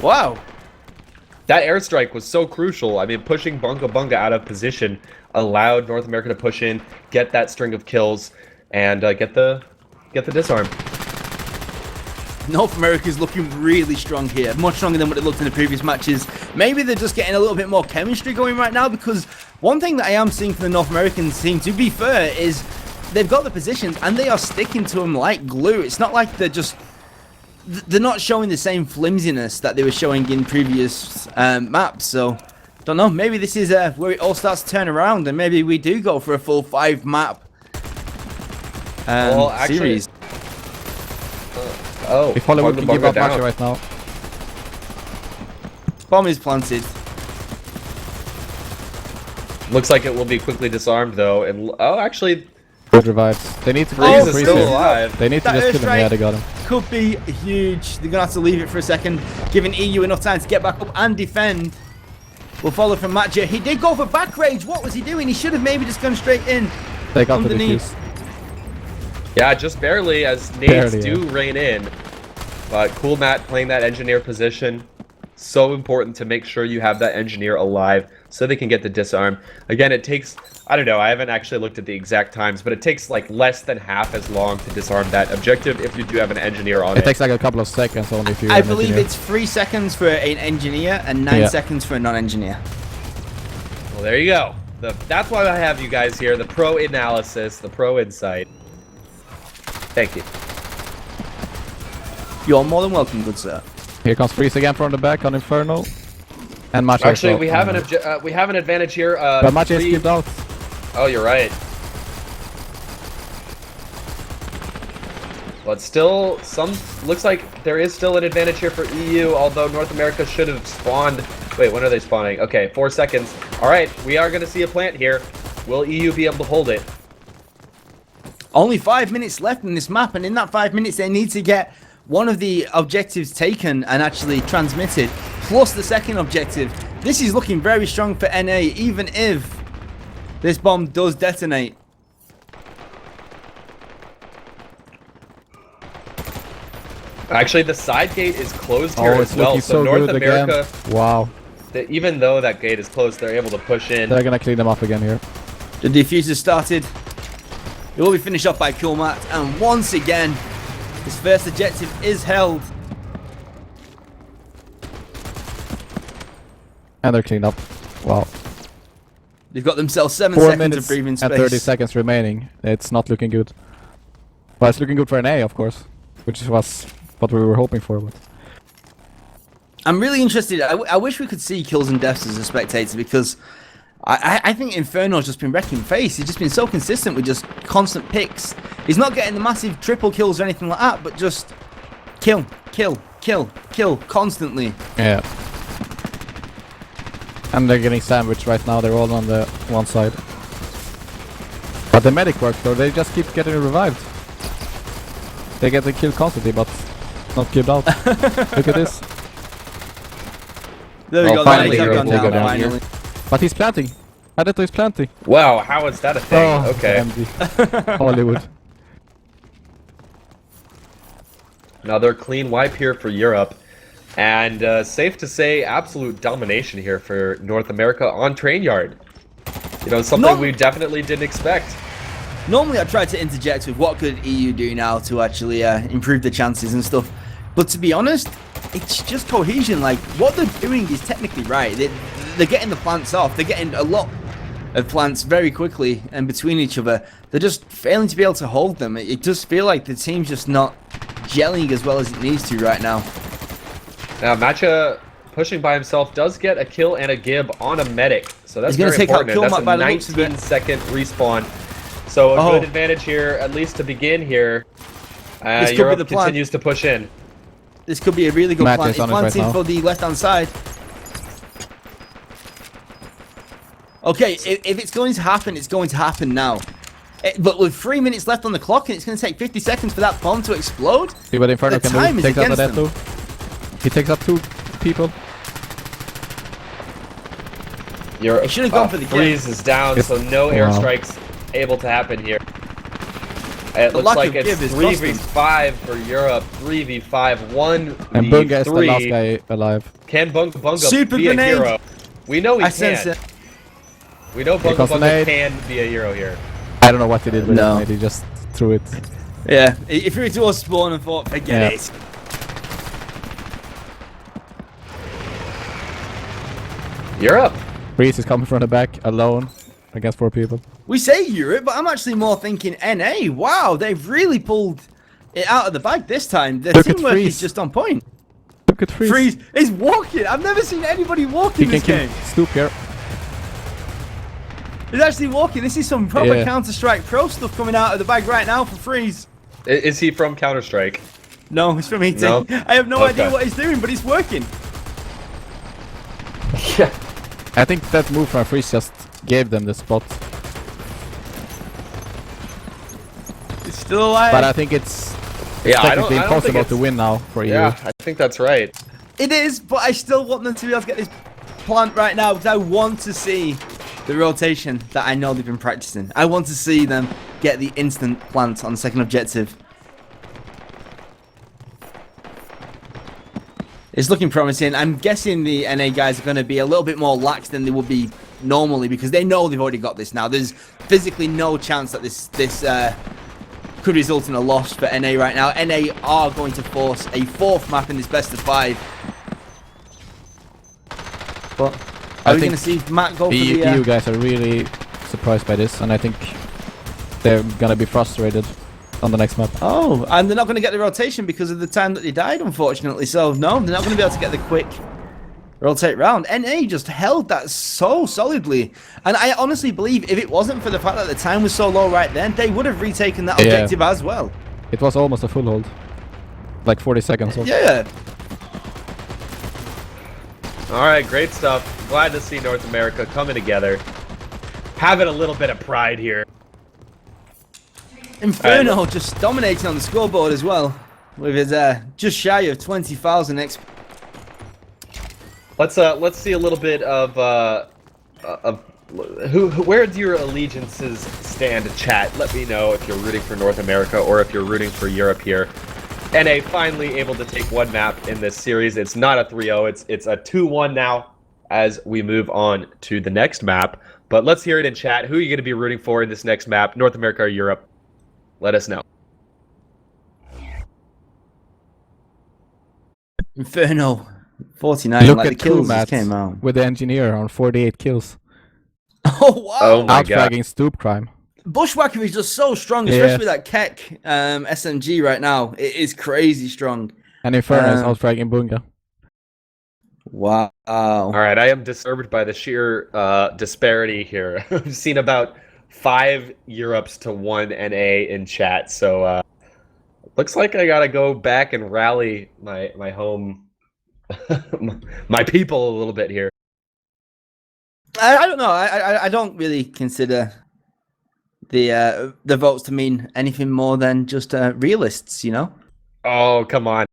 [SPEAKER 2] Wow.
[SPEAKER 1] That airstrike was so crucial. I mean, pushing Bunga Bunga out of position allowed North America to push in, get that string of kills, and get the disarm.
[SPEAKER 2] North America's looking really strong here, much stronger than what it looked in the previous matches. Maybe they're just getting a little bit more chemistry going right now, because one thing that I am seeing from the North American team, to be fair, is they've got the positions and they are sticking to them like glue. It's not like they're not showing the same flimsiness that they were showing in previous maps. So, don't know, maybe this is where it all starts to turn around and maybe we do go for a full 5 map
[SPEAKER 1] Well, actually-
[SPEAKER 2] series.
[SPEAKER 1] Oh,
[SPEAKER 3] If Hollywood
[SPEAKER 1] Bunga
[SPEAKER 3] can give
[SPEAKER 1] Bunga
[SPEAKER 3] up Match
[SPEAKER 1] down.
[SPEAKER 3] right now.
[SPEAKER 2] Bomb is planted.
[SPEAKER 1] Looks like it will be quickly disarmed though. And oh, actually,
[SPEAKER 3] Good revives. They need to
[SPEAKER 1] Freeze
[SPEAKER 3] kill
[SPEAKER 1] is
[SPEAKER 3] Freeze
[SPEAKER 1] still
[SPEAKER 3] here.
[SPEAKER 1] alive.
[SPEAKER 3] They need to
[SPEAKER 2] That
[SPEAKER 3] just kill him.
[SPEAKER 2] airstrike-
[SPEAKER 3] Yeah, they got him.
[SPEAKER 2] Could be huge. They're gonna have to leave it for a second, giving EU enough time to get back up and defend. We'll follow from Matcha. He did go for back rage. What was he doing? He should have maybe just gone straight in.
[SPEAKER 3] They got the
[SPEAKER 2] Underneath.
[SPEAKER 3] defuse.
[SPEAKER 1] Yeah, just barely, as nades
[SPEAKER 3] Barely,
[SPEAKER 1] do rain in. But Coolmat playing that engineer position, so important to make sure you have that engineer alive so they can get the disarm. Again, it takes, I don't know, I haven't actually looked at the exact times, but it takes like less than half as long to disarm that objective if you do have an engineer on
[SPEAKER 3] It
[SPEAKER 1] it.
[SPEAKER 3] takes like a couple of seconds only if you.
[SPEAKER 2] I believe it's 3 seconds for an engineer and 9
[SPEAKER 3] Yeah.
[SPEAKER 2] seconds for a non-engineer.
[SPEAKER 1] Well, there you go. That's why I have you guys here, the pro analysis, the pro insight. Thank you.
[SPEAKER 2] You're more than welcome, good sir.
[SPEAKER 3] Here comes Freeze again from the back on Inferno. And Match
[SPEAKER 1] Actually,
[SPEAKER 3] as well.
[SPEAKER 1] we have an advantage here.
[SPEAKER 3] But Match is
[SPEAKER 1] three-
[SPEAKER 3] skipped out.
[SPEAKER 1] Oh, you're right. But still, looks like there is still an advantage here for EU, although North America should have spawned. Wait, when are they spawning? Okay, 4 seconds. All right, we are going to see a plant here. Will EU be able to hold it?
[SPEAKER 2] Only 5 minutes left in this map, and in that 5 minutes, they need to get one of the objectives taken and actually transmitted, plus the second objective. This is looking very strong for NA, even if this bomb does detonate.
[SPEAKER 1] Actually, the side gate is closed here
[SPEAKER 3] Oh,
[SPEAKER 1] as
[SPEAKER 3] it's
[SPEAKER 1] well.
[SPEAKER 3] looking
[SPEAKER 1] So
[SPEAKER 3] so
[SPEAKER 1] North
[SPEAKER 3] good
[SPEAKER 1] America,
[SPEAKER 3] again. Wow.
[SPEAKER 1] even though that gate is closed, they're able to push in.
[SPEAKER 3] They're gonna clean them up again here.
[SPEAKER 2] The diffuser started. It will be finished off by Coolmat, and once again, his first objective is held.
[SPEAKER 3] And they're cleaned up. Wow.
[SPEAKER 2] They've got themselves 7
[SPEAKER 3] 4
[SPEAKER 2] seconds
[SPEAKER 3] minutes
[SPEAKER 2] of breathing
[SPEAKER 3] and
[SPEAKER 2] space.
[SPEAKER 3] 30 seconds remaining. It's not looking good. Well, it's looking good for an A, of course, which was what we were hoping for. But
[SPEAKER 2] I'm really interested. I wish we could see kills and deaths as a spectator, because I think Inferno's just been wrecking face. He's just been so consistent with just constant picks. He's not getting the massive triple kills or anything like that, but just kill, kill, kill, kill constantly.
[SPEAKER 3] yeah. And they're getting sandwiched right now. They're all on the one side. But the medic works though. They just keep getting revived. They get the kill constantly, but not killed out. Look at this.
[SPEAKER 2] There we
[SPEAKER 1] Oh,
[SPEAKER 2] go.
[SPEAKER 1] finally,
[SPEAKER 2] Finally,
[SPEAKER 1] you're
[SPEAKER 2] gone
[SPEAKER 1] able to
[SPEAKER 2] down,
[SPEAKER 1] go down
[SPEAKER 2] finally.
[SPEAKER 3] But he's planting. Adeto is planting.
[SPEAKER 1] Wow, how is that a thing? Okay.
[SPEAKER 3] MD. Hollywood.
[SPEAKER 1] Another clean wipe here for Europe. And safe to say, absolute domination here for North America on Trainyard. You know, something we definitely didn't expect.
[SPEAKER 2] Normally I try to interject with what could EU do now to actually improve the chances and stuff. But to be honest, it's just cohesion. Like, what they're doing is technically right. They're getting the plants off. They're getting a lot of plants very quickly and between each other. They're just failing to be able to hold them. It does feel like the team's just not gelling as well as it needs to right now.
[SPEAKER 1] Now, Matcha pushing by himself does get a kill and a gib on a medic. So that's
[SPEAKER 2] He's gonna
[SPEAKER 1] very
[SPEAKER 2] take out
[SPEAKER 1] important.
[SPEAKER 2] Killmat
[SPEAKER 1] That's
[SPEAKER 2] by
[SPEAKER 1] a
[SPEAKER 2] the looks of it.
[SPEAKER 1] 19-second respawn. So a good advantage here, at least to begin here.
[SPEAKER 2] This could be
[SPEAKER 1] Europe
[SPEAKER 2] the plan.
[SPEAKER 1] continues to push in.
[SPEAKER 2] This could be a really good
[SPEAKER 3] Matt
[SPEAKER 2] plant.
[SPEAKER 3] is
[SPEAKER 2] He's
[SPEAKER 3] on it right
[SPEAKER 2] planting
[SPEAKER 3] now.
[SPEAKER 2] for the left-hand side. Okay, if it's going to happen, it's going to happen now. But with 3 minutes left on the clock, and it's going to take 50 seconds for that bomb to explode.
[SPEAKER 3] See what Inferno
[SPEAKER 2] The
[SPEAKER 3] can
[SPEAKER 2] time
[SPEAKER 3] do.
[SPEAKER 2] is
[SPEAKER 3] Takes out
[SPEAKER 2] against them.
[SPEAKER 3] Adeto. He takes out 2 people.
[SPEAKER 1] Europe,
[SPEAKER 2] He should have gone for the kill.
[SPEAKER 1] freeze is down,
[SPEAKER 3] It's-
[SPEAKER 1] so no
[SPEAKER 3] wow.
[SPEAKER 1] airstrikes able to happen here. It looks
[SPEAKER 2] lack
[SPEAKER 1] like
[SPEAKER 2] of
[SPEAKER 1] it's
[SPEAKER 2] give is cost them.
[SPEAKER 1] 3v5 for Europe, 3v5, 1v3.
[SPEAKER 3] And Bunga is the last guy alive.
[SPEAKER 1] Can Bunga
[SPEAKER 2] Super
[SPEAKER 1] be
[SPEAKER 2] grenade.
[SPEAKER 1] a hero? We know he
[SPEAKER 2] I sense
[SPEAKER 1] can.
[SPEAKER 2] it.
[SPEAKER 1] We know
[SPEAKER 3] Here comes
[SPEAKER 1] Bunga
[SPEAKER 3] the nade.
[SPEAKER 1] can be a hero here.
[SPEAKER 3] I don't know what he did with
[SPEAKER 2] No.
[SPEAKER 3] it. He just threw it.
[SPEAKER 2] Yeah, he threw it towards spawn and thought, forget
[SPEAKER 3] Yeah.
[SPEAKER 2] it.
[SPEAKER 1] Europe.
[SPEAKER 3] Reese is coming from the back alone against 4 people.
[SPEAKER 2] We say Europe, but I'm actually more thinking NA. Wow, they've really pulled it out of the bag this time. The
[SPEAKER 3] Look at
[SPEAKER 2] teamwork is
[SPEAKER 3] Freeze.
[SPEAKER 2] just on point.
[SPEAKER 3] Look at Freeze.
[SPEAKER 2] Freeze is walking. I've never seen anybody walk
[SPEAKER 3] He
[SPEAKER 2] in
[SPEAKER 3] can
[SPEAKER 2] this
[SPEAKER 3] kill
[SPEAKER 2] game.
[SPEAKER 3] Stoop here.
[SPEAKER 2] He's actually walking. This is some proper
[SPEAKER 3] Yeah.
[SPEAKER 2] Counter-Strike Pro stuff coming out of the bag right now for Freeze.
[SPEAKER 1] Is he from Counter-Strike?
[SPEAKER 2] No, it's from ET.
[SPEAKER 1] No?
[SPEAKER 2] I have no
[SPEAKER 1] Okay.
[SPEAKER 2] idea what he's doing, but he's working.
[SPEAKER 1] Yeah.
[SPEAKER 3] I think that move from Freeze just gave them the spot.
[SPEAKER 2] He's still alive.
[SPEAKER 3] But I think it's
[SPEAKER 1] Yeah, I don't
[SPEAKER 3] technically
[SPEAKER 1] think
[SPEAKER 3] impossible
[SPEAKER 1] it's-
[SPEAKER 3] to win now for EU.
[SPEAKER 1] Yeah, I think that's right.
[SPEAKER 2] It is, but I still want them to be able to get this plant right now because I want to see the rotation that I know they've been practicing. I want to see them get the instant plant on the second objective. It's looking promising. I'm guessing the NA guys are going to be a little bit more lax than they would be normally because they know they've already got this now. There's physically no chance that this could result in a loss for NA right now. NA are going to force a 4th map in this best of 5. But
[SPEAKER 3] I
[SPEAKER 2] are we
[SPEAKER 3] think
[SPEAKER 2] going to see Matt go for
[SPEAKER 3] The
[SPEAKER 2] the...
[SPEAKER 3] EU guys are really surprised by this, and I think they're gonna be frustrated on the next map.
[SPEAKER 2] Oh, and they're not going to get the rotation because of the time that they died, unfortunately. So, no, they're not going to be able to get the quick rotate round. NA just held that so solidly. And I honestly believe if it wasn't for the fact that the time was so low right then, they would have retaken that
[SPEAKER 3] Yeah.
[SPEAKER 2] objective as well.
[SPEAKER 3] It was almost a full hold, like 40 seconds. Off.
[SPEAKER 2] Yeah.
[SPEAKER 1] All right, great stuff. Glad to see North America coming together. Having a little bit of pride here.
[SPEAKER 2] Inferno just dominating on the scoreboard as well. With his just shy of 20,000 XP.
[SPEAKER 1] Let's see a little bit of where do your allegiances stand, chat? Let me know if you're rooting for North America or if you're rooting for Europe here. NA finally able to take 1 map in this series. It's not a 3-0, it's a 2-1 now as we move on to the next map. But let's hear it in chat. Who are you going to be rooting for in this next map, North America or Europe? let us know.
[SPEAKER 2] Inferno 49.
[SPEAKER 3] Look
[SPEAKER 2] like
[SPEAKER 3] at
[SPEAKER 2] the kills just
[SPEAKER 3] Kumat
[SPEAKER 2] came out.
[SPEAKER 3] with the engineer on 48 kills.
[SPEAKER 2] Oh wow!
[SPEAKER 1] Oh my god.
[SPEAKER 3] Outflagging Stoop Crime.
[SPEAKER 2] Bushwhacker is just so strong, especially with that Keck SMG right now. It is crazy strong.
[SPEAKER 3] And Inferno is outflagging Bunga.
[SPEAKER 2] Wow.
[SPEAKER 1] All right, I am disturbed by the sheer disparity here. I've seen about 5 Europes to 1 NA in chat, so looks like I gotta go back and rally my home, my people a little bit here.
[SPEAKER 2] I don't know. I don't really consider the votes to mean anything more than just realists, you know.
[SPEAKER 1] Oh, come on.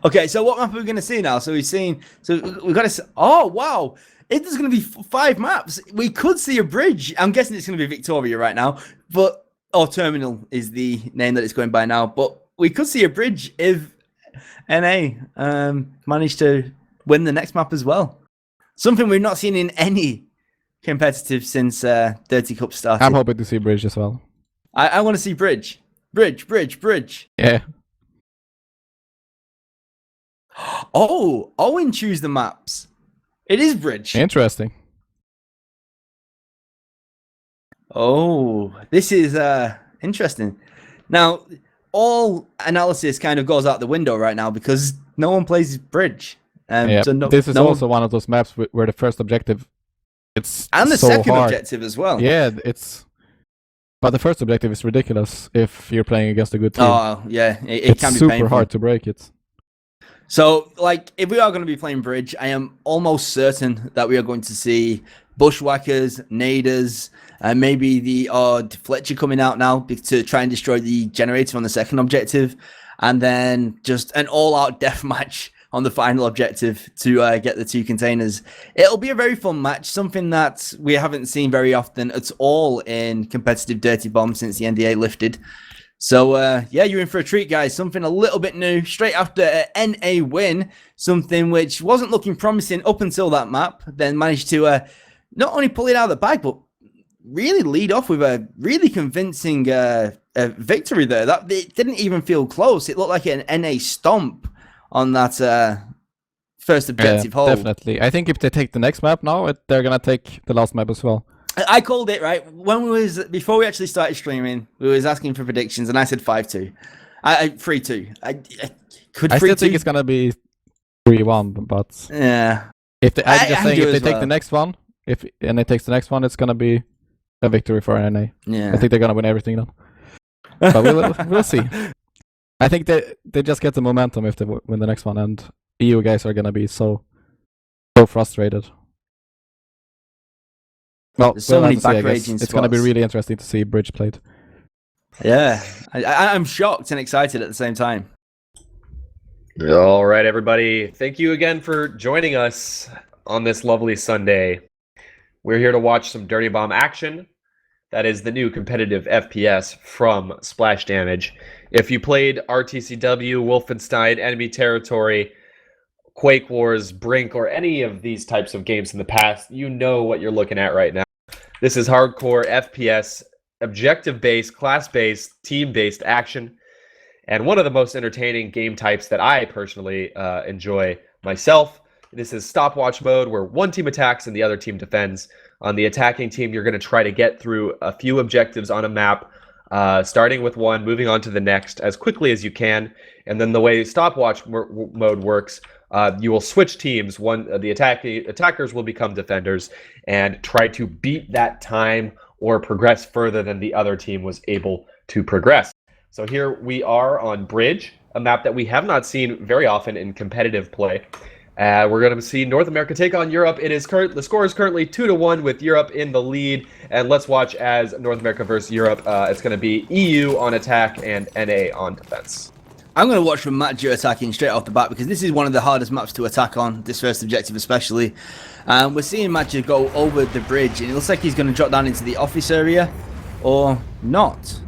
[SPEAKER 2] Okay, so what map are we going to see now? So we've got to. Oh wow! If there's going to be 5 maps, we could see a bridge. I'm guessing it's going to be Victoria right now, or Terminal is the name that it's going by now. But we could see a bridge if NA managed to win the next map as well. Something we've not seen in any competitive since Dirty Cup started.
[SPEAKER 3] I'm hoping to see Bridge as well.
[SPEAKER 2] I want to see Bridge. Bridge.
[SPEAKER 3] Yeah.
[SPEAKER 2] Oh, Owen choose the maps. It is Bridge.
[SPEAKER 3] Interesting.
[SPEAKER 2] Oh, this is interesting. Now, all analysis kind of goes out the window right now because no one plays Bridge.
[SPEAKER 3] Yeah,
[SPEAKER 2] so
[SPEAKER 3] this is also one of those maps where the first objective, it's
[SPEAKER 2] and the
[SPEAKER 3] so
[SPEAKER 2] second
[SPEAKER 3] hard.
[SPEAKER 2] objective as well.
[SPEAKER 3] Yeah, but the first objective is ridiculous if you're playing against a good team.
[SPEAKER 2] Oh, yeah, it
[SPEAKER 3] it's
[SPEAKER 2] can be
[SPEAKER 3] super
[SPEAKER 2] painful.
[SPEAKER 3] hard to break it.
[SPEAKER 2] So, like, if we are going to be playing Bridge, I am almost certain that we are going to see Bushwhackers, Naders, and maybe the odd Fletcher coming out now to try and destroy the generator on the second objective, and then just an all-out deathmatch on the final objective to get the 2 containers. It'll be a very fun match, something that we haven't seen very often at all in competitive Dirty Bomb since the NDA lifted. So, yeah, you're in for a treat, guys. Something a little bit new straight after an NA win, something which wasn't looking promising up until that map, then managed to not only pull it out of the bag, but really lead off with a really convincing victory there. That it didn't even feel close. It looked like an NA stomp on that first objective hold.
[SPEAKER 3] Definitely. I think if they take the next map now, they're gonna take the last map as well.
[SPEAKER 2] I called it right when before we actually started streaming. We was asking for predictions, and I said 5-2. 3-2. I could.
[SPEAKER 3] I still think it's gonna be 3-1, but
[SPEAKER 2] yeah.
[SPEAKER 3] If they, I'm just saying, if they take
[SPEAKER 2] well.
[SPEAKER 3] the next one, if NA takes the next one, it's gonna be a victory for NA.
[SPEAKER 2] Yeah.
[SPEAKER 3] I think they're gonna win everything then. But we'll see. I think they just get the momentum if they win the next one, and EU guys are gonna be so frustrated. Well,
[SPEAKER 2] there's so many
[SPEAKER 3] have to see, I
[SPEAKER 2] back
[SPEAKER 3] guess.
[SPEAKER 2] raging
[SPEAKER 3] It's gonna be
[SPEAKER 2] spots.
[SPEAKER 3] really interesting to see Bridge played.
[SPEAKER 2] Yeah, I'm shocked and excited at the same time.
[SPEAKER 1] All right, everybody. Thank you again for joining us on this lovely Sunday. We're here to watch some Dirty Bomb action. That is the new competitive FPS from Splash Damage. If you played RTCW, Wolfenstein, Enemy Territory, Quake Wars, Brink, or any of these types of games in the past, you know what you're looking at right now. This is hardcore FPS, objective-based, class-based, team-based action, and one of the most entertaining game types that I personally enjoy myself. This is stopwatch mode, where one team attacks and the other team defends. On the attacking team, you're going to try to get through a few objectives on a map, starting with one, moving on to the next as quickly as you can. And then the way stopwatch mode works, you will switch teams. The attackers will become defenders and try to beat that time or progress further than the other team was able to progress. So here we are on Bridge, a map that we have not seen very often in competitive play. We're going to see North America take on Europe. The score is currently 2-1 with Europe in the lead. And let's watch as North America versus Europe. It's going to be EU on attack and NA on defense.
[SPEAKER 2] I'm going to watch from Matt attacking straight off the bat because this is one of the hardest maps to attack on, this first objective especially. We're seeing Matt go over the bridge, and it looks like he's going to drop down into the office area, or not.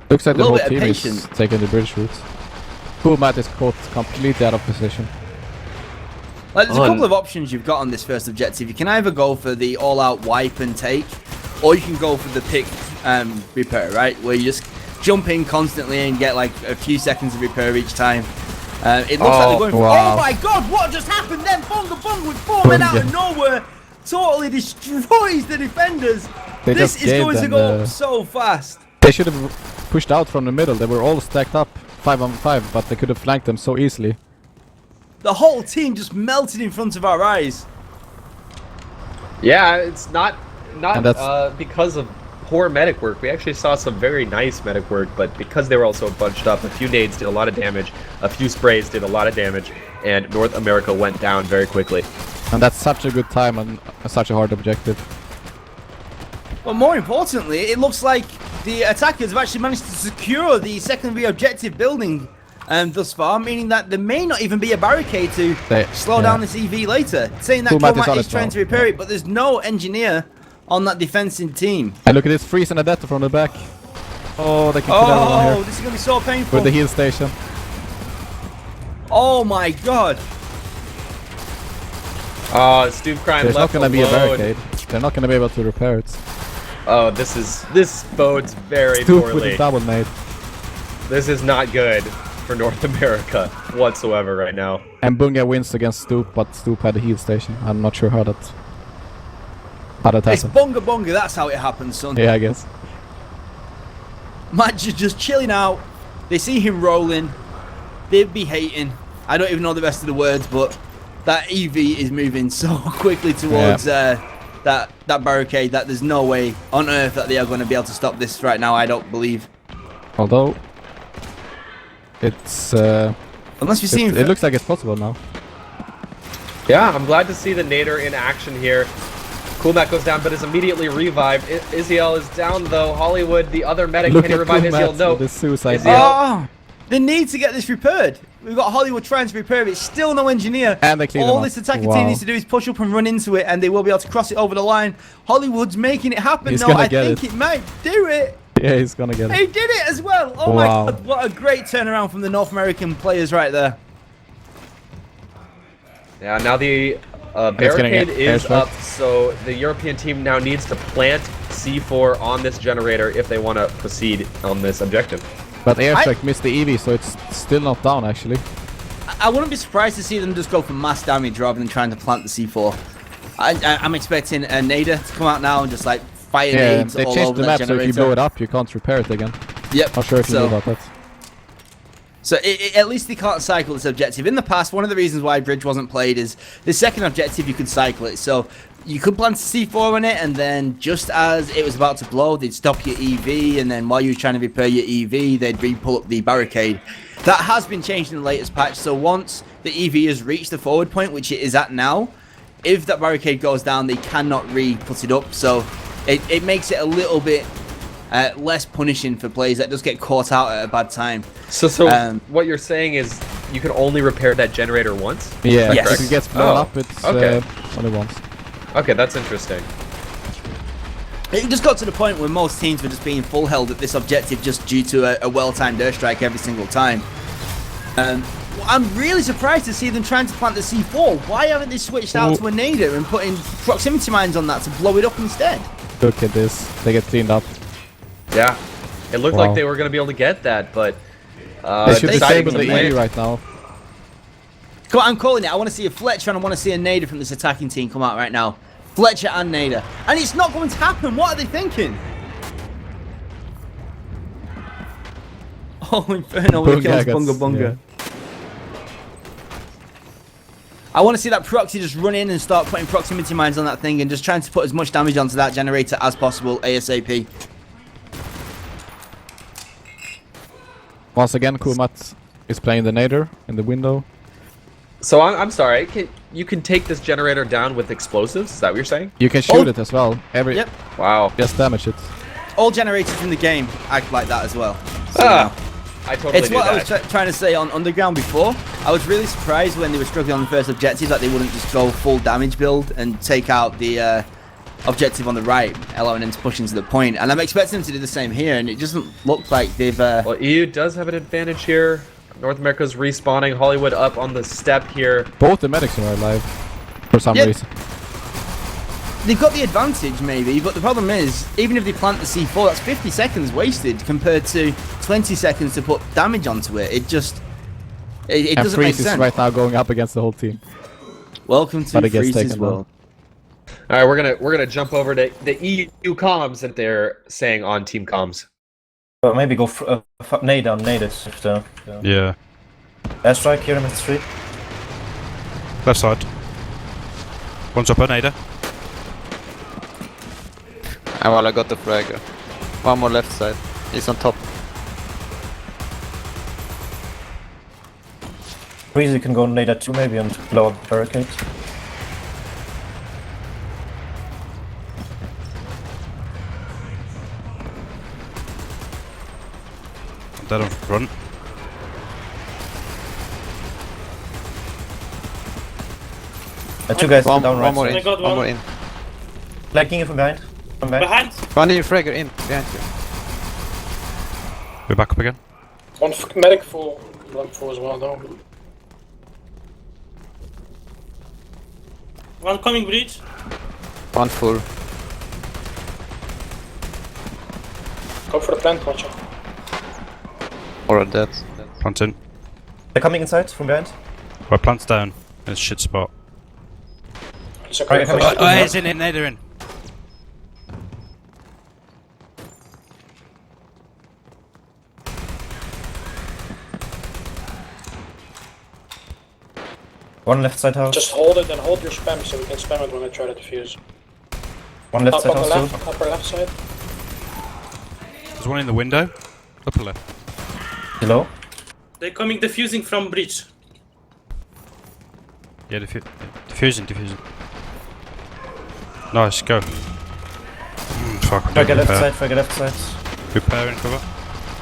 [SPEAKER 3] Looks like the whole
[SPEAKER 2] bit of
[SPEAKER 3] team is
[SPEAKER 2] patience.
[SPEAKER 3] taking the bridge route. Cool, Matt is caught completely out of position.
[SPEAKER 2] Like, there's a couple of options you've got on this first objective. You can either go for the all-out wipe and take, or you can go for the pick repair, right? Where you just jump in constantly and get like a few seconds of repair each time. It looks like they're going for.
[SPEAKER 3] Wow.
[SPEAKER 2] Oh my god, what just happened then? Bunga Bunga with 4 men out of nowhere totally destroys the defenders.
[SPEAKER 3] They
[SPEAKER 2] This
[SPEAKER 3] just
[SPEAKER 2] is
[SPEAKER 3] gave
[SPEAKER 2] going to
[SPEAKER 3] them
[SPEAKER 2] go
[SPEAKER 3] the-
[SPEAKER 2] so fast.
[SPEAKER 3] They should have pushed out from the middle. They were all stacked up 5-on-5, but they could have flanked them so easily.
[SPEAKER 2] The whole team just melted in front of our eyes.
[SPEAKER 1] Yeah, it's not
[SPEAKER 3] And that's-
[SPEAKER 1] because of poor medic work. We actually saw some very nice medic work, but because they were also bunched up, a few nades did a lot of damage, a few sprays did a lot of damage, and North America went down very quickly.
[SPEAKER 3] And that's such a good time on such a hard objective.
[SPEAKER 2] But more importantly, it looks like the attackers have actually managed to secure the secondary objective building thus far, meaning that there may not even be a barricade to slow down this EV later. Saying that
[SPEAKER 3] Showmatch is
[SPEAKER 2] Showmatch
[SPEAKER 3] on
[SPEAKER 2] is
[SPEAKER 3] it
[SPEAKER 2] trying
[SPEAKER 3] now.
[SPEAKER 2] to repair it, but there's no engineer on that defensive team.
[SPEAKER 3] And look at this freeze and a death from the back. Oh, they can kill everyone
[SPEAKER 2] Oh,
[SPEAKER 3] here.
[SPEAKER 2] this is going to be so painful.
[SPEAKER 3] With the heal station.
[SPEAKER 2] Oh my god.
[SPEAKER 1] Oh, Stu crying
[SPEAKER 3] There's
[SPEAKER 1] left
[SPEAKER 3] not going to be a
[SPEAKER 1] alone.
[SPEAKER 3] barricade. They're not going to be able to repair it.
[SPEAKER 1] Oh, this bodes very
[SPEAKER 3] Stoop with
[SPEAKER 1] poorly.
[SPEAKER 3] the double nade.
[SPEAKER 1] This is not good for North America whatsoever right now.
[SPEAKER 3] And Bunga wins against Stoop, but Stoop had a heal station. I'm not sure how that
[SPEAKER 2] It's
[SPEAKER 3] happened.
[SPEAKER 2] Bunga Bunga, that's how it happens, son.
[SPEAKER 3] Yeah, I guess.
[SPEAKER 2] Match is just chilling out. They see him rolling. They'd be hating. I don't even know the rest of the words, but that EV is moving so quickly towards that barricade that there's no way on earth that they are going to be able to stop this right now, I don't believe.
[SPEAKER 3] Although, it's
[SPEAKER 2] Unless we see him.
[SPEAKER 3] it looks like it's possible now.
[SPEAKER 1] Yeah, I'm glad to see the Nader in action here. Coolmat goes down, but is immediately revived. Iziel is down, though. Hollywood, the other medic,
[SPEAKER 3] Look
[SPEAKER 1] can he
[SPEAKER 3] at
[SPEAKER 1] revive Iziel?
[SPEAKER 3] Coolmat
[SPEAKER 1] No.
[SPEAKER 3] with the suicide.
[SPEAKER 1] Iziel.
[SPEAKER 2] Oh, they need to get this repaired. We've got Hollywood trying to repair it. Still no engineer.
[SPEAKER 3] And they clean
[SPEAKER 2] All
[SPEAKER 3] them
[SPEAKER 2] this
[SPEAKER 3] up.
[SPEAKER 2] attacking
[SPEAKER 3] Wow.
[SPEAKER 2] team needs to do is push up and run into it, and they will be able to cross it over the line. Hollywood's making it happen.
[SPEAKER 3] He's
[SPEAKER 2] No,
[SPEAKER 3] gonna
[SPEAKER 2] I
[SPEAKER 3] get
[SPEAKER 2] think
[SPEAKER 3] it.
[SPEAKER 2] it might do it.
[SPEAKER 3] Yeah, he's gonna get
[SPEAKER 2] He
[SPEAKER 3] it.
[SPEAKER 2] did it as well. Oh my
[SPEAKER 3] Wow.
[SPEAKER 2] god, what a great turnaround from the North American players right there.
[SPEAKER 1] Yeah, now the
[SPEAKER 3] gonna
[SPEAKER 1] barricade
[SPEAKER 3] get
[SPEAKER 1] is
[SPEAKER 3] airstrike.
[SPEAKER 1] up, so the European team now needs to plant C4 on this generator if they want to proceed on this objective.
[SPEAKER 3] But airstrike missed the EV, so it's still not down actually.
[SPEAKER 2] I wouldn't be surprised to see them just go for mass damage rather than trying to plant the C4. I'm expecting a Nader to come out now and just like fire
[SPEAKER 3] Yeah,
[SPEAKER 2] nades
[SPEAKER 3] they
[SPEAKER 2] all
[SPEAKER 3] changed
[SPEAKER 2] over
[SPEAKER 3] the
[SPEAKER 2] that
[SPEAKER 3] map, so if
[SPEAKER 2] generator.
[SPEAKER 3] you blow it up, you can't repair it again.
[SPEAKER 2] Yep.
[SPEAKER 3] Not sure if you
[SPEAKER 2] so,
[SPEAKER 3] knew about that.
[SPEAKER 2] So at least they can't cycle this objective. In the past, one of the reasons why Bridge wasn't played is the second objective you could cycle it. So you could plant a C4 on it, and then just as it was about to blow, they'd stop your EV, and then while you were trying to repair your EV, they'd re-pull up the barricade. That has been changed in the latest patch. So once the EV has reached the forward point, which it is at now, if that barricade goes down, they cannot re-put it up. So it makes it a little bit less punishing for players that just get caught out at a bad time.
[SPEAKER 1] So what you're saying is you can only repair that generator once?
[SPEAKER 3] Yeah,
[SPEAKER 2] Yes.
[SPEAKER 3] if it gets blown
[SPEAKER 1] Oh,
[SPEAKER 3] up, it's
[SPEAKER 1] okay.
[SPEAKER 3] only once.
[SPEAKER 1] Okay, that's interesting.
[SPEAKER 2] It just got to the point where most teams were just being full held at this objective just due to a well-timed airstrike every single time. I'm really surprised to see them trying to plant the C4. Why haven't they switched out to a Nader and putting proximity mines on that to blow it up instead?
[SPEAKER 3] Look at this. They get cleaned up.
[SPEAKER 1] Yeah, it looked
[SPEAKER 3] Wow.
[SPEAKER 1] like they were going to be able to get that, but
[SPEAKER 3] They should
[SPEAKER 1] deciding
[SPEAKER 3] disable
[SPEAKER 1] to
[SPEAKER 3] the
[SPEAKER 1] plant-
[SPEAKER 3] EV right now.
[SPEAKER 2] Come on, I'm calling it. I want to see a Fletcher and I want to see a Nader from this attacking team come out right now. Fletcher and Nader. And it's not going to happen. What are they thinking? Oh, Inferno when he kills Bunga Bunga.
[SPEAKER 3] yeah.
[SPEAKER 2] I want to see that proxy just run in and start putting proximity mines on that thing and just trying to put as much damage onto that generator as possible ASAP.
[SPEAKER 3] Once again, Kumat is playing the Nader in the window.
[SPEAKER 1] So I'm sorry, you can take this generator down with explosives? Is that what you're saying?
[SPEAKER 3] You can shoot it as well.
[SPEAKER 2] Yep.
[SPEAKER 1] Wow.
[SPEAKER 3] Just damage it.
[SPEAKER 2] All generators in the game act like that as well. So,
[SPEAKER 1] I totally
[SPEAKER 2] it's
[SPEAKER 1] do
[SPEAKER 2] what I
[SPEAKER 1] that.
[SPEAKER 2] was trying to say on Underground before. I was really surprised when they were struggling on the first objective that they wouldn't just go full damage build and take out the objective on the right, allowing them to push into the point. And I'm expecting them to do the same here, and it doesn't look like they've...
[SPEAKER 1] Well, EU does have an advantage here. North America's respawning. Hollywood up on the step here.
[SPEAKER 3] Both the medics are alive for some
[SPEAKER 2] Yep.
[SPEAKER 3] reason.
[SPEAKER 2] they've got the advantage maybe, but the problem is, even if they plant the C4, that's 50 seconds wasted compared to 20 seconds to put damage onto it. It just, it
[SPEAKER 3] And
[SPEAKER 2] doesn't make
[SPEAKER 3] Freeze is
[SPEAKER 2] sense.
[SPEAKER 3] right now going up against the whole team.
[SPEAKER 2] Welcome to
[SPEAKER 3] But it gets
[SPEAKER 2] Freeze's
[SPEAKER 3] taken
[SPEAKER 2] world.
[SPEAKER 1] All right, we're gonna jump over to the EU comms that they're saying on team comms.
[SPEAKER 7] Well, maybe go nade on nade it if the
[SPEAKER 8] Yeah.
[SPEAKER 7] airstrike here in the street.
[SPEAKER 8] Left side. One's up an Ada.
[SPEAKER 9] Well, I got the fragger. One more left side. He's on top.
[SPEAKER 7] Breezy can go nade that too maybe and blow up the barricade.
[SPEAKER 8] I'm dead on front.
[SPEAKER 7] Two guys
[SPEAKER 9] One
[SPEAKER 7] down right
[SPEAKER 9] more
[SPEAKER 7] side.
[SPEAKER 9] in. One more in.
[SPEAKER 7] Flanking you from behind. From back.
[SPEAKER 9] One in your fragger in. Behind you.
[SPEAKER 8] We're back up again.
[SPEAKER 10] One medic full, one full as well, though. One coming breach.
[SPEAKER 9] One full.
[SPEAKER 10] Go for the plant, watcher.
[SPEAKER 9] Or dead.
[SPEAKER 8] Plant in.
[SPEAKER 7] They're coming inside from behind.
[SPEAKER 8] Well, plant's down. In a shit spot.
[SPEAKER 10] It's okay.
[SPEAKER 7] Coming
[SPEAKER 10] First-
[SPEAKER 7] in.
[SPEAKER 8] He's in. They're in.
[SPEAKER 7] One left side house.
[SPEAKER 10] Just hold it and hold your spam so we can spam it when I try to defuse.
[SPEAKER 7] One left
[SPEAKER 10] Up
[SPEAKER 7] side
[SPEAKER 10] on the
[SPEAKER 7] house
[SPEAKER 10] left,
[SPEAKER 7] too.
[SPEAKER 10] upper left side.
[SPEAKER 8] There's one in the window. Upper left.
[SPEAKER 7] Below.
[SPEAKER 10] They're coming defusing from breach.
[SPEAKER 8] Yeah, diffusing. Nice, go. Fuck, I
[SPEAKER 7] Fragger
[SPEAKER 8] didn't
[SPEAKER 7] left
[SPEAKER 8] repair.
[SPEAKER 7] side, fragger left side.
[SPEAKER 8] Repairing cover.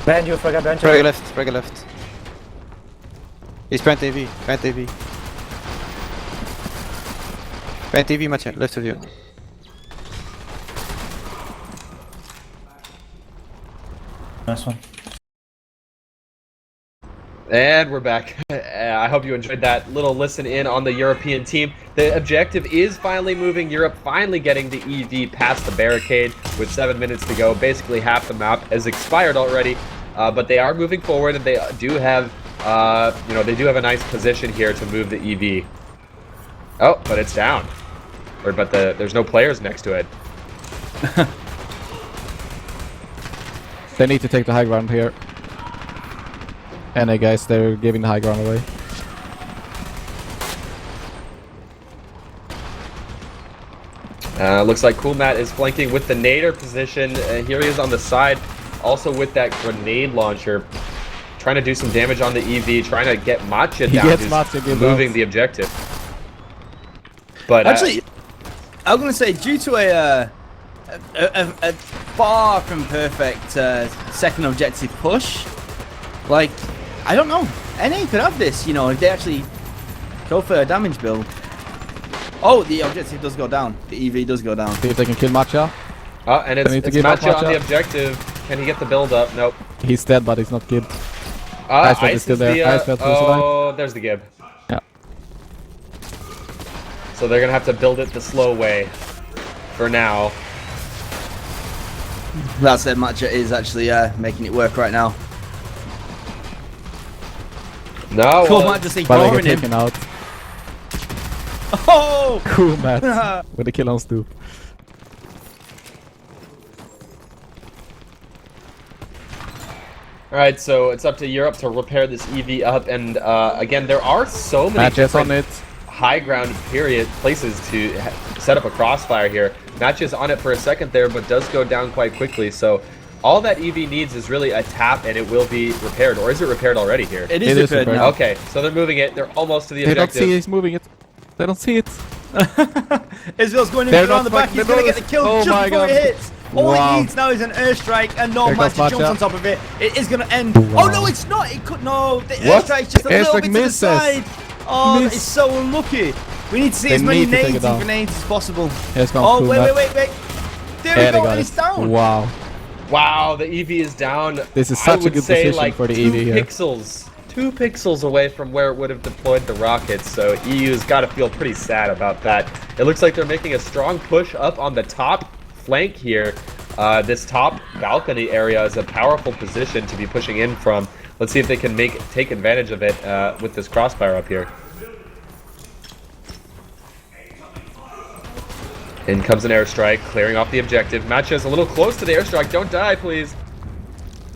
[SPEAKER 7] Behind you, fragger behind you.
[SPEAKER 9] Fragger left. Fragger left. He's plant AV. Plant AV. Plant AV, Mathieu. Left of you.
[SPEAKER 7] Nice one.
[SPEAKER 1] And we're back. I hope you enjoyed that little listen in on the European team. The objective is finally moving Europe, finally getting the EV past the barricade with 7 minutes to go. Basically half the map has expired already, but they are moving forward and they do have, they do have a nice position here to move the EV. Oh, but it's down. But there's no players next to it.
[SPEAKER 3] They need to take the high ground here. And hey guys, they're giving the high ground away.
[SPEAKER 1] Looks like Cool Matt is flanking with the nader position. Here he is on the side, also with that grenade launcher, trying to do some damage on the EV, trying to get Matcha down,
[SPEAKER 3] gets
[SPEAKER 1] who's
[SPEAKER 3] Matcha good
[SPEAKER 1] moving
[SPEAKER 3] bounce.
[SPEAKER 1] the objective. But
[SPEAKER 2] Actually, I'm going to say, due to a far from perfect second objective push, like, I don't know, NA could have this, if they actually go for a damage build. Oh, the objective does go down. The EV does go down.
[SPEAKER 3] See if they can kill Matcha.
[SPEAKER 1] oh, and
[SPEAKER 3] They need to
[SPEAKER 1] it's
[SPEAKER 3] give up
[SPEAKER 1] Matcha on
[SPEAKER 3] Matcha.
[SPEAKER 1] the objective. Can he get the build up? Nope.
[SPEAKER 3] He's dead, but he's not killed. Ice Felt is still there. Ice Felt is alive.
[SPEAKER 1] oh, there's the Gib.
[SPEAKER 3] Yeah.
[SPEAKER 1] So they're gonna have to build it the slow way for now.
[SPEAKER 2] That said, Matcha is actually making it work right now.
[SPEAKER 1] No,
[SPEAKER 2] Cool
[SPEAKER 1] well,
[SPEAKER 2] Matt just
[SPEAKER 3] But they
[SPEAKER 2] ignoring
[SPEAKER 3] get
[SPEAKER 2] him.
[SPEAKER 3] taken out.
[SPEAKER 2] Oh!
[SPEAKER 3] Cool Matt. With a kill on Stoop.
[SPEAKER 1] all right, so it's up to Europe to repair this EV up, and again, there are so many
[SPEAKER 3] Matches on
[SPEAKER 1] different
[SPEAKER 3] it.
[SPEAKER 1] high ground places to set up a crossfire here. Matches on it for a second there, but does go down quite quickly. So all that EV needs is really a tap, and it will be repaired. Or is it repaired already here?
[SPEAKER 2] It
[SPEAKER 3] It
[SPEAKER 2] is
[SPEAKER 3] is
[SPEAKER 2] repaired
[SPEAKER 3] repaired.
[SPEAKER 2] now.
[SPEAKER 1] Okay, so they're moving it. They're almost to the
[SPEAKER 3] They don't
[SPEAKER 1] objective.
[SPEAKER 3] see he's moving it. They don't see it.
[SPEAKER 2] Israel's going in
[SPEAKER 3] They're
[SPEAKER 2] around
[SPEAKER 3] not
[SPEAKER 2] the back.
[SPEAKER 3] fucking-
[SPEAKER 2] He's
[SPEAKER 3] they're
[SPEAKER 2] going to
[SPEAKER 3] not-
[SPEAKER 2] get the kill
[SPEAKER 3] Oh
[SPEAKER 2] just
[SPEAKER 3] my
[SPEAKER 2] before
[SPEAKER 3] God.
[SPEAKER 2] it hits. All
[SPEAKER 3] Wow.
[SPEAKER 2] he needs now is an airstrike, and no
[SPEAKER 3] There goes
[SPEAKER 2] Matcha jumps
[SPEAKER 3] Matcha.
[SPEAKER 2] on top of it. It is going to end.
[SPEAKER 3] Wow.
[SPEAKER 2] Oh no, it's not. It could no. The
[SPEAKER 1] What?
[SPEAKER 2] airstrike's just a little
[SPEAKER 3] Airstrike
[SPEAKER 2] bit to the
[SPEAKER 3] misses.
[SPEAKER 2] side. Oh, that
[SPEAKER 3] Miss.
[SPEAKER 2] is so unlucky. We need to see
[SPEAKER 3] They
[SPEAKER 2] as many
[SPEAKER 3] need to take
[SPEAKER 2] nades
[SPEAKER 3] it
[SPEAKER 2] and
[SPEAKER 3] down.
[SPEAKER 2] grenades as possible.
[SPEAKER 3] Here's comes
[SPEAKER 2] Oh
[SPEAKER 3] Cool
[SPEAKER 2] wait,
[SPEAKER 3] Matt.
[SPEAKER 2] wait. There
[SPEAKER 3] Yeah,
[SPEAKER 2] we
[SPEAKER 3] they
[SPEAKER 2] go,
[SPEAKER 3] got
[SPEAKER 2] and
[SPEAKER 3] it.
[SPEAKER 2] it's down.
[SPEAKER 3] Wow.
[SPEAKER 1] Wow, the EV is down.
[SPEAKER 3] This is
[SPEAKER 1] I
[SPEAKER 3] such a
[SPEAKER 1] would
[SPEAKER 3] good
[SPEAKER 1] say
[SPEAKER 3] position
[SPEAKER 1] like
[SPEAKER 3] for the
[SPEAKER 1] 2
[SPEAKER 3] EV here.
[SPEAKER 1] pixels. 2 pixels away from where it would have deployed the rockets, so EU's got to feel pretty sad about that. It looks like they're making a strong push up on the top flank here. This top balcony area is a powerful position to be pushing in from. Let's see if they can take advantage of it with this crossfire up here. In comes an airstrike, clearing off the objective. Matches a little close to the airstrike. Don't die, please.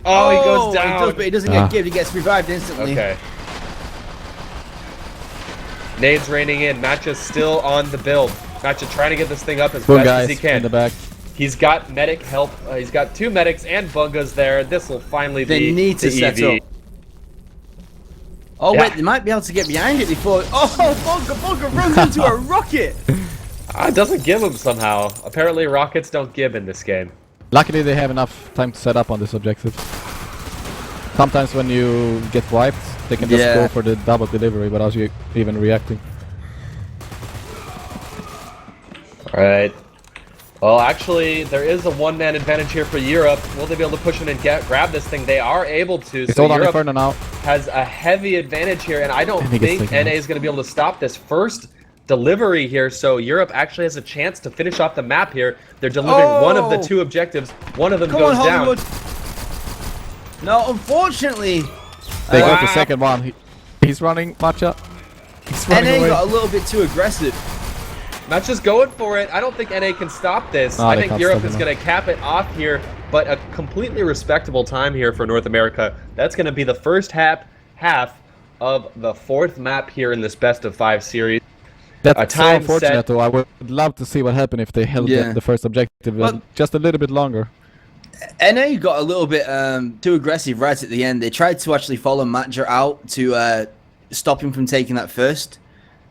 [SPEAKER 1] Oh, he goes down.
[SPEAKER 2] He does, but he doesn't get killed. He gets revived instantly.
[SPEAKER 1] Okay. Nades raining in. Matcha still on the build. Matcha trying to get this thing up as fast as he can.
[SPEAKER 3] In the back.
[SPEAKER 1] He's got medic help. He's got 2 medics and Bungas there. This will finally be
[SPEAKER 2] They need to set
[SPEAKER 1] EV.
[SPEAKER 2] up. Oh, wait, they might be able to get behind it before... Oh, Bunga runs into a rocket!
[SPEAKER 1] It doesn't give him somehow. Apparently rockets don't give in this game.
[SPEAKER 3] Luckily, they have enough time to set up on this objective. Sometimes when you get wiped, they can just go for the double delivery without you even reacting.
[SPEAKER 1] Alright. Well, actually, there is a 1-man advantage here for Europe. Will they be able to push in and grab this thing? They are able to.
[SPEAKER 3] It's
[SPEAKER 1] so
[SPEAKER 3] all on
[SPEAKER 1] Europe
[SPEAKER 3] Inferno now.
[SPEAKER 1] has a heavy advantage here, and I don't think NA is going to be able to stop this first delivery here. So Europe actually has a chance to finish off the map here. They're delivering one of the 2 objectives. One of them goes down.
[SPEAKER 2] No, unfortunately,
[SPEAKER 3] they got the second one. He's running, Matcha. He's running away.
[SPEAKER 2] got a little bit too aggressive.
[SPEAKER 1] Not just going for it. I don't think NA can stop this. I think Europe is going to cap it off here, but a completely respectable time here for North America. That's going to be the first half of the 4th map here in this best of 5 series.
[SPEAKER 3] That's so unfortunate, though. I would love to see what happened if they held the first objective just a little bit longer.
[SPEAKER 2] NA got a little bit too aggressive right at the end. They tried to actually follow Matcher out to stop him from taking that first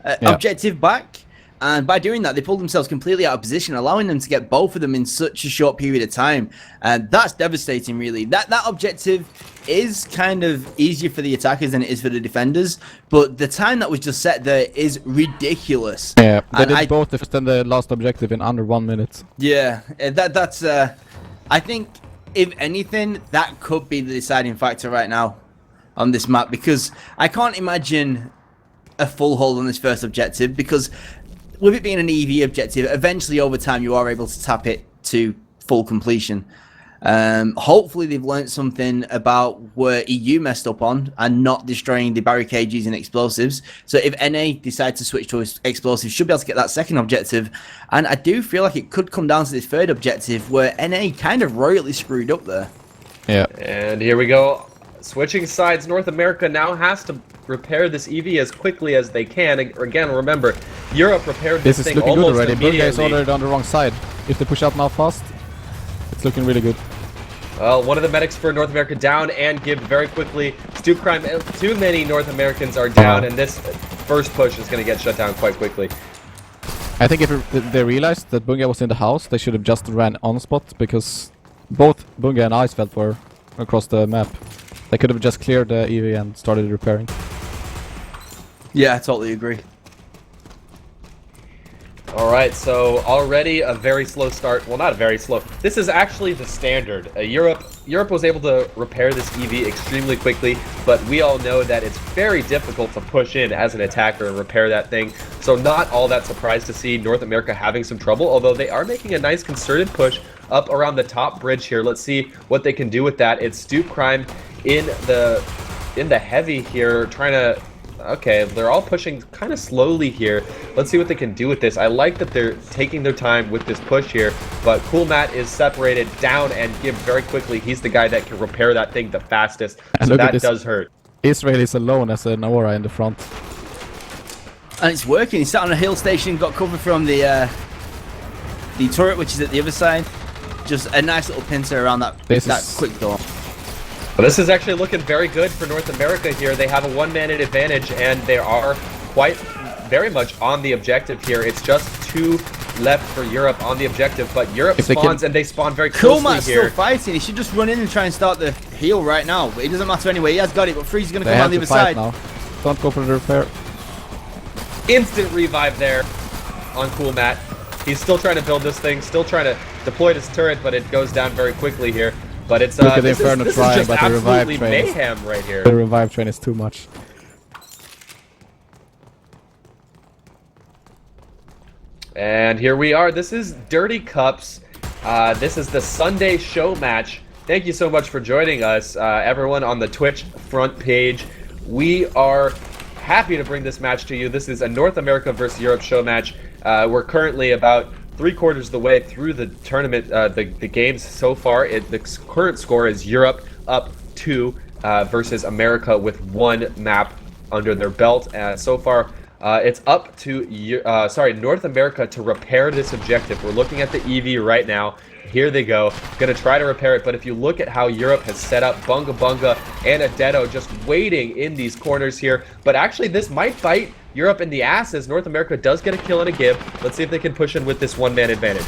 [SPEAKER 2] objective back. And by doing that, they pulled themselves completely out of position, allowing them to get both of them in such a short period of time. And that's devastating, really. That objective is kind of easier for the attackers than it is for the defenders. But the time that was just set there is ridiculous.
[SPEAKER 3] Yeah, they did both the first and the last objective in under 1 minute.
[SPEAKER 2] Yeah, that's... I think, if anything, that could be the deciding factor right now on this map. Because I can't imagine a full hold on this first objective, because... with it being an EV objective, eventually over time you are able to tap it to full completion. Hopefully they've learned something about where EU messed up on and not destroying the barricades using explosives. So if NA decide to switch to explosives, should be able to get that second objective. And I do feel like it could come down to this third objective where NA kind of royally screwed up there.
[SPEAKER 3] Yeah.
[SPEAKER 1] And here we go. Switching sides, North America now has to repair this EV as quickly as they can. Again, remember, Europe repaired this thing
[SPEAKER 3] looking
[SPEAKER 1] almost
[SPEAKER 3] good already.
[SPEAKER 1] immediately.
[SPEAKER 3] Bunga is already on the wrong side. If they push out now fast, it's looking really good.
[SPEAKER 1] Well, one of the medics for North America down and gibbed very quickly. Stu Crime, too many North Americans are down, and this first push is going to get shut down quite quickly.
[SPEAKER 3] I think if they realized that Bunga was in the house, they should have just ran on spot, because both Bunga and Icefeld were across the map. They could have just cleared the EV and started repairing.
[SPEAKER 2] Yeah, I totally agree.
[SPEAKER 1] Alright, so already a very slow start. Well, not very slow. This is actually the standard. Europe was able to repair this EV extremely quickly, but we all know that it's very difficult to push in as an attacker and repair that thing. So not all that surprised to see North America having some trouble, although they are making a nice concerted push up around the top bridge here. Let's see what they can do with that. It's Stoop Crime in the heavy here, trying to... Okay, they're all pushing kind of slowly here. Let's see what they can do with this. I like that they're taking their time with this push here, but Cool Matt is separated down and give very quickly. He's the guy that can repair that thing the fastest, so that does hurt.
[SPEAKER 3] Israel is alone as an aura in the front.
[SPEAKER 2] And it's working. He sat on a hill station, got cover from the turret, which is at the other side. Just a nice little pincer around that quick door.
[SPEAKER 1] Well, this is actually looking very good for North America here. They have a one-man advantage, and they are quite very much on the objective here. It's just 2 left for Europe on the objective, but Europe spawns, and they spawn very closely
[SPEAKER 2] Cool Matt's
[SPEAKER 1] here.
[SPEAKER 2] still fighting. He should just run in and try and start the heal right now, but it doesn't matter anyway. He has got it, but Freeze is going to come on the other side.
[SPEAKER 3] Now. Don't go for the repair.
[SPEAKER 1] Instant revive there on Cool Matt. He's still trying to build this thing, still trying to deploy this turret, but it goes down very quickly here. But it's
[SPEAKER 3] Look at the
[SPEAKER 1] this is
[SPEAKER 3] Inferno trying,
[SPEAKER 1] just
[SPEAKER 3] but the revive
[SPEAKER 1] absolutely
[SPEAKER 3] train
[SPEAKER 1] mayhem right here.
[SPEAKER 3] The revive train is too much.
[SPEAKER 1] And here we are. This is Dirty Cups. This is the Sunday show match. Thank you so much for joining us, everyone on the Twitch front page. We are happy to bring this match to you. This is a North America versus Europe show match. We're currently about 3/4 of the way through the tournament, the games so far. The current score is Europe up 2 versus America with 1 map under their belt. So far, it's up to North America to repair this objective. We're looking at the EV right now. Here they go. Gonna try to repair it, but if you look at how Europe has set up Bunga Bunga and Adetto just waiting in these corners here, but actually this might bite Europe in the ass as North America does get a kill and a give. Let's see if they can push in with this one-man advantage.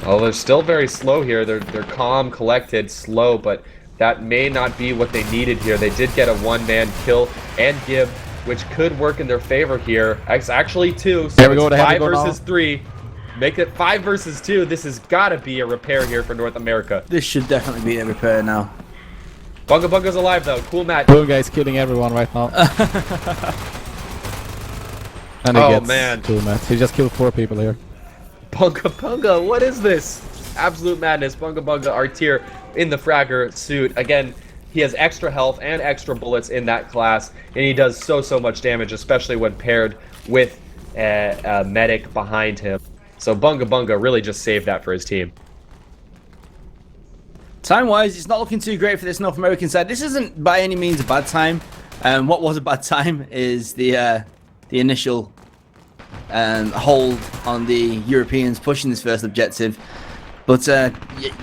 [SPEAKER 1] Oh, they're still very slow here. They're calm, collected, slow, but that may not be what they needed here. They did get a one-man kill and give, which could work in their favor here. It's actually 2, so it's 5 versus 3. Make it 5 versus 2. This has got to be a repair here for North America.
[SPEAKER 2] This should definitely be a repair now.
[SPEAKER 1] Bunga Bunga's alive though. Cool match.
[SPEAKER 3] Bunga is killing everyone right now. And he gets
[SPEAKER 1] man.
[SPEAKER 3] 2 mats. He just killed 4 people here.
[SPEAKER 1] Bunga Bunga, what is this? Absolute madness. Bunga Bunga, our tier in the Fragger suit. Again, he has extra health and extra bullets in that class, and he does so much damage, especially when paired with a medic behind him. So Bunga Bunga really just saved that for his team.
[SPEAKER 2] Time-wise, it's not looking too great for this North American side. This isn't by any means a bad time. What was a bad time is the initial hold on the Europeans pushing this first objective. But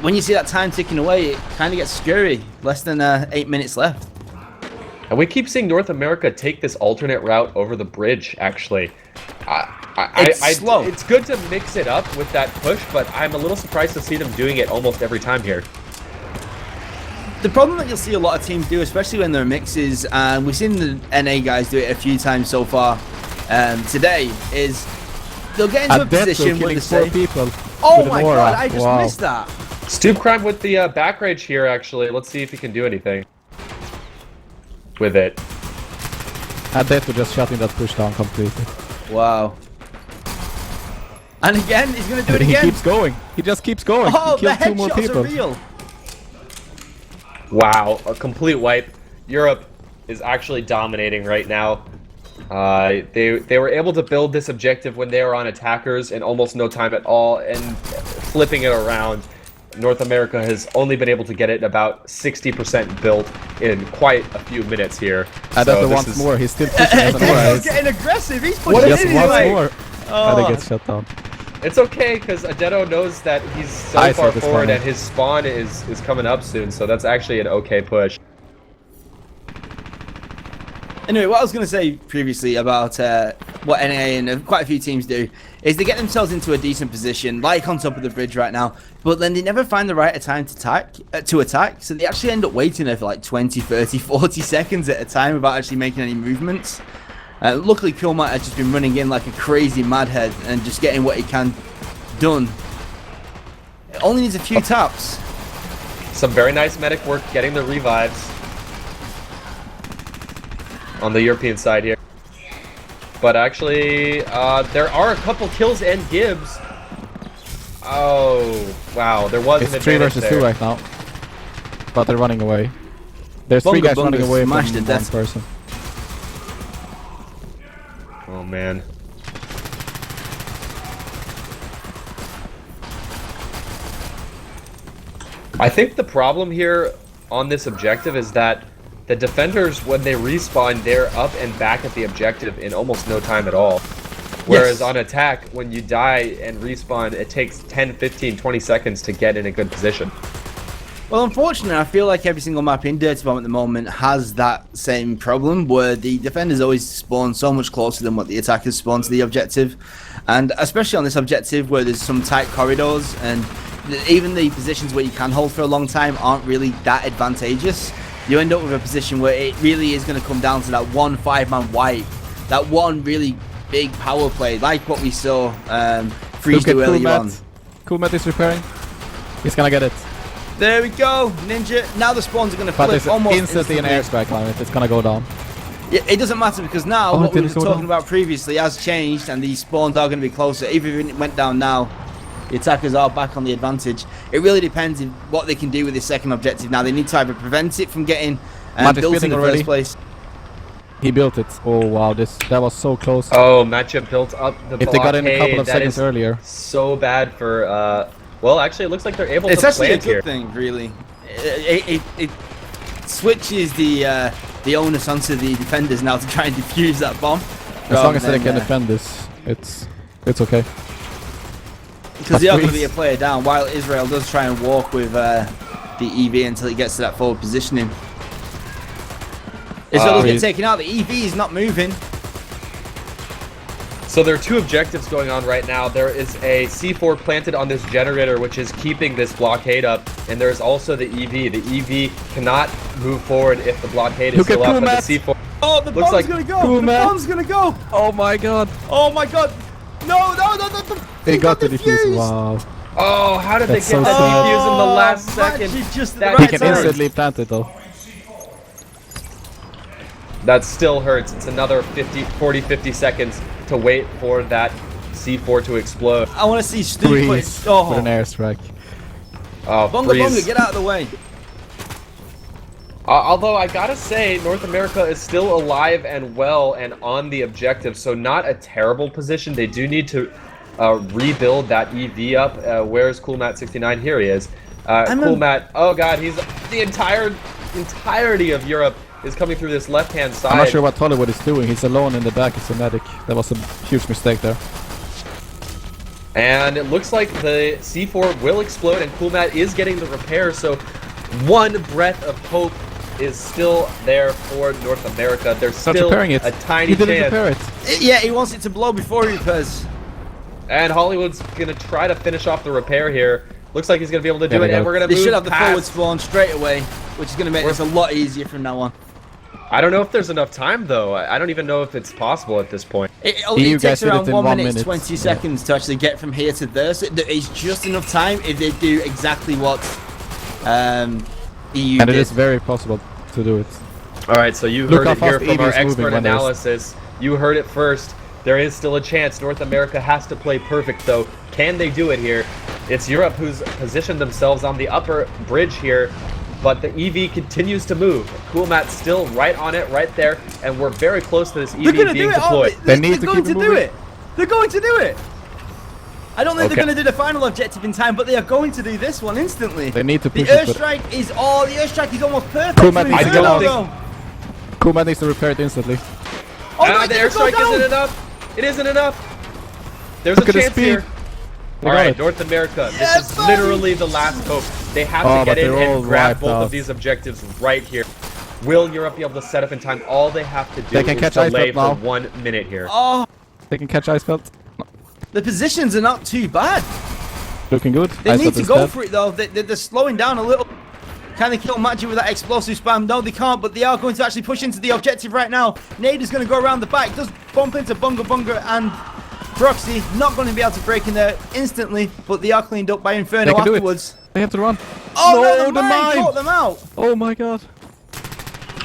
[SPEAKER 2] when you see that time ticking away, it kind of gets scary. Less than 8 minutes left.
[SPEAKER 1] And we keep seeing North America take this alternate route over the bridge, actually. It's
[SPEAKER 2] slow.
[SPEAKER 1] It's good to mix it up with that push, but I'm a little surprised to see them doing it almost every time here.
[SPEAKER 2] The problem that you'll see a lot of teams do, especially when they're mixes, and we've seen the NA guys do it a few times so far today, is they'll get into a position where they say,
[SPEAKER 3] people.
[SPEAKER 2] "Oh my god, I just missed that."
[SPEAKER 1] Stoop Crime with the back rage here, actually. Let's see if he can do anything with it.
[SPEAKER 3] Adetto just shutting that push down completely.
[SPEAKER 2] Wow. And again, he's going to do it
[SPEAKER 3] He
[SPEAKER 2] again.
[SPEAKER 3] keeps going. He just keeps going.
[SPEAKER 2] Oh,
[SPEAKER 3] He
[SPEAKER 2] the
[SPEAKER 3] killed 2 more
[SPEAKER 2] headshots
[SPEAKER 3] people.
[SPEAKER 2] are real.
[SPEAKER 1] Wow, a complete wipe. Europe is actually dominating right now. They were able to build this objective when they were on attackers in almost no time at all, and flipping it around. North America has only been able to get it about 60% built in quite a few minutes here.
[SPEAKER 3] Adetto wants more. He's still pushing.
[SPEAKER 2] He's getting aggressive. He's pushing
[SPEAKER 3] Just
[SPEAKER 2] in
[SPEAKER 3] wants
[SPEAKER 2] anyway.
[SPEAKER 3] more. And he gets shut down.
[SPEAKER 1] It's okay, because Adetto knows that he's so
[SPEAKER 3] I
[SPEAKER 1] far
[SPEAKER 3] saw this
[SPEAKER 1] forward
[SPEAKER 3] coming.
[SPEAKER 1] and his spawn is coming up soon, so that's actually an okay push.
[SPEAKER 2] Anyway, what I was going to say previously about what NA and quite a few teams do is they get themselves into a decent position, like on top of the bridge right now, but then they never find the right time to attack, so they actually end up waiting there for like 20, 30, 40 seconds at a time without actually making any movements. Luckily, Killmat has just been running in like a crazy madhead and just getting what he can done. It only needs a few taps.
[SPEAKER 1] Some very nice medic work getting the revives on the European side here. But actually, there are a couple kills and gives. Oh, wow. There was an
[SPEAKER 3] It's 3
[SPEAKER 1] advantage
[SPEAKER 3] versus
[SPEAKER 1] there.
[SPEAKER 3] 2 right now. But they're running away. There's 3 guys running away from 1 person.
[SPEAKER 1] Oh, man. I think the problem here on this objective is that the defenders, when they respawn, they're up and back at the objective in almost no time at all. Whereas on attack, when you die and respawn, it takes 10, 15, 20 seconds to get in a good position.
[SPEAKER 2] Well, unfortunately, I feel like every single map in Dirty Bomb at the moment has that same problem, where the defenders always spawn so much closer than what the attackers spawn to the objective. And especially on this objective, where there's some tight corridors, and even the positions where you can hold for a long time aren't really that advantageous. You end up with a position where it really is going to come down to that one 5-man wipe, that one really big power play, like what we saw Freeze
[SPEAKER 3] Look at
[SPEAKER 2] do earlier on.
[SPEAKER 3] Coolmat is repairing. He's gonna get it.
[SPEAKER 2] There we go, Ninja. Now the spawns are going to
[SPEAKER 3] But
[SPEAKER 2] flip
[SPEAKER 3] it's
[SPEAKER 2] almost
[SPEAKER 3] instantly an airstrike on it. It's gonna go down.
[SPEAKER 2] Yeah, it doesn't matter because now
[SPEAKER 3] Oh,
[SPEAKER 2] what we
[SPEAKER 3] did
[SPEAKER 2] were
[SPEAKER 3] it go
[SPEAKER 2] talking
[SPEAKER 3] down?
[SPEAKER 2] about previously has changed, and these spawns are going to be closer. Even if it went down now, the attackers are back on the advantage. It really depends on what they can do with this second objective. Now they need to either prevent it from getting
[SPEAKER 3] Matt is
[SPEAKER 2] built in
[SPEAKER 3] building
[SPEAKER 2] the
[SPEAKER 3] already.
[SPEAKER 2] first place.
[SPEAKER 3] He built it. Oh wow, that was so close.
[SPEAKER 1] Oh, matchup built up the
[SPEAKER 3] If they got in a couple
[SPEAKER 1] blockade.
[SPEAKER 3] of
[SPEAKER 1] That
[SPEAKER 3] seconds
[SPEAKER 1] is
[SPEAKER 3] earlier.
[SPEAKER 1] so bad for, well, actually, it looks like they're able
[SPEAKER 2] It's
[SPEAKER 1] to
[SPEAKER 2] actually a
[SPEAKER 1] plant
[SPEAKER 2] good
[SPEAKER 1] here.
[SPEAKER 2] thing, really. It switches the onus onto the defenders now to try and defuse that bomb.
[SPEAKER 3] As long as they can defend this, it's okay.
[SPEAKER 2] Because they are going to
[SPEAKER 3] Freeze.
[SPEAKER 2] be a player down, while Israel does try and walk with the EV until he gets to that forward positioning. Israel does get
[SPEAKER 3] Freeze.
[SPEAKER 2] taken out. The EV is not moving.
[SPEAKER 1] So there are two objectives going on right now. There is a C4 planted on this generator, which is keeping this blockade up, and there's also the EV. The EV cannot move forward if the blockade is
[SPEAKER 3] Look at
[SPEAKER 1] still up, but
[SPEAKER 3] Kumat.
[SPEAKER 1] the C4...
[SPEAKER 2] Oh, the
[SPEAKER 1] Looks
[SPEAKER 2] bomb's
[SPEAKER 1] like
[SPEAKER 2] going to go.
[SPEAKER 3] Cool,
[SPEAKER 2] The
[SPEAKER 3] man.
[SPEAKER 2] bomb's going to go.
[SPEAKER 3] Oh my god.
[SPEAKER 2] Oh my god. No.
[SPEAKER 3] They got the defuse.
[SPEAKER 2] defuse.
[SPEAKER 3] Wow.
[SPEAKER 1] Oh, how did
[SPEAKER 3] That's
[SPEAKER 1] they get
[SPEAKER 3] so
[SPEAKER 1] the
[SPEAKER 3] sad.
[SPEAKER 1] defuse in the last
[SPEAKER 2] Fletcher
[SPEAKER 1] second?
[SPEAKER 2] just at
[SPEAKER 1] That
[SPEAKER 2] the
[SPEAKER 3] He
[SPEAKER 2] right
[SPEAKER 3] can
[SPEAKER 2] time.
[SPEAKER 3] instantly plant it though.
[SPEAKER 1] That still hurts. It's another 40-50 seconds to wait for that C4 to explode.
[SPEAKER 2] I want to see Stu put
[SPEAKER 3] Freeze
[SPEAKER 2] it. Oh,
[SPEAKER 3] with an airstrike.
[SPEAKER 1] Oh,
[SPEAKER 2] Bunga
[SPEAKER 1] freeze.
[SPEAKER 2] Bunga, get out of the way.
[SPEAKER 1] Although I gotta say, North America is still alive and well and on the objective, so not a terrible position. They do need to rebuild that EV up. Where's CoolMat69? Here he is. CoolMat. Oh god, he's the entirety of Europe is coming through this left-hand side.
[SPEAKER 3] I'm not sure what Hollywood is doing. He's alone in the back. It's a medic. That was a huge mistake there.
[SPEAKER 1] And it looks like the C4 will explode, and CoolMat is getting the repair. So one breath of hope is still there for North America. There's
[SPEAKER 3] Not
[SPEAKER 1] still
[SPEAKER 3] repairing it.
[SPEAKER 1] a tiny
[SPEAKER 3] He didn't
[SPEAKER 1] chance.
[SPEAKER 3] repair it.
[SPEAKER 2] Yeah, he wants it to blow before he repairs.
[SPEAKER 1] And Hollywood's gonna try to finish off the repair here. Looks like he's gonna be able to do
[SPEAKER 3] There
[SPEAKER 1] it,
[SPEAKER 3] we
[SPEAKER 1] and
[SPEAKER 3] go.
[SPEAKER 1] we're gonna
[SPEAKER 2] They
[SPEAKER 1] move
[SPEAKER 2] should have the
[SPEAKER 1] past.
[SPEAKER 2] forward spawn straight away, which is going to make this a lot easier from now on.
[SPEAKER 1] I don't know if there's enough time though. I don't even know if it's possible at this point.
[SPEAKER 2] It
[SPEAKER 3] You
[SPEAKER 2] takes
[SPEAKER 3] guys did it
[SPEAKER 2] around
[SPEAKER 3] in
[SPEAKER 2] 1
[SPEAKER 3] 1
[SPEAKER 2] minute,
[SPEAKER 3] minute.
[SPEAKER 2] 20 seconds to actually get from here to there. So it's just enough time if they do exactly what EU
[SPEAKER 3] And it
[SPEAKER 2] did.
[SPEAKER 3] is very possible to do it.
[SPEAKER 1] All right, so you
[SPEAKER 3] Look
[SPEAKER 1] heard
[SPEAKER 3] how
[SPEAKER 1] it here
[SPEAKER 3] fast
[SPEAKER 1] from
[SPEAKER 3] EV
[SPEAKER 1] our
[SPEAKER 3] is moving
[SPEAKER 1] expert
[SPEAKER 3] when there's-
[SPEAKER 1] analysis. You heard it first. There is still a chance. North America has to play perfect though. Can they do it here? It's Europe who's positioned themselves on the upper bridge here, but the EV continues to move. CoolMat's still right on it, right there, and we're very close to this EV
[SPEAKER 2] They're going to
[SPEAKER 1] being
[SPEAKER 2] do it.
[SPEAKER 1] deployed.
[SPEAKER 3] They need
[SPEAKER 2] They're
[SPEAKER 3] to
[SPEAKER 2] going
[SPEAKER 3] keep
[SPEAKER 2] to
[SPEAKER 3] it
[SPEAKER 2] do
[SPEAKER 3] moving.
[SPEAKER 2] it. They're going to do it. I don't think
[SPEAKER 1] Okay.
[SPEAKER 2] they're going to do the final objective in time, but they are going to do this one instantly.
[SPEAKER 3] They need to
[SPEAKER 2] The
[SPEAKER 3] push it. but
[SPEAKER 2] airstrike is all. The airstrike is almost perfect.
[SPEAKER 3] Cool,
[SPEAKER 2] for
[SPEAKER 3] man,
[SPEAKER 2] the
[SPEAKER 3] I
[SPEAKER 2] Inferno,
[SPEAKER 1] don't
[SPEAKER 2] though.
[SPEAKER 3] Coolmat needs to repair it instantly.
[SPEAKER 2] Oh, no,
[SPEAKER 1] The
[SPEAKER 2] it didn't go
[SPEAKER 1] airstrike
[SPEAKER 2] down.
[SPEAKER 1] isn't enough. It isn't enough. There's
[SPEAKER 3] Look
[SPEAKER 1] a
[SPEAKER 3] at the
[SPEAKER 1] chance
[SPEAKER 3] speed.
[SPEAKER 1] here.
[SPEAKER 3] They
[SPEAKER 1] All
[SPEAKER 3] got
[SPEAKER 1] right,
[SPEAKER 3] it.
[SPEAKER 1] North America.
[SPEAKER 2] Yes,
[SPEAKER 1] This is
[SPEAKER 2] buddy.
[SPEAKER 1] literally the last hope. They have
[SPEAKER 3] Oh,
[SPEAKER 1] to
[SPEAKER 3] but
[SPEAKER 1] get in
[SPEAKER 3] they're all
[SPEAKER 1] and grab
[SPEAKER 3] wiped
[SPEAKER 1] both
[SPEAKER 3] out.
[SPEAKER 1] of these objectives right here. Will Europe be able to set up in time? All they have to do
[SPEAKER 3] They can
[SPEAKER 1] is
[SPEAKER 3] catch
[SPEAKER 1] delay
[SPEAKER 3] Iceberg
[SPEAKER 1] for
[SPEAKER 3] now.
[SPEAKER 1] 1 minute here.
[SPEAKER 2] Oh,
[SPEAKER 3] They can catch Ice Belt.
[SPEAKER 2] the positions are not too bad.
[SPEAKER 3] Looking good.
[SPEAKER 2] They
[SPEAKER 3] Ice
[SPEAKER 2] need
[SPEAKER 3] Belt
[SPEAKER 2] to
[SPEAKER 3] is
[SPEAKER 2] go
[SPEAKER 3] dead.
[SPEAKER 2] for it though. They're slowing down a little. Can they kill Magic with that explosive spam? No, they can't, but they are going to actually push into the objective right now. Nade is going to go around the back. Does bump into Bunga Bunga and Proxy. Not going to be able to break in there instantly, but they are cleaned up by Inferno
[SPEAKER 3] They can do it.
[SPEAKER 2] afterwards.
[SPEAKER 3] They have to run.
[SPEAKER 2] Oh
[SPEAKER 3] No,
[SPEAKER 2] no, the
[SPEAKER 3] the
[SPEAKER 2] mine
[SPEAKER 3] mine.
[SPEAKER 2] caught them out.
[SPEAKER 3] Oh my god.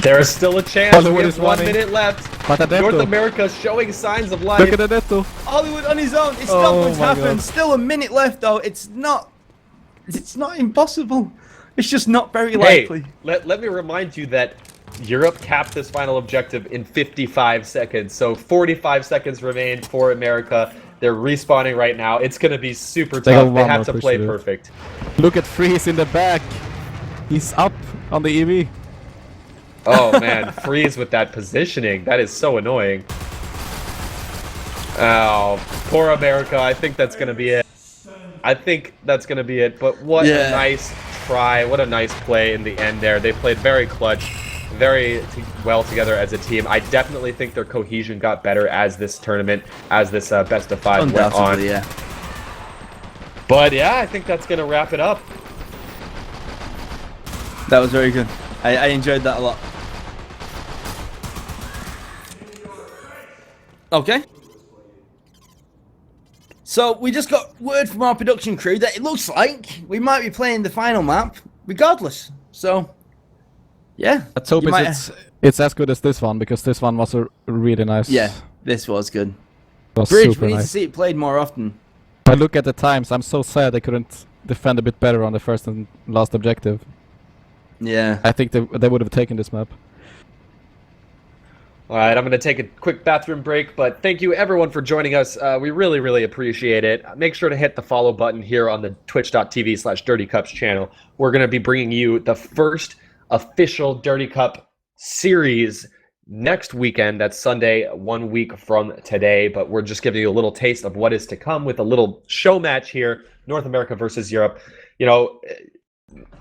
[SPEAKER 1] There is still a chance.
[SPEAKER 3] Hollywood
[SPEAKER 1] We
[SPEAKER 3] is
[SPEAKER 1] have 1
[SPEAKER 3] running.
[SPEAKER 1] minute left.
[SPEAKER 3] Patadetto.
[SPEAKER 1] North America showing signs of life.
[SPEAKER 3] Look at the netto.
[SPEAKER 2] Hollywood on his own. It's
[SPEAKER 3] Oh
[SPEAKER 2] not going to
[SPEAKER 3] my
[SPEAKER 2] happen.
[SPEAKER 3] God.
[SPEAKER 2] Still a minute left though. It's not impossible. It's just not very
[SPEAKER 1] Hey,
[SPEAKER 2] likely.
[SPEAKER 1] let me remind you that Europe capped this final objective in 55 seconds. So 45 seconds remain for America. They're respawning right now. It's going to be super
[SPEAKER 3] They got
[SPEAKER 1] tough. They
[SPEAKER 3] one
[SPEAKER 1] have
[SPEAKER 3] more
[SPEAKER 1] to
[SPEAKER 3] push
[SPEAKER 1] play
[SPEAKER 3] to do.
[SPEAKER 1] perfect.
[SPEAKER 3] Look at Freeze in the back. He's up on the EV.
[SPEAKER 1] Oh man, Freeze with that positioning. That is so annoying. Oh, poor America. I think that's going to be it. But what
[SPEAKER 2] Yeah.
[SPEAKER 1] a nice try. What a nice play in the end there. They played very clutch, very well together as a team. I definitely think their cohesion got better as this tournament, as this best of 5 went on.
[SPEAKER 2] Undoubtedly, yeah.
[SPEAKER 1] But yeah, I think that's going to wrap it up.
[SPEAKER 2] That was very good. I enjoyed that a lot. Okay. So we just got word from our production crew that it looks like we might be playing the final map regardless. So, yeah.
[SPEAKER 3] Let's hope it's as good as this one, because this one was a really nice.
[SPEAKER 2] Yeah, this was good.
[SPEAKER 3] It was
[SPEAKER 2] Bridge,
[SPEAKER 3] super
[SPEAKER 2] we need to
[SPEAKER 3] nice.
[SPEAKER 2] see it played more often.
[SPEAKER 3] But look at the times. I'm so sad they couldn't defend a bit better on the first and last objective.
[SPEAKER 2] Yeah.
[SPEAKER 3] I think they would have taken this map.
[SPEAKER 1] All right, I'm going to take a quick bathroom break, but thank you everyone for joining us. We really, really appreciate it. Make sure to hit the follow button here on the twitch.tv/DirtyCups channel. We're going to be bringing you the first official Dirty Cup series next weekend. That's Sunday, 1 week from today, but we're just giving you a little taste of what is to come with a little show match here, North America versus Europe. You know,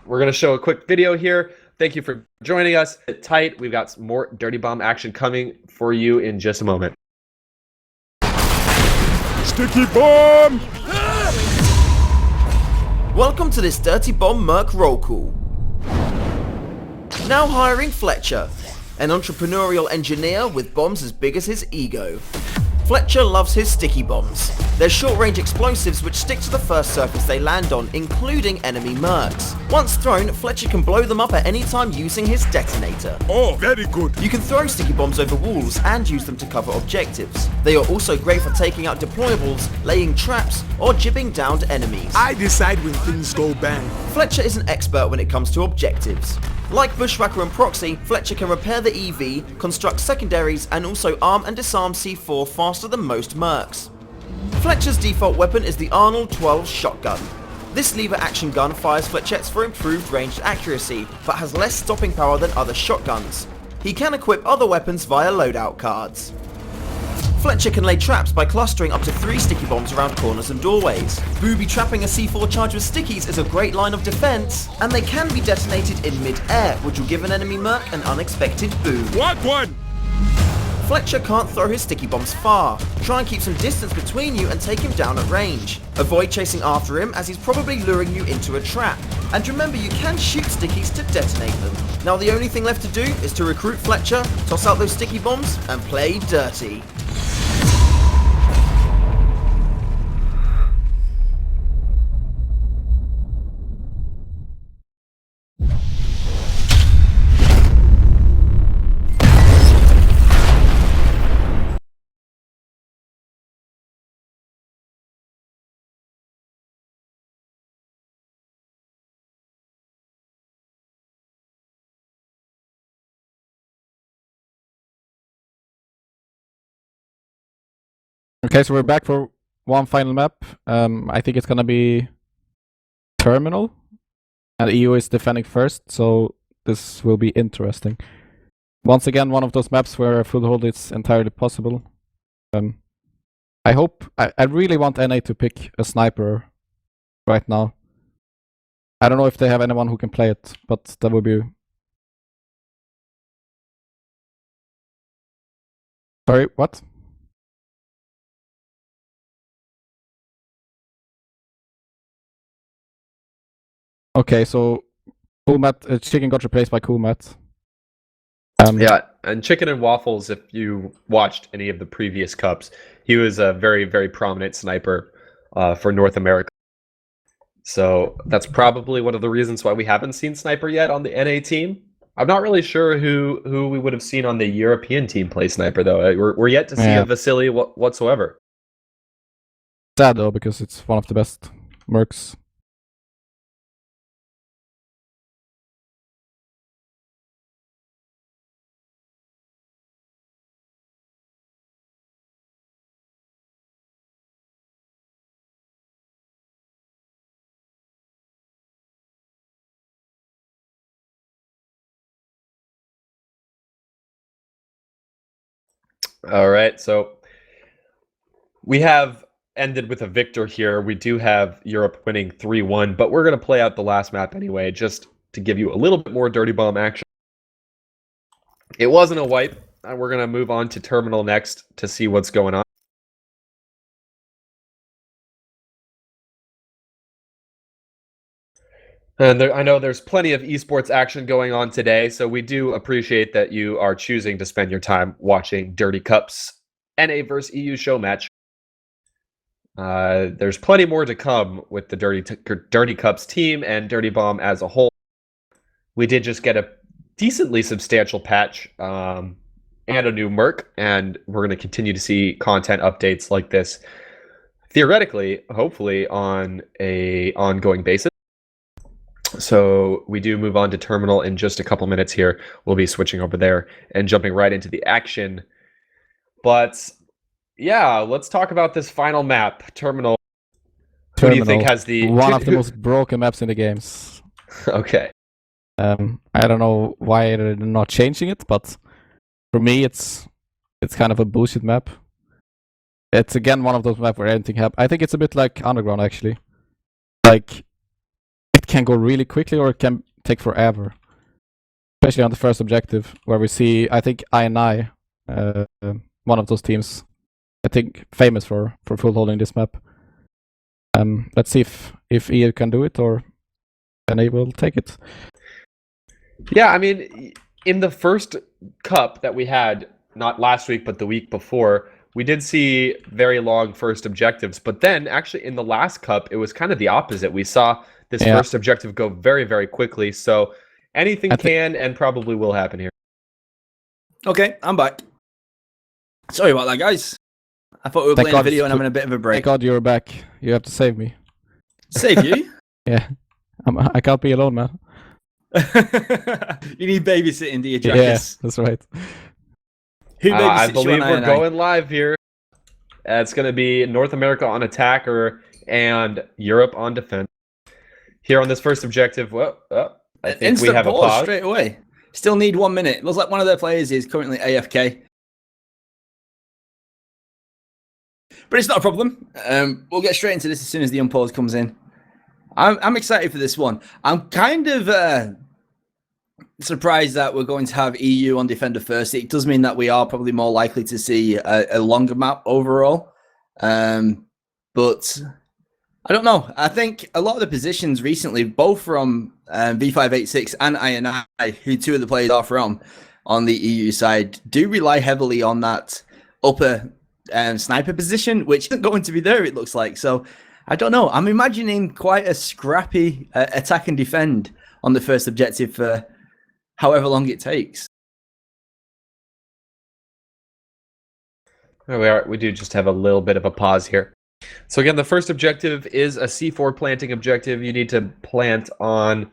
[SPEAKER 1] we're going to show a quick video here. Thank you for joining us. Sit tight. We've got some more Dirty Bomb action coming for you in just a moment.
[SPEAKER 4] Sticky bomb!
[SPEAKER 5] Welcome to this Dirty Bomb Merc roll call. Now hiring Fletcher, an entrepreneurial engineer with bombs as big as his ego. Fletcher loves his sticky bombs. They're short-range explosives which stick to the first surface they land on, including enemy mercs. Once thrown, Fletcher can blow them up at any time using his detonator.
[SPEAKER 4] Oh, very good.
[SPEAKER 5] You can throw sticky bombs over walls and use them to cover objectives. They are also great for taking out deployables, laying traps, or jibbing downed enemies.
[SPEAKER 4] I decide when things go bang.
[SPEAKER 5] Fletcher is an expert when it comes to objectives. Like Bushwhacker and Proxy, Fletcher can repair the EV, construct secondaries, and also arm and disarm C4 faster than most mercs. Fletcher's default weapon is the Arnold 12 shotgun. This lever action gun fires flechettes for improved ranged accuracy, but has less stopping power than other shotguns. He can equip other weapons via loadout cards. Fletcher can lay traps by clustering up to 3 sticky bombs around corners and doorways. Booby trapping a C4 charge with stickies is a great line of defense, and they can be detonated in mid-air, which will give an enemy merc an unexpected boom.
[SPEAKER 4] What one?
[SPEAKER 5] Fletcher can't throw his sticky bombs far. Try and keep some distance between you and take him down at range. Avoid chasing after him as he's probably luring you into a trap. And remember, you can shoot stickies to detonate them. Now the only thing left to do is to recruit Fletcher, toss out those sticky bombs, and play dirty.
[SPEAKER 3] Okay, so we're back for one final map. I think it's gonna be Terminal, and EU is defending first, so this will be interesting. Once again, one of those maps where a full hold is entirely possible. I really want NA to pick a sniper right now. I don't know if they have anyone who can play it, but that would be... Sorry, what? Okay, so Cool Matt, Chicken got replaced by Cool Matt.
[SPEAKER 1] Yeah, and Chicken and Waffles, if you watched any of the previous cups, he was a very, very prominent sniper for North America. So that's probably one of the reasons why we haven't seen Sniper yet on the NA team. I'm not really sure who we would have seen on the European team play Sniper, though. We're yet to see a Vasily whatsoever.
[SPEAKER 3] Sad, though, because it's one of the best mercs.
[SPEAKER 1] All right, so we have ended with a victor here. We do have Europe winning 3-1, but we're going to play out the last map anyway, just to give you a little bit more Dirty Bomb action. It wasn't a wipe, and we're going to move on to Terminal next to see what's going on. And I know there's plenty of esports action going on today, so we do appreciate that you are choosing to spend your time watching Dirty Cups NA vs EU show match. There's plenty more to come with the Dirty Cups team and Dirty Bomb as a whole. We did just get a decently substantial patch and a new merc, and we're going to continue to see content updates like this, theoretically, hopefully, on a ongoing basis. So we do move on to Terminal in just a couple minutes here. We'll be switching over there and jumping right into the action. But yeah, let's talk about this final map, Terminal. Who do you think has the
[SPEAKER 3] one of the most broken maps in the games?
[SPEAKER 1] Okay.
[SPEAKER 3] I don't know why they're not changing it, but for me, it's kind of a bullshit map. It's again one of those maps where anything happens. I think it's a bit like Underground actually. Like it can go really quickly or it can take forever. Especially on the first objective, where we see I think I&I, one of those teams, I think famous for full holding this map. Let's see if EU can do it or NA will take it.
[SPEAKER 1] Yeah, I mean, in the first cup that we had, not last week, but the week before, we did see very long first objectives. But then, actually, in the last cup, it was kind of the opposite. We saw this first objective go very, very quickly. So anything can and probably will happen here.
[SPEAKER 2] Okay, I'm back. Sorry about that, guys. I thought we were playing a video and having a bit of a break.
[SPEAKER 3] Thank God you're back. You have to save me.
[SPEAKER 2] Save you?
[SPEAKER 3] Yeah. I can't be alone, man.
[SPEAKER 2] You need babysitting, do you, Jackers?
[SPEAKER 3] Yeah, that's right.
[SPEAKER 2] Who babysits
[SPEAKER 1] I believe
[SPEAKER 2] you on
[SPEAKER 1] we're
[SPEAKER 2] I&I?
[SPEAKER 1] going live here. It's going to be North America on attacker and Europe on defense. Here on this first objective, I think
[SPEAKER 2] Instant
[SPEAKER 1] we have a
[SPEAKER 2] pause
[SPEAKER 1] pause.
[SPEAKER 2] straight away. Still need 1 minute. Looks like one of their players is currently AFK. But it's not a problem. We'll get straight into this as soon as the unpause comes in. I'm excited for this one. I'm kind of surprised that we're going to have EU on Defender first. It does mean that we are probably more likely to see a longer map overall. But I don't know. I think a lot of the positions recently, both from V586 and I&I, who two of the players are from on the EU side, do rely heavily on that upper sniper position, which isn't going to be there, it looks like. So I don't know. I'm imagining quite a scrappy attack and defend on the first objective for however long it takes.
[SPEAKER 1] There we are. We do just have a little bit of a pause here. So again, the first objective is a C4 planting objective. You need to plant on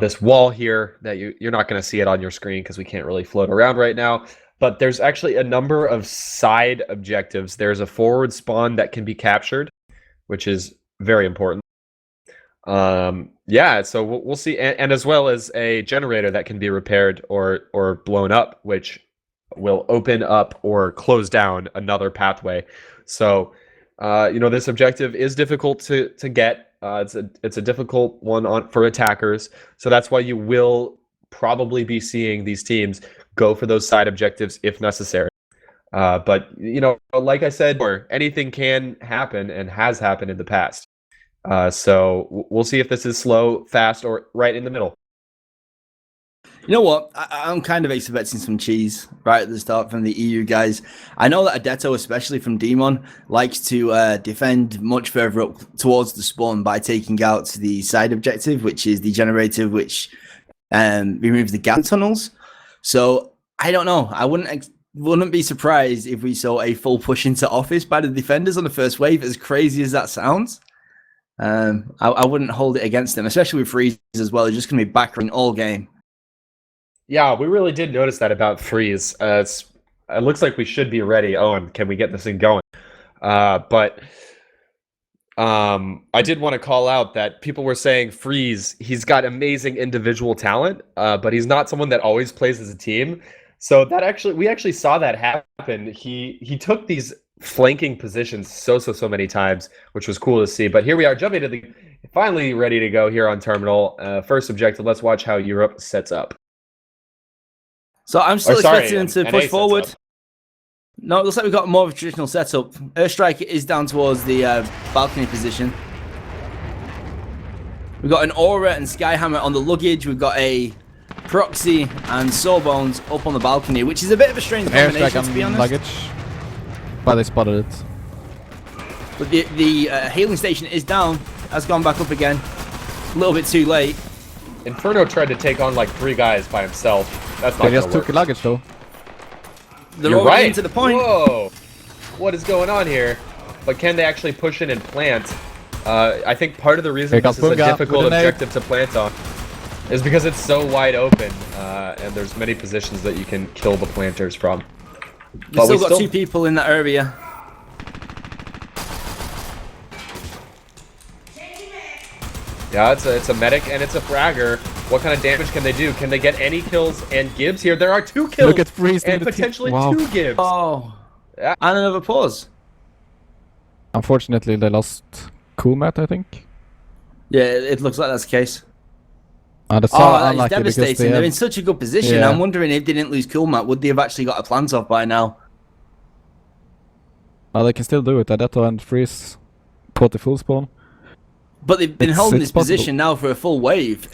[SPEAKER 1] this wall here that you're not going to see it on your screen because we can't really float around right now. But there's actually a number of side objectives. There's a forward spawn that can be captured, which is very important. Yeah, so we'll see. And as well as a generator that can be repaired or blown up, which will open up or close down another pathway. So, this objective is difficult to get. It's a difficult one for attackers. So that's why you will probably be seeing these teams go for those side objectives if necessary. But, like I said, anything can happen and has happened in the past. So we'll see if this is slow, fast, or right in the middle.
[SPEAKER 2] You know what? I'm kind of expecting some cheese right at the start from the EU guys. I know that Adetto, especially from Demon, likes to defend much further up towards the spawn by taking out the side objective, which is the generator, which removes the gas tunnels. So I don't know. I wouldn't be surprised if we saw a full push into office by the defenders on the first wave, as crazy as that sounds. I wouldn't hold it against them, especially with Freeze as well. They're just going to be backering all game.
[SPEAKER 1] Yeah, we really did notice that about Freeze. It looks like we should be ready. Owen, can we get this thing going? But I did want to call out that people were saying Freeze, he's got amazing individual talent, but he's not someone that always plays as a team. So we actually saw that happen. He took these flanking positions so many times, which was cool to see. But here we are, jumping to finally ready to go here on Terminal. First objective, let's watch how Europe sets up.
[SPEAKER 2] So I'm still expecting them to push forward. No, it looks like we've got more of a traditional setup. Airstrike is down towards the balcony position. We've got an Aura and Skyhammer on the luggage. We've got a Proxy and Sawbones up on the balcony, which is a bit of a strange combination, to be honest.
[SPEAKER 3] Luggage, but they spotted it.
[SPEAKER 2] But the healing station is down. Has gone back up again. A little bit too late.
[SPEAKER 1] Inferno tried to take on like 3 guys by himself. That's not
[SPEAKER 3] They
[SPEAKER 1] gonna
[SPEAKER 3] just
[SPEAKER 1] work.
[SPEAKER 3] took luggage though.
[SPEAKER 2] They're
[SPEAKER 1] You're
[SPEAKER 2] already
[SPEAKER 1] right.
[SPEAKER 2] into the point.
[SPEAKER 1] Whoa. What is going on here? But can they actually push in and plant? I think part of the reason
[SPEAKER 3] Here
[SPEAKER 1] this
[SPEAKER 3] comes
[SPEAKER 1] is a
[SPEAKER 3] Bunga
[SPEAKER 1] difficult
[SPEAKER 3] with an egg.
[SPEAKER 1] objective to plant on is because it's so wide open, and there's many positions that you can kill the planters from.
[SPEAKER 2] We've still got 2 people in that area.
[SPEAKER 1] Yeah, it's a medic and it's a fragger. What kind of damage can they do? Can they get any kills? And Gibbs here, there are 2 kills.
[SPEAKER 3] Look at Freeze
[SPEAKER 1] and
[SPEAKER 3] doing the
[SPEAKER 1] potentially
[SPEAKER 3] wow.
[SPEAKER 1] 2 Gibbs.
[SPEAKER 2] Oh.
[SPEAKER 1] Yeah.
[SPEAKER 2] And another pause.
[SPEAKER 3] Unfortunately, they lost Cool Matt, I think.
[SPEAKER 2] Yeah, it looks like that's the case.
[SPEAKER 3] That's
[SPEAKER 2] Oh,
[SPEAKER 3] so
[SPEAKER 2] that is
[SPEAKER 3] unlucky because
[SPEAKER 2] devastating. They're in such a good position.
[SPEAKER 3] Yeah.
[SPEAKER 2] I'm wondering if they didn't lose Cool Matt, would they have actually got a plant off by now?
[SPEAKER 3] Well, they can still do it. Adeto and Freeze caught the full spawn.
[SPEAKER 2] But they've been holding this
[SPEAKER 3] possible.
[SPEAKER 2] position now for a full wave.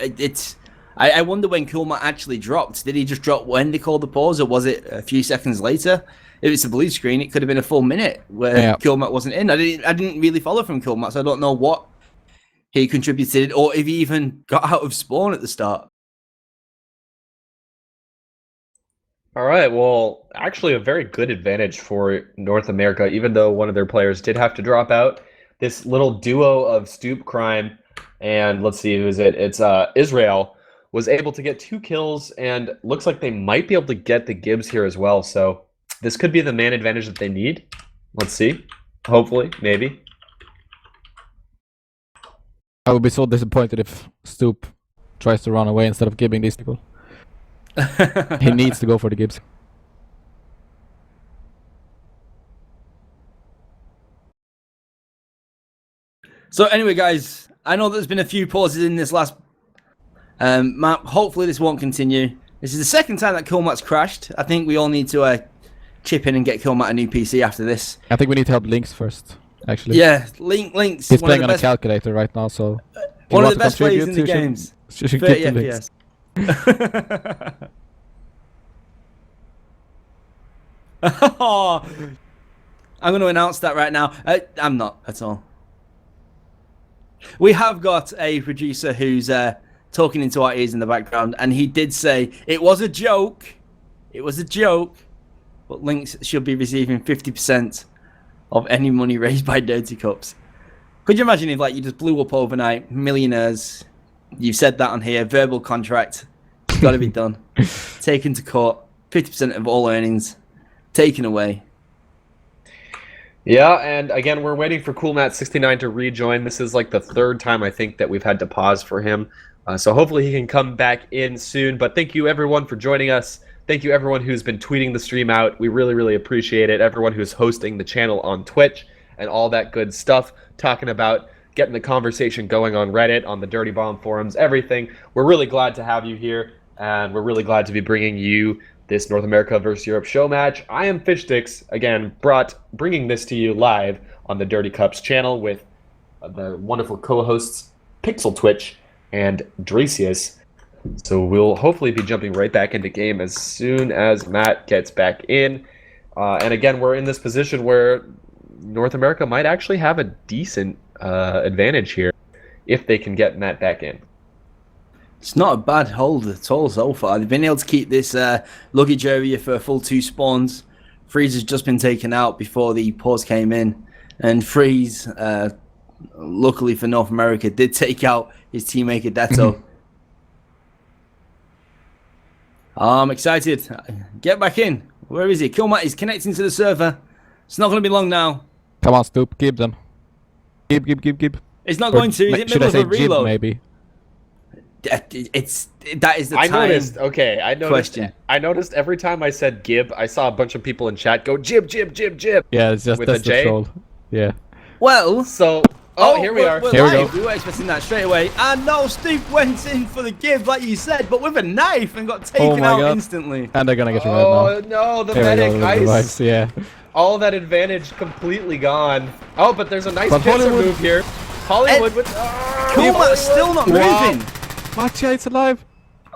[SPEAKER 2] I wonder when Cool Matt actually dropped. Did he just drop when they called the pause, or was it a few seconds later? If it's a blue screen, it could have been a full minute where Cool Matt wasn't in. I didn't really follow from Cool Matt, so I don't know what he contributed or if he even got out of spawn at the start.
[SPEAKER 1] All right, well, actually a very good advantage for North America, even though one of their players did have to drop out. This little duo of Stoop Crime and let's see, who is it? It's Israel was able to get 2 kills and looks like they might be able to get the Gibbs here as well. So this could be the man advantage that they need. Let's see. Hopefully, maybe.
[SPEAKER 3] I would be so disappointed if Stoop tries to run away instead of gibbing these people. He needs to go for the Gibbs.
[SPEAKER 2] So anyway, guys, I know there's been a few pauses in this last map. Hopefully this won't continue. This is the second time that Killmat's crashed. I think we all need to chip in and get Killmat a new PC after this.
[SPEAKER 3] I think we need to help Lynx first, actually.
[SPEAKER 2] Yeah, Lynx.
[SPEAKER 3] He's playing on a calculator right now, so...
[SPEAKER 2] One of the best players in the games. 30 FPS. I'm going to announce that right now. I'm not at all. We have got a producer who's talking into our ears in the background, and he did say it was a joke. It was a joke, but Lynx should be receiving 50% of any money raised by Dirty Cups. Could you imagine if you just blew up overnight, millionaires? You've said that on here, verbal contract, it's got to be done. Taken to court, 50% of all earnings taken away.
[SPEAKER 1] Yeah, and again, we're waiting for CoolMat69 to rejoin. This is like the 3rd time I think that we've had to pause for him. So hopefully he can come back in soon. But thank you everyone for joining us. Thank you everyone who's been tweeting the stream out. We really, really appreciate it. Everyone who's hosting the channel on Twitch and all that good stuff. Talking about getting the conversation going on Reddit, on the Dirty Bomb forums, everything. We're really glad to have you here. And we're really glad to be bringing you this North America versus Europe show match. I am Fishsticks, again, bringing this to you live on the Dirty Cups channel with the wonderful co-hosts Pixel Twitch and Dracius. So we'll hopefully be jumping right back into game as soon as Matt gets back in. And again, we're in this position where North America might actually have a decent advantage here if they can get Matt back in.
[SPEAKER 2] It's not a bad hold at all so far. They've been able to keep this luggage area for a full 2 spawns. Freeze has just been taken out before the pause came in. And Freeze, luckily for North America, did take out his teammate Adeto. I'm excited. Get back in. Where is he? Killmat is connecting to the server. It's not going to be long now.
[SPEAKER 3] Come on, Stoop, give them. Give.
[SPEAKER 2] It's not going to. He's in the middle of a reload.
[SPEAKER 3] Maybe.
[SPEAKER 2] That is the time.
[SPEAKER 1] I noticed. Okay, I noticed.
[SPEAKER 2] Question.
[SPEAKER 1] I noticed every time I said Gib, I saw a bunch of people in chat go Jib.
[SPEAKER 3] Yeah, it's just
[SPEAKER 1] with
[SPEAKER 3] that's
[SPEAKER 1] a J.
[SPEAKER 3] the troll. Yeah.
[SPEAKER 2] Well,
[SPEAKER 1] So, here we are.
[SPEAKER 2] We're
[SPEAKER 3] Here we
[SPEAKER 2] live.
[SPEAKER 3] go.
[SPEAKER 2] We were expecting that straight away. And no, Stoop went in for the give, like you said, but with a knife and got taken
[SPEAKER 3] my
[SPEAKER 2] out
[SPEAKER 3] God.
[SPEAKER 2] instantly.
[SPEAKER 3] And they're gonna get
[SPEAKER 1] Oh
[SPEAKER 3] revived now.
[SPEAKER 1] no, the
[SPEAKER 3] There we
[SPEAKER 1] medic,
[SPEAKER 3] go,
[SPEAKER 1] nice.
[SPEAKER 3] revives, yeah.
[SPEAKER 1] All that advantage completely gone. Oh, but there's a nice
[SPEAKER 3] But
[SPEAKER 1] pincer
[SPEAKER 3] Hollywood-
[SPEAKER 1] move here. Hollywood with
[SPEAKER 2] Killmat's still not moving.
[SPEAKER 3] Matcha, it's alive.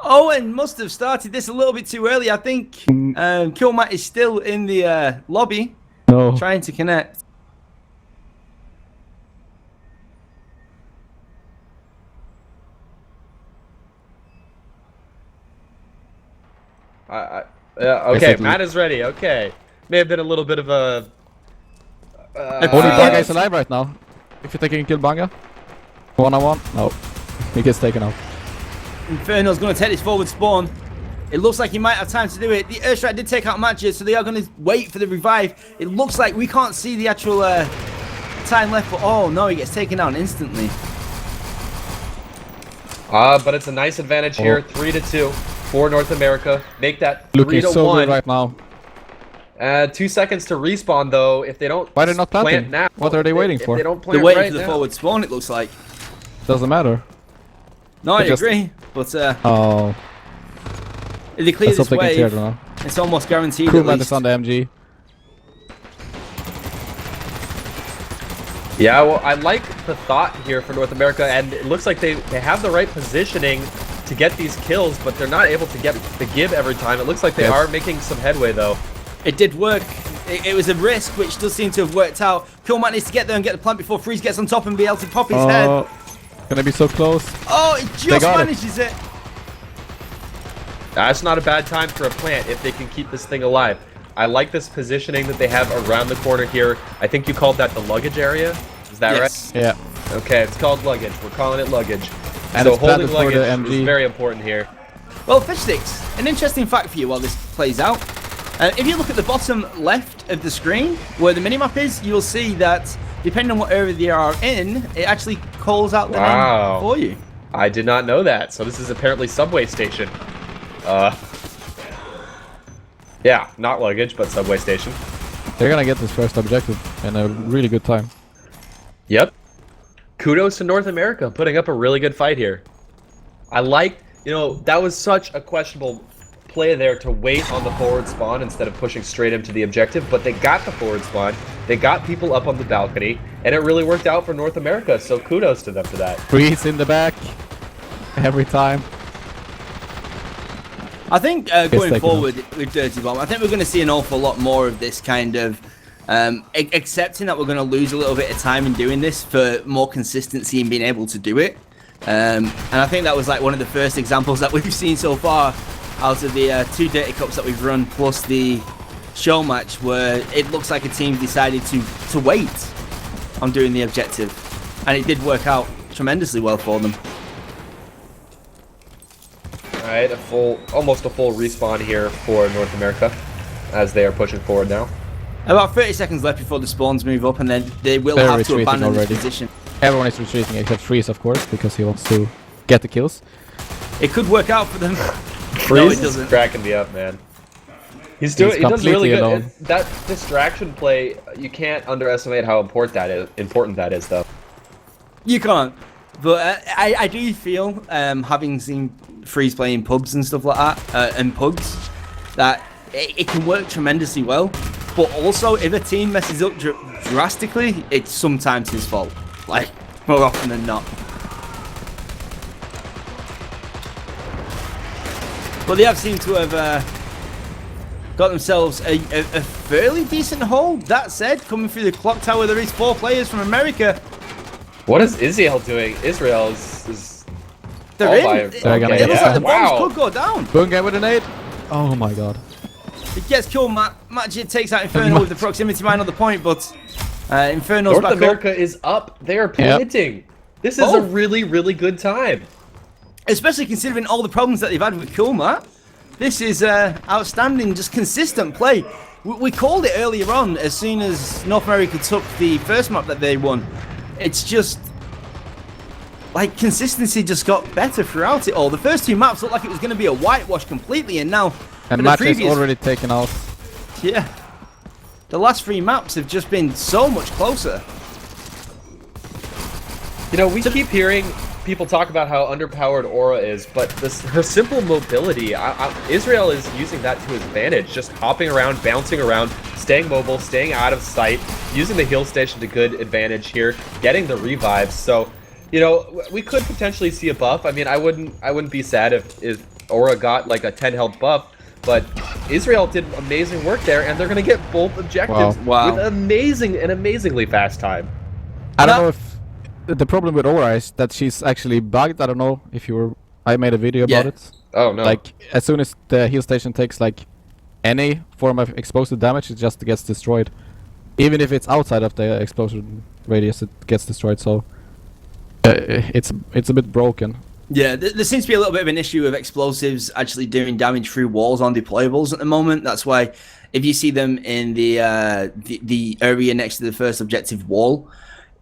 [SPEAKER 2] Owen must have started this a little bit too early. I think Killmat is still in the lobby
[SPEAKER 3] No.
[SPEAKER 2] trying to connect.
[SPEAKER 1] Yeah, okay,
[SPEAKER 3] Basically.
[SPEAKER 1] Matt is ready. Okay. May have been a little bit of a...
[SPEAKER 3] Only Banga is alive right now. If you're taking kill Banga. 1-on-1. No. He gets taken out.
[SPEAKER 2] Inferno's going to take this forward spawn. It looks like he might have time to do it. The Earthstrike did take out Magic, so they are going to wait for the revive. It looks like we can't see the actual time left, but oh no, he gets taken down instantly.
[SPEAKER 1] But it's a nice advantage here, 3-2 for North America. Make that 3-1.
[SPEAKER 3] Looking so good right now.
[SPEAKER 1] 2 seconds to respawn though. If they don't,
[SPEAKER 3] Why are they not
[SPEAKER 1] plant
[SPEAKER 3] planting?
[SPEAKER 1] now,
[SPEAKER 3] What are they waiting
[SPEAKER 1] if
[SPEAKER 3] for?
[SPEAKER 1] They don't
[SPEAKER 2] They're
[SPEAKER 1] plant
[SPEAKER 2] waiting
[SPEAKER 1] right
[SPEAKER 2] for the
[SPEAKER 1] now.
[SPEAKER 2] forward spawn, it looks like.
[SPEAKER 3] Doesn't matter.
[SPEAKER 2] No, I
[SPEAKER 3] They just-
[SPEAKER 2] agree, but
[SPEAKER 3] Oh.
[SPEAKER 2] if they clear
[SPEAKER 3] Let's hope
[SPEAKER 2] this
[SPEAKER 3] they can clear it
[SPEAKER 2] wave,
[SPEAKER 3] now.
[SPEAKER 2] it's almost guaranteed at
[SPEAKER 3] Crewman
[SPEAKER 2] least.
[SPEAKER 3] is on the MG.
[SPEAKER 1] Yeah, well, I like the thought here for North America, and it looks like they have the right positioning to get these kills, but they're not able to get the give every time. It looks like they
[SPEAKER 3] Yes.
[SPEAKER 1] are making some headway, though.
[SPEAKER 2] It did work. It was a risk, which does seem to have worked out. Coolmat needs to get there and get the plant before Freeze gets on top and be able to pop his head.
[SPEAKER 3] Gonna be so close.
[SPEAKER 2] Oh, it just
[SPEAKER 3] got it.
[SPEAKER 2] manages it.
[SPEAKER 1] That's not a bad time for a plant if they can keep this thing alive. I like this positioning that they have around the corner here. I think you called that the luggage area. Is that
[SPEAKER 2] Yes.
[SPEAKER 3] Yeah.
[SPEAKER 1] right? Okay, it's called luggage. We're calling it luggage.
[SPEAKER 3] And
[SPEAKER 1] so
[SPEAKER 3] it's
[SPEAKER 1] holding
[SPEAKER 3] planted for the
[SPEAKER 1] luggage is
[SPEAKER 3] MG.
[SPEAKER 1] very important here.
[SPEAKER 2] Well, Fish Sticks, an interesting fact for you while this plays out. If you look at the bottom left of the screen, where the minimap is, you'll see that depending on what area they are in, it actually calls out the
[SPEAKER 1] Wow.
[SPEAKER 2] name for you.
[SPEAKER 1] I did not know that. So this is apparently subway station. Yeah, not luggage, but subway station.
[SPEAKER 3] They're gonna get this first objective in a really good time.
[SPEAKER 1] Yep. Kudos to North America putting up a really good fight here. I like, that was such a questionable play there to wait on the forward spawn instead of pushing straight into the objective, but they got the forward spawn, they got people up on the balcony, and it really worked out for North America, so kudos to them for that.
[SPEAKER 3] Freeze in the back. Every time.
[SPEAKER 2] I think
[SPEAKER 3] taken
[SPEAKER 2] going
[SPEAKER 3] off.
[SPEAKER 2] forward with Dirty Bomb, I think we're going to see an awful lot more of this kind of accepting that we're going to lose a little bit of time in doing this for more consistency and being able to do it. And I think that was like one of the first examples that we've seen so far out of the 2 Dirty Cups that we've run, plus the show match, where it looks like a team decided to wait on doing the objective. And it did work out tremendously well for them.
[SPEAKER 1] Alright, almost a full respawn here for North America as they are pushing forward now.
[SPEAKER 2] About 30 seconds left before the spawns move up, and then they will
[SPEAKER 3] They're
[SPEAKER 2] have to
[SPEAKER 3] retreating
[SPEAKER 2] abandon
[SPEAKER 3] already.
[SPEAKER 2] this position.
[SPEAKER 3] Everyone is retreating except Freeze, of course, because he wants to get the kills.
[SPEAKER 2] It could work out for them.
[SPEAKER 1] Freeze
[SPEAKER 2] No, it
[SPEAKER 1] is
[SPEAKER 2] doesn't.
[SPEAKER 1] cracking me up, man. He does really
[SPEAKER 3] completely
[SPEAKER 1] good.
[SPEAKER 3] alone.
[SPEAKER 1] That distraction play, you can't underestimate how important that is, though.
[SPEAKER 2] You can't. But I do feel, having seen Freeze play in pubs and stuff like that, and pugs, that it can work tremendously well. But also, if a team messes up drastically, it's sometimes his fault. Like, more often than not. But they have seemed to have got themselves a fairly decent hold. That said, coming through the clock tower, there is 4 players from America.
[SPEAKER 1] What is Israel doing? Israel is
[SPEAKER 2] They're
[SPEAKER 1] all
[SPEAKER 2] in.
[SPEAKER 1] by
[SPEAKER 2] It
[SPEAKER 3] They're gonna
[SPEAKER 2] looks
[SPEAKER 3] get
[SPEAKER 2] like the bombs
[SPEAKER 1] Wow.
[SPEAKER 2] could go down.
[SPEAKER 3] Bunga with a nade. Oh my god.
[SPEAKER 2] It gets killed. Magic takes out Inferno with the proximity mine on the point, but Inferno's
[SPEAKER 1] North
[SPEAKER 2] back
[SPEAKER 1] America is up. They are planting. This is
[SPEAKER 2] Oh.
[SPEAKER 1] a really, really good time.
[SPEAKER 2] up. Especially considering all the problems that they've had with Coolmat. This is outstanding, just consistent play. We called it earlier on as soon as North America took the first map that they won. It's just like consistency just got better throughout it all. The first 2 maps looked like it was going to be a whitewash completely, and now
[SPEAKER 3] And
[SPEAKER 2] the
[SPEAKER 3] Match is
[SPEAKER 2] previous-
[SPEAKER 3] already taken out.
[SPEAKER 2] Yeah. The last 3 maps have just been so much closer.
[SPEAKER 1] We keep hearing people talk about how underpowered Aura is, but her simple mobility, Israel is using that to his advantage, just hopping around, bouncing around, staying mobile, staying out of sight, using the heal station to good advantage here, getting the revives. So, we could potentially see a buff. I mean, I wouldn't be sad if Aura got like a 10 health buff, but Israel did amazing work there, and they're going to get both objectives
[SPEAKER 2] Wow.
[SPEAKER 1] with an amazingly fast time.
[SPEAKER 3] I don't know if the problem with Aura is that she's actually bugged. I don't know if you were. I made a video about
[SPEAKER 2] Yeah.
[SPEAKER 3] it.
[SPEAKER 1] Oh no.
[SPEAKER 3] Like as soon as the heal station takes like any form of explosive damage, it just gets destroyed. Even if it's outside of the explosion radius, it gets destroyed. So it's a bit broken.
[SPEAKER 2] Yeah, there seems to be a little bit of an issue with explosives actually doing damage through walls on deployables at the moment. That's why if you see them in the area next to the first objective wall,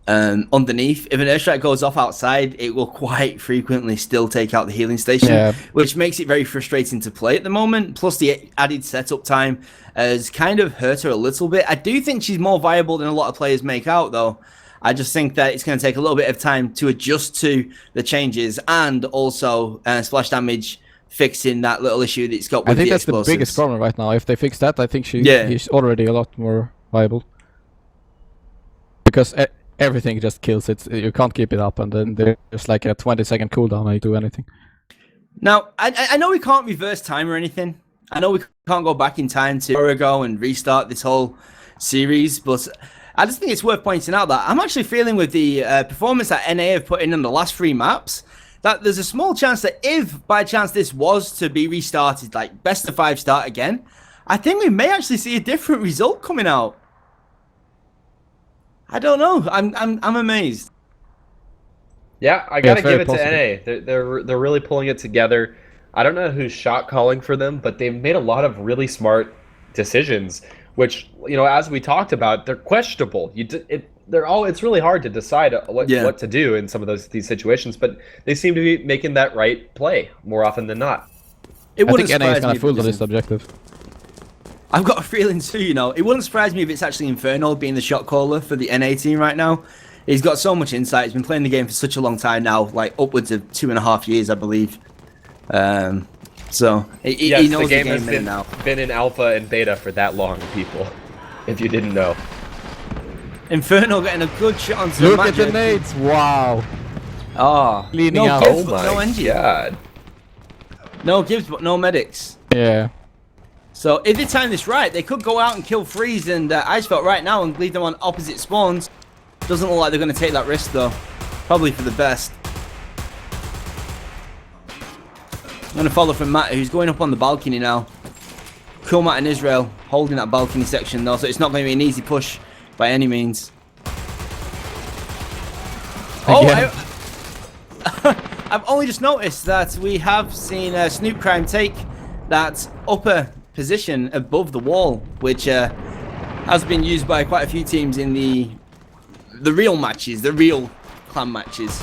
[SPEAKER 2] underneath, if an airstrike goes off outside, it will quite frequently still take out the healing station, which makes it very frustrating to play at the moment. Plus, the added setup time has kind of hurt her a little bit. I do think she's more viable than a lot of players make out, though. I just think that it's going to take a little bit of time to adjust to the changes and also splash damage fixing that little issue that it's got with the explosives. I think that's the
[SPEAKER 3] biggest problem right now. If they fix that, I think she's already a lot more viable. Because everything just kills it. You can't keep it up, and then there's like a 20-second cooldown when you do anything.
[SPEAKER 2] Now, I know we can't reverse time or anything. I know we can't go back in time to ago and restart this whole series, but I just think it's worth pointing out that I'm actually feeling with the performance that NA have put in on the last 3 maps, that there's a small chance that if by chance this was to be restarted, like best of 5 start again, I think we may actually see a different result coming out. I don't know. I'm amazed.
[SPEAKER 1] Yeah, I gotta give it to NA. They're really pulling it together. I don't know who's shot calling for them, but they've made a lot of really smart decisions, which, you know, as we talked about, they're questionable. It's really hard to decide what to do in some of these situations, but they seem to be making that right play more often than not.
[SPEAKER 3] I think NA is gonna fool this objective.
[SPEAKER 2] I've got a feeling too, you know. It wouldn't surprise me if it's actually Inferno being the shot caller for the NA team right now. He's got so much insight. He's been playing the game for such a long time now, like upwards of 2.5 years, I believe. So he knows the game has
[SPEAKER 1] been in alpha and beta for that long, people. If you didn't know.
[SPEAKER 2] Inferno getting a good shot onto
[SPEAKER 3] the match. Look at the nades! Wow.
[SPEAKER 2] Oh,
[SPEAKER 3] leaning out.
[SPEAKER 1] Oh my god.
[SPEAKER 2] No Gibbs, but no medics.
[SPEAKER 3] Yeah.
[SPEAKER 2] So if they time this right, they could go out and kill Freeze and Icefelt right now and leave them on opposite spawns. Doesn't look like they're going to take that risk though. Probably for the best. I'm going to follow from Matt, who's going up on the balcony now. Cool Matt and Israel holding that balcony section though, so it's not going to be an easy push by any means. Oh, I've only just noticed that we have seen Snoop Crime take that upper position above the wall, which has been used by quite a few teams in the real matches, the real clan matches.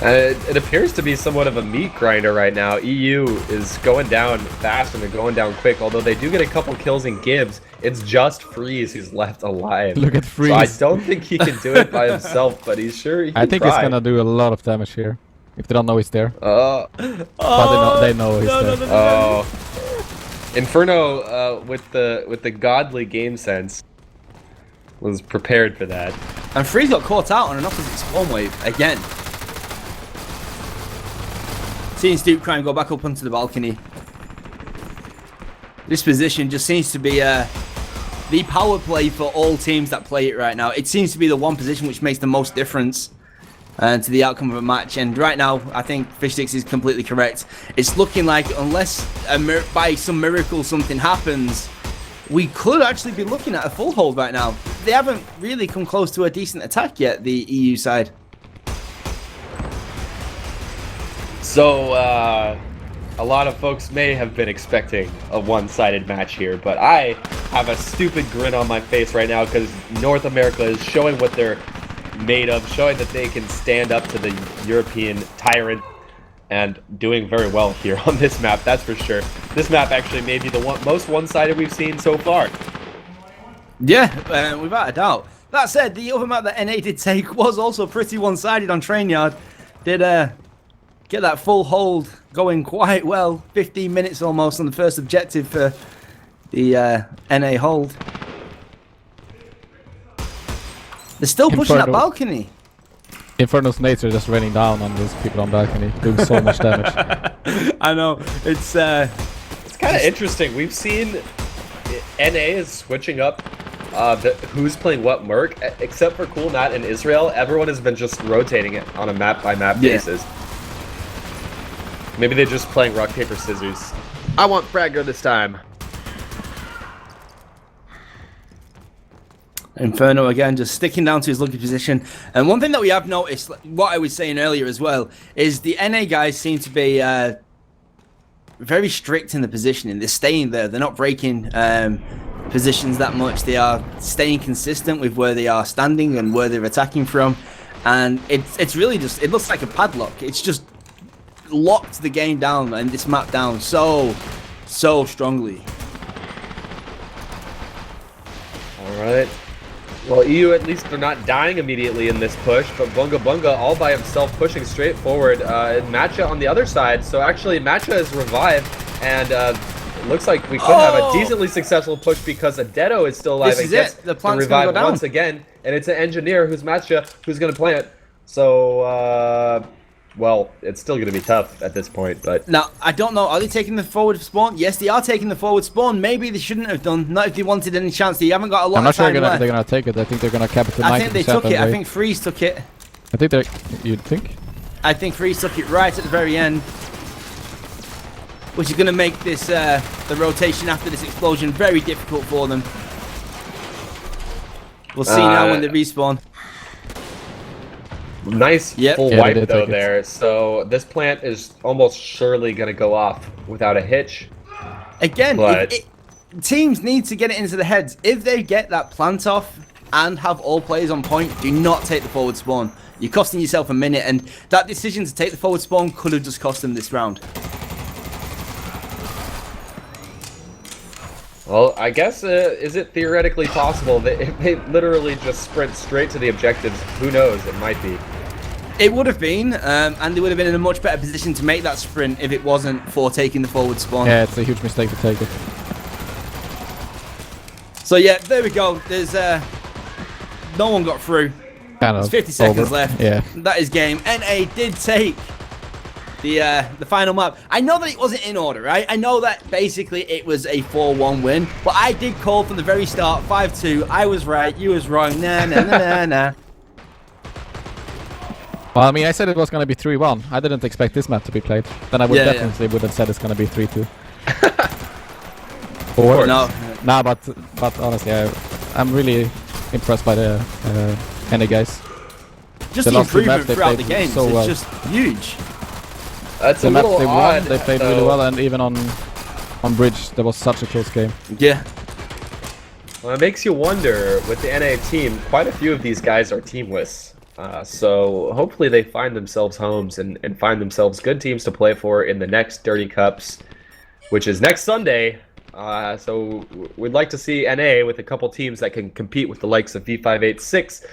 [SPEAKER 1] It appears to be somewhat of a meat grinder right now. EU is going down fast and they're going down quick. Although they do get a couple kills in Gibbs, it's just Freeze who's left alive.
[SPEAKER 3] Look at Freeze.
[SPEAKER 1] So I don't think he can do it by himself, but he's sure he can
[SPEAKER 3] I think
[SPEAKER 1] try.
[SPEAKER 3] It's gonna do a lot of damage here. If they don't know he's there.
[SPEAKER 1] But
[SPEAKER 3] they know he's there.
[SPEAKER 1] Oh. Inferno with the godly game sense was prepared for that.
[SPEAKER 2] And Freeze got caught out on an opposite spawn wave again. Seeing Snoop Crime go back up onto the balcony. This position just seems to be the power play for all teams that play it right now. It seems to be the one position which makes the most difference to the outcome of a match. And right now, I think Fish6 is completely correct. It's looking like unless by some miracle something happens, we could actually be looking at a full hold right now. They haven't really come close to a decent attack yet, the EU side.
[SPEAKER 1] So, a lot of folks may have been expecting a one-sided match here, but I have a stupid grin on my face right now because North America is showing what they're made of, showing that they can stand up to the European tyrant, and doing very well here on this map, that's for sure. This map actually may be the most one-sided we've seen so far.
[SPEAKER 2] Yeah, without a doubt. That said, the other map that NA did take was also pretty one-sided on Trainyard. Did get that full hold going quite well. 15 minutes almost on the first objective for the NA hold. They're still pushing that balcony.
[SPEAKER 3] Inferno's nades are just raining down on these people on balcony, doing so much damage.
[SPEAKER 2] I know. It's
[SPEAKER 1] kind of interesting. We've seen NA is switching up who's playing what merc, except for Cool Nat and Israel, everyone has been just rotating it on a map-by-map basis. Maybe they're just playing rock, paper, scissors. I want Fragger this time.
[SPEAKER 2] Inferno again, just sticking down to his lucky position. And one thing that we have noticed, what I was saying earlier as well, is the NA guys seem to be very strict in the positioning. They're staying there. They're not breaking positions that much. They are staying consistent with where they are standing and where they're attacking from. And it's really just, it looks like a padlock. It's just locked the game down and this map down so strongly.
[SPEAKER 1] All right. Well, EU, at least they're not dying immediately in this push, but Bunga Bunga all by himself pushing straight forward. Matcha on the other side, so actually Matcha is revived, and it looks like we could have a decently successful push because Adetto is still alive and gets
[SPEAKER 2] the
[SPEAKER 1] to
[SPEAKER 2] plant's
[SPEAKER 1] revive
[SPEAKER 2] gonna go down
[SPEAKER 1] once again, and it's an engineer who's Matcha who's going to plant. So, well, it's still going to be tough at this point, but...
[SPEAKER 2] Now, I don't know, are they taking the forward spawn? Yes, they are taking the forward spawn. Maybe they shouldn't have done, not if they wanted any chance. They haven't got a lot
[SPEAKER 3] I'm not
[SPEAKER 2] of time
[SPEAKER 3] sure
[SPEAKER 2] left.
[SPEAKER 3] they're gonna take it. I think they're gonna cap it to 90%.
[SPEAKER 2] I think they took it.
[SPEAKER 3] anyway.
[SPEAKER 2] I think Freeze took it.
[SPEAKER 3] I think they're... You'd think?
[SPEAKER 2] I think Freeze took it right at the very end. Which is going to make this, the rotation after this explosion very difficult for them. We'll see now when they respawn.
[SPEAKER 1] Nice full
[SPEAKER 3] Yeah,
[SPEAKER 1] wipe though there. So this plant is almost surely going to go off without a hitch.
[SPEAKER 2] Again,
[SPEAKER 1] But-
[SPEAKER 2] teams need to get it into the heads. If they get that plant off and have all players on point, do not take the forward spawn. You're costing yourself a minute, and that decision to take the forward spawn could have just cost them this round.
[SPEAKER 1] Well, I guess, is it theoretically possible that if they literally just sprint straight to the objectives, who knows, it might be.
[SPEAKER 2] It would have been, and they would have been in a much better position to make that sprint if it wasn't for taking the forward spawn.
[SPEAKER 3] Yeah, it's a huge mistake to take it.
[SPEAKER 2] So yeah, there we go. There's no one got through.
[SPEAKER 3] Kind
[SPEAKER 2] There's
[SPEAKER 3] of
[SPEAKER 2] 50 seconds
[SPEAKER 3] over.
[SPEAKER 2] left.
[SPEAKER 3] Yeah.
[SPEAKER 2] That is game. NA did take the final map. I know that it wasn't in order, right? I know that basically it was a 4-1 win, but I did call from the very start 5-2. I was right, you was wrong. Nah.
[SPEAKER 3] Well, I mean, I said it was going to be 3-1. I didn't expect this map to be played. Then I would definitely would have said it's going to be 3-2. Or
[SPEAKER 2] No.
[SPEAKER 3] Nah, but honestly, I'm really impressed by the NA guys.
[SPEAKER 2] Just the
[SPEAKER 3] last two
[SPEAKER 2] improvement
[SPEAKER 3] maps, they
[SPEAKER 2] throughout the
[SPEAKER 3] played
[SPEAKER 2] games
[SPEAKER 3] so
[SPEAKER 2] is
[SPEAKER 3] well.
[SPEAKER 2] just huge.
[SPEAKER 1] That's
[SPEAKER 3] The
[SPEAKER 1] a
[SPEAKER 3] maps
[SPEAKER 1] little
[SPEAKER 3] they
[SPEAKER 1] odd.
[SPEAKER 3] won, they played really well, and even on Bridge, there was such a close game.
[SPEAKER 2] Yeah.
[SPEAKER 1] Well, it makes you wonder, with the NA team, quite a few of these guys are teamless. So hopefully they find themselves homes and find themselves good teams to play for in the next Dirty Cups, which is next Sunday. So we'd like to see NA with a couple teams that can compete with the likes of V586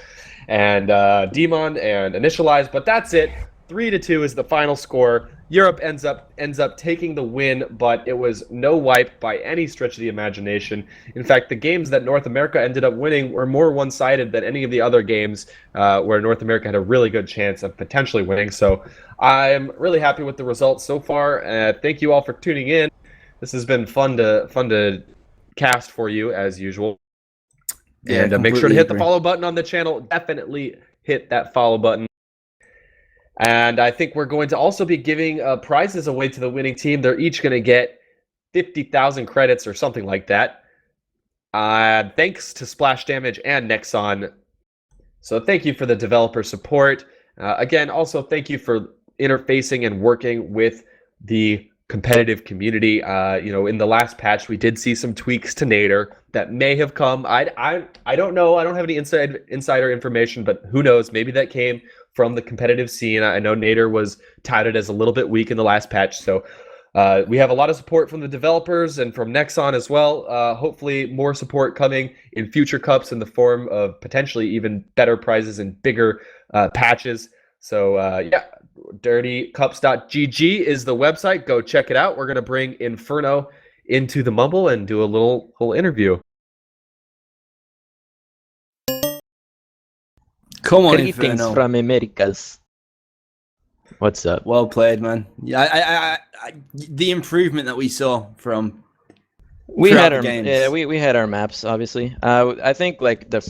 [SPEAKER 1] and Demon and Initialize, but that's it. 3-2 is the final score. Europe ends up taking the win, but it was no wipe by any stretch of the imagination. In fact, the games that North America ended up winning were more one-sided than any of the other games where North America had a really good chance of potentially winning. So I'm really happy with the results so far. Thank you all for tuning in. This has been fun to cast for you as usual.
[SPEAKER 2] Yeah,
[SPEAKER 1] And make sure to hit the
[SPEAKER 2] agree.
[SPEAKER 1] follow button on the channel. Definitely hit that follow button. And I think we're going to also be giving prizes away to the winning team. They're each going to get 50,000 credits or something like that. Thanks to Splash Damage and Nexon. So thank you for the developer support. Again, also thank you for interfacing and working with the competitive community. In the last patch, we did see some tweaks to Nader that may have come. I don't know. I don't have any insider information, but who knows? Maybe that came from the competitive scene. I know Nader was touted as a little bit weak in the last patch, so we have a lot of support from the developers and from Nexon as well. Hopefully more support coming in future cups in the form of potentially even better prizes and bigger patches. So yeah, dirtycups.gg is the website. Go check it out. We're going to bring Inferno into the Mumble and do a little interview.
[SPEAKER 2] Come on,
[SPEAKER 11] Greetings
[SPEAKER 2] Inferno.
[SPEAKER 11] from Americas. What's up?
[SPEAKER 2] Well played, man. Yeah, I the improvement that we saw from
[SPEAKER 9] We
[SPEAKER 2] throughout
[SPEAKER 9] had
[SPEAKER 2] the
[SPEAKER 9] our
[SPEAKER 2] games?
[SPEAKER 9] yeah, we had our maps obviously. I think like the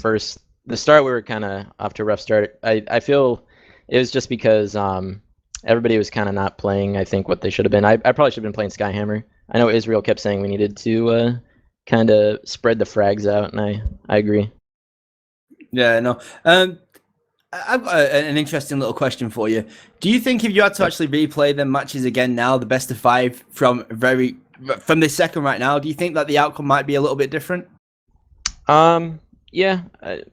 [SPEAKER 9] start we were kind of off to a rough start. I feel it was just because everybody was kind of not playing. I think what they should have been. I probably should have been playing Skyhammer. I know Israel kept saying we needed to kind of spread the frags out, and I agree.
[SPEAKER 2] Yeah, no. I've got an interesting little question for you. Do you think if you had to actually replay the matches again now, the best of 5 from this second right now, do you think that the outcome might be a little bit different?
[SPEAKER 9] Yeah,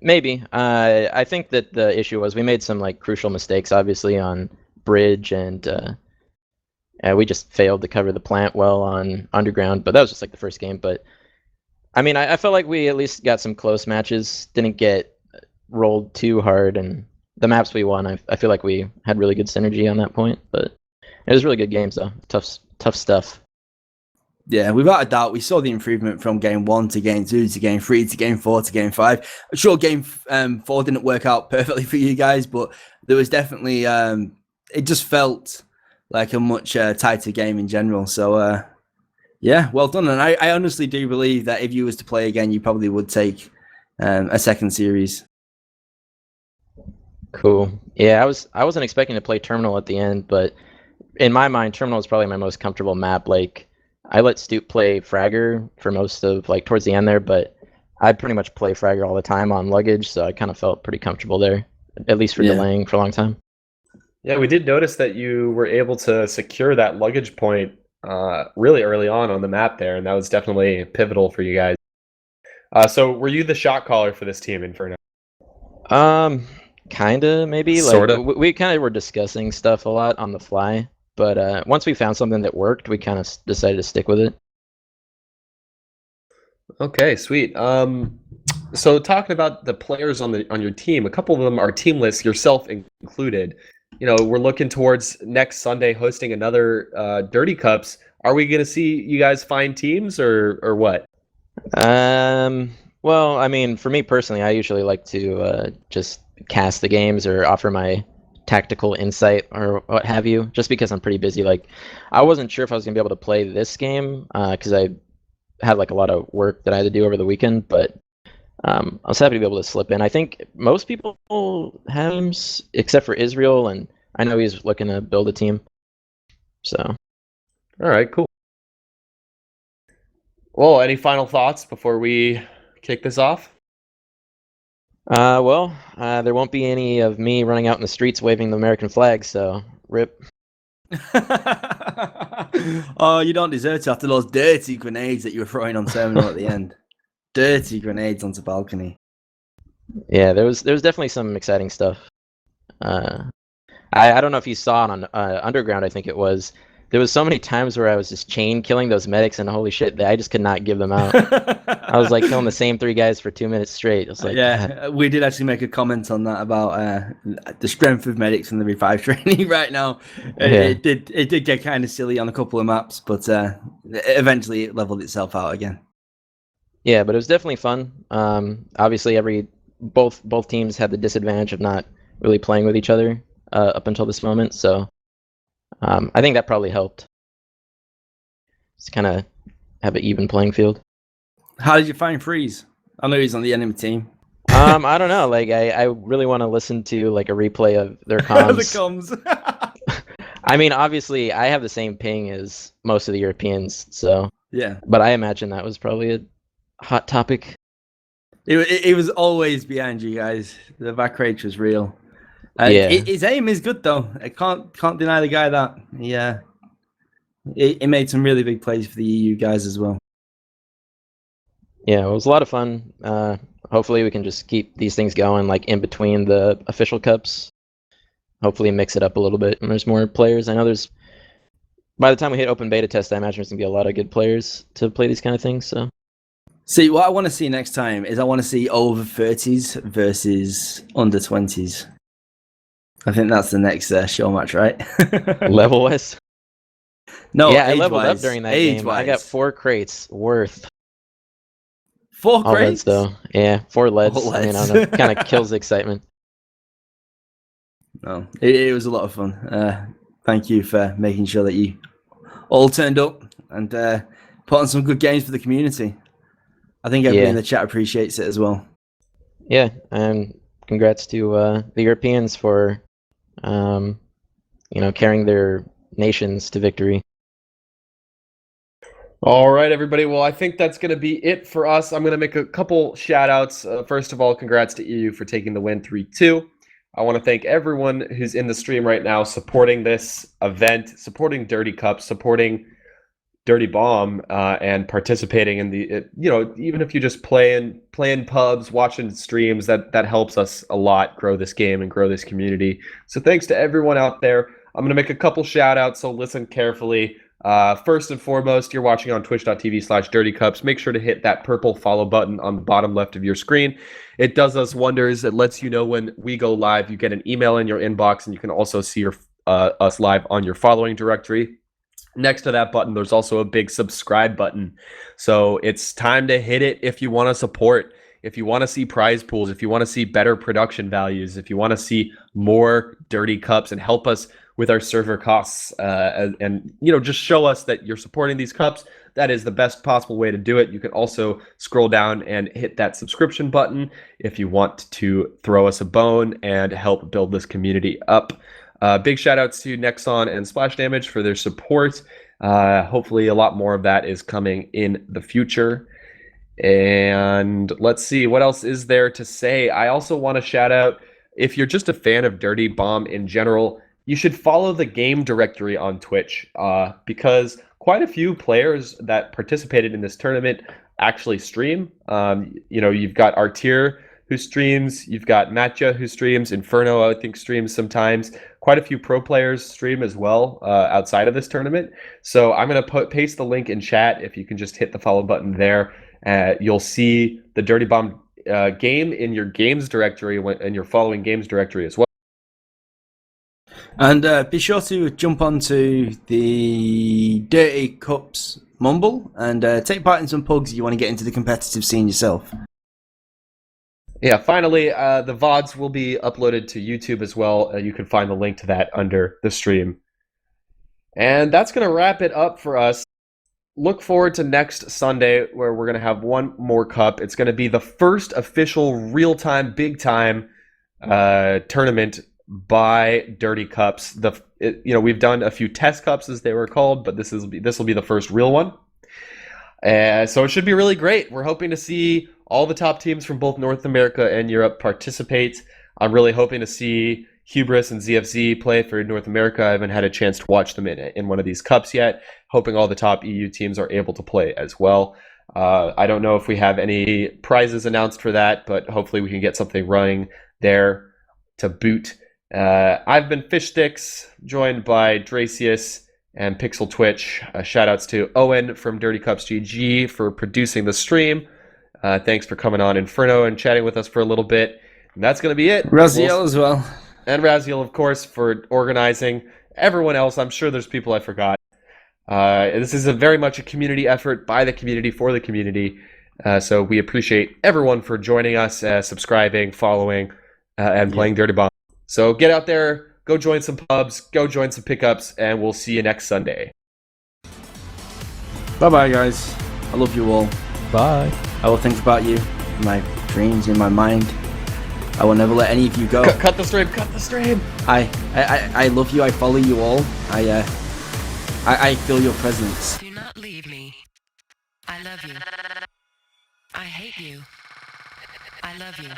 [SPEAKER 9] maybe. I think that the issue was we made some like crucial mistakes, obviously on bridge, and we just failed to cover the plant well on underground. But that was just like the first game. But I mean, I felt like we at least got some close matches. Didn't get rolled too hard, and the maps we won, I feel like we had really good synergy on that point. But it was really good games though. Tough stuff.
[SPEAKER 2] Yeah, without a doubt, we saw the improvement from game 1 to game 2 to game 3 to game 4 to game 5. I'm sure game 4 didn't work out perfectly for you guys, but there was definitely it just felt like a much tighter game in general. So yeah, well done. And I honestly do believe that if you was to play again, you probably would take a second series.
[SPEAKER 9] Cool. Yeah, I wasn't expecting to play Terminal at the end, but in my mind, Terminal is probably my most comfortable map. Like, I let Stoop play Fragger for most of, like, towards the end there, but I pretty much play Fragger all the time on luggage, so I kind of felt pretty comfortable there, at least for delaying for a long time.
[SPEAKER 1] Yeah, we did notice that you were able to secure that luggage point really early on the map there, and that was definitely pivotal for you guys. So were you the shot caller for this team, Inferno?
[SPEAKER 9] Kinda, maybe.
[SPEAKER 1] Sorta.
[SPEAKER 9] Like, we kind of were discussing stuff a lot on the fly, but once we found something that worked, we kind of decided to stick with it.
[SPEAKER 1] Okay, sweet. So talking about the players on your team, a couple of them are teamless, yourself included. You know, we're looking towards next Sunday hosting another Dirty Cups. Are we going to see you guys find teams or what?
[SPEAKER 9] Well, I mean, for me personally, I usually like to just cast the games or offer my tactical insight or what have you, just because I'm pretty busy. Like, I wasn't sure if I was gonna be able to play this game because I had like a lot of work that I had to do over the weekend, but I was happy to be able to slip in. I think most people have teams except for Israel, and I know he's looking to build a team. So,
[SPEAKER 1] all right, cool. Well, any final thoughts before we kick this off?
[SPEAKER 9] Well, there won't be any of me running out in the streets waving the American flag, so rip.
[SPEAKER 2] Oh, you don't deserve to after those dirty grenades that you were throwing on Terminal at the end. Dirty grenades onto balcony.
[SPEAKER 9] Yeah, there was definitely some exciting stuff. I don't know if you saw it on Underground, I think it was. There was so many times where I was just chain killing those medics, and holy shit, I just could not give them out. I was like killing the same 3 guys for 2 minutes straight. I was like,
[SPEAKER 2] yeah, we did actually make a comment on that about the strength of medics and the revive training right now. It did get kind of silly on a couple of maps, but eventually it leveled itself out again.
[SPEAKER 9] Yeah, but it was definitely fun. Obviously, both teams had the disadvantage of not really playing with each other up until this moment, so I think that probably helped. Just kind of have an even playing field.
[SPEAKER 2] How did you find Freeze? I know he's on the enemy team.
[SPEAKER 9] I don't know. Like, I really want to listen to like a replay of their comms.
[SPEAKER 2] The comms.
[SPEAKER 9] I mean, obviously, I have the same ping as most of the Europeans, so
[SPEAKER 2] yeah.
[SPEAKER 9] But I imagine that was probably a hot topic.
[SPEAKER 2] It was always behind you guys. The back rage was real. His aim is good though. I can't deny the guy that. Yeah, he made some really big plays for the EU guys as well.
[SPEAKER 9] Yeah, it was a lot of fun. Hopefully we can just keep these things going like in between the official cups. Hopefully mix it up a little bit and there's more players. I know by the time we hit open beta test, I imagine there's gonna be a lot of good players to play these kind of things. So
[SPEAKER 2] see, what I want to see next time is I want to see over 30s versus under 20s. I think that's the next show match, right?
[SPEAKER 9] Level wise.
[SPEAKER 2] No,
[SPEAKER 9] yeah, I leveled up during that game. I got 4 crates worth.
[SPEAKER 2] 4
[SPEAKER 9] all
[SPEAKER 2] crates,
[SPEAKER 9] leads, though. Yeah, 4 leads.
[SPEAKER 2] All
[SPEAKER 9] I mean,
[SPEAKER 2] leads.
[SPEAKER 9] I don't know, kind of kills the excitement.
[SPEAKER 2] No, it was a lot of fun. Thank you for making sure that you all turned up and put on some good games for the community. I think everybody
[SPEAKER 9] Yeah.
[SPEAKER 2] in the chat appreciates it as well.
[SPEAKER 9] Yeah, and congrats to the Europeans for, carrying their nations to victory.
[SPEAKER 1] All right, everybody. Well, I think that's going to be it for us. I'm going to make a couple shout outs. First of all, congrats to EU for taking the win 3-2. I want to thank everyone who's in the stream right now supporting this event, supporting Dirty Cup, supporting Dirty Bomb, and participating in the, even if you just play in pubs, watching streams, that helps us a lot grow this game and grow this community. So thanks to everyone out there. I'm going to make a couple shout outs, so listen carefully. First and foremost, you're watching on twitch.tv/dirtycups. Make sure to hit that purple follow button on the bottom left of your screen. It does us wonders. It lets you know when we go live. You get an email in your inbox, and you can also see us live on your following directory. Next to that button, there's also a big subscribe button. So it's time to hit it if you want to support, if you want to see prize pools, if you want to see better production values, if you want to see more Dirty Cups and help us with our server costs, and just show us that you're supporting these cups. That is the best possible way to do it. You can also scroll down and hit that subscription button if you want to throw us a bone and help build this community up. Big shout outs to Nexon and Splash Damage for their support. Hopefully a lot more of that is coming in the future. And let's see, what else is there to say? I also want to shout out, if you're just a fan of Dirty Bomb in general, you should follow the game directory on Twitch, because quite a few players that participated in this tournament actually stream. You've got Artir who streams, you've got Matcha who streams, Inferno I think streams sometimes. Quite a few pro players stream as well outside of this tournament. So I'm going to paste the link in chat. If you can just hit the follow button there, you'll see the Dirty Bomb game in your games directory and your following games directory as well.
[SPEAKER 2] And be sure to jump onto the Dirty Cups Mumble and take part in some pugs if you want to get into the competitive scene yourself.
[SPEAKER 1] Yeah, finally, the VODs will be uploaded to YouTube as well. You can find the link to that under the stream. And that's going to wrap it up for us. Look forward to next Sunday, where we're going to have one more cup. It's going to be the first official real-time, big-time tournament by Dirty Cups. We've done a few test cups, as they were called, but this will be the first real one. So it should be really great. We're hoping to see all the top teams from both North America and Europe participate. I'm really hoping to see Hubris and ZFZ play for North America. I haven't had a chance to watch them in one of these cups yet. Hoping all the top EU teams are able to play as well. I don't know if we have any prizes announced for that, but hopefully we can get something running there to boot. I've been Fishsticks, joined by Dracius and Pixel Twitch. Shout outs to Owen from Dirty Cups GG for producing the stream. Thanks for coming on, Inferno, and chatting with us for a little bit. And that's going to be it.
[SPEAKER 2] Raziel as well.
[SPEAKER 1] And Raziel, of course, for organizing. Everyone else, I'm sure there's people I forgot. This is very much a community effort by the community for the community. So we appreciate everyone for joining us, subscribing, following, and playing Dirty Bomb. So get out there, go join some pubs, go join some pickups, and we'll see you next Sunday.
[SPEAKER 2] Bye-bye, guys. I love you all.
[SPEAKER 3] Bye.
[SPEAKER 2] I will think about you in my dreams, in my mind. I will never let any of you go.
[SPEAKER 1] Cut the stream, cut the stream.
[SPEAKER 2] I love you. I follow you all. I feel your presence.
[SPEAKER 12] Do not leave me. I love you. I hate you. I love you.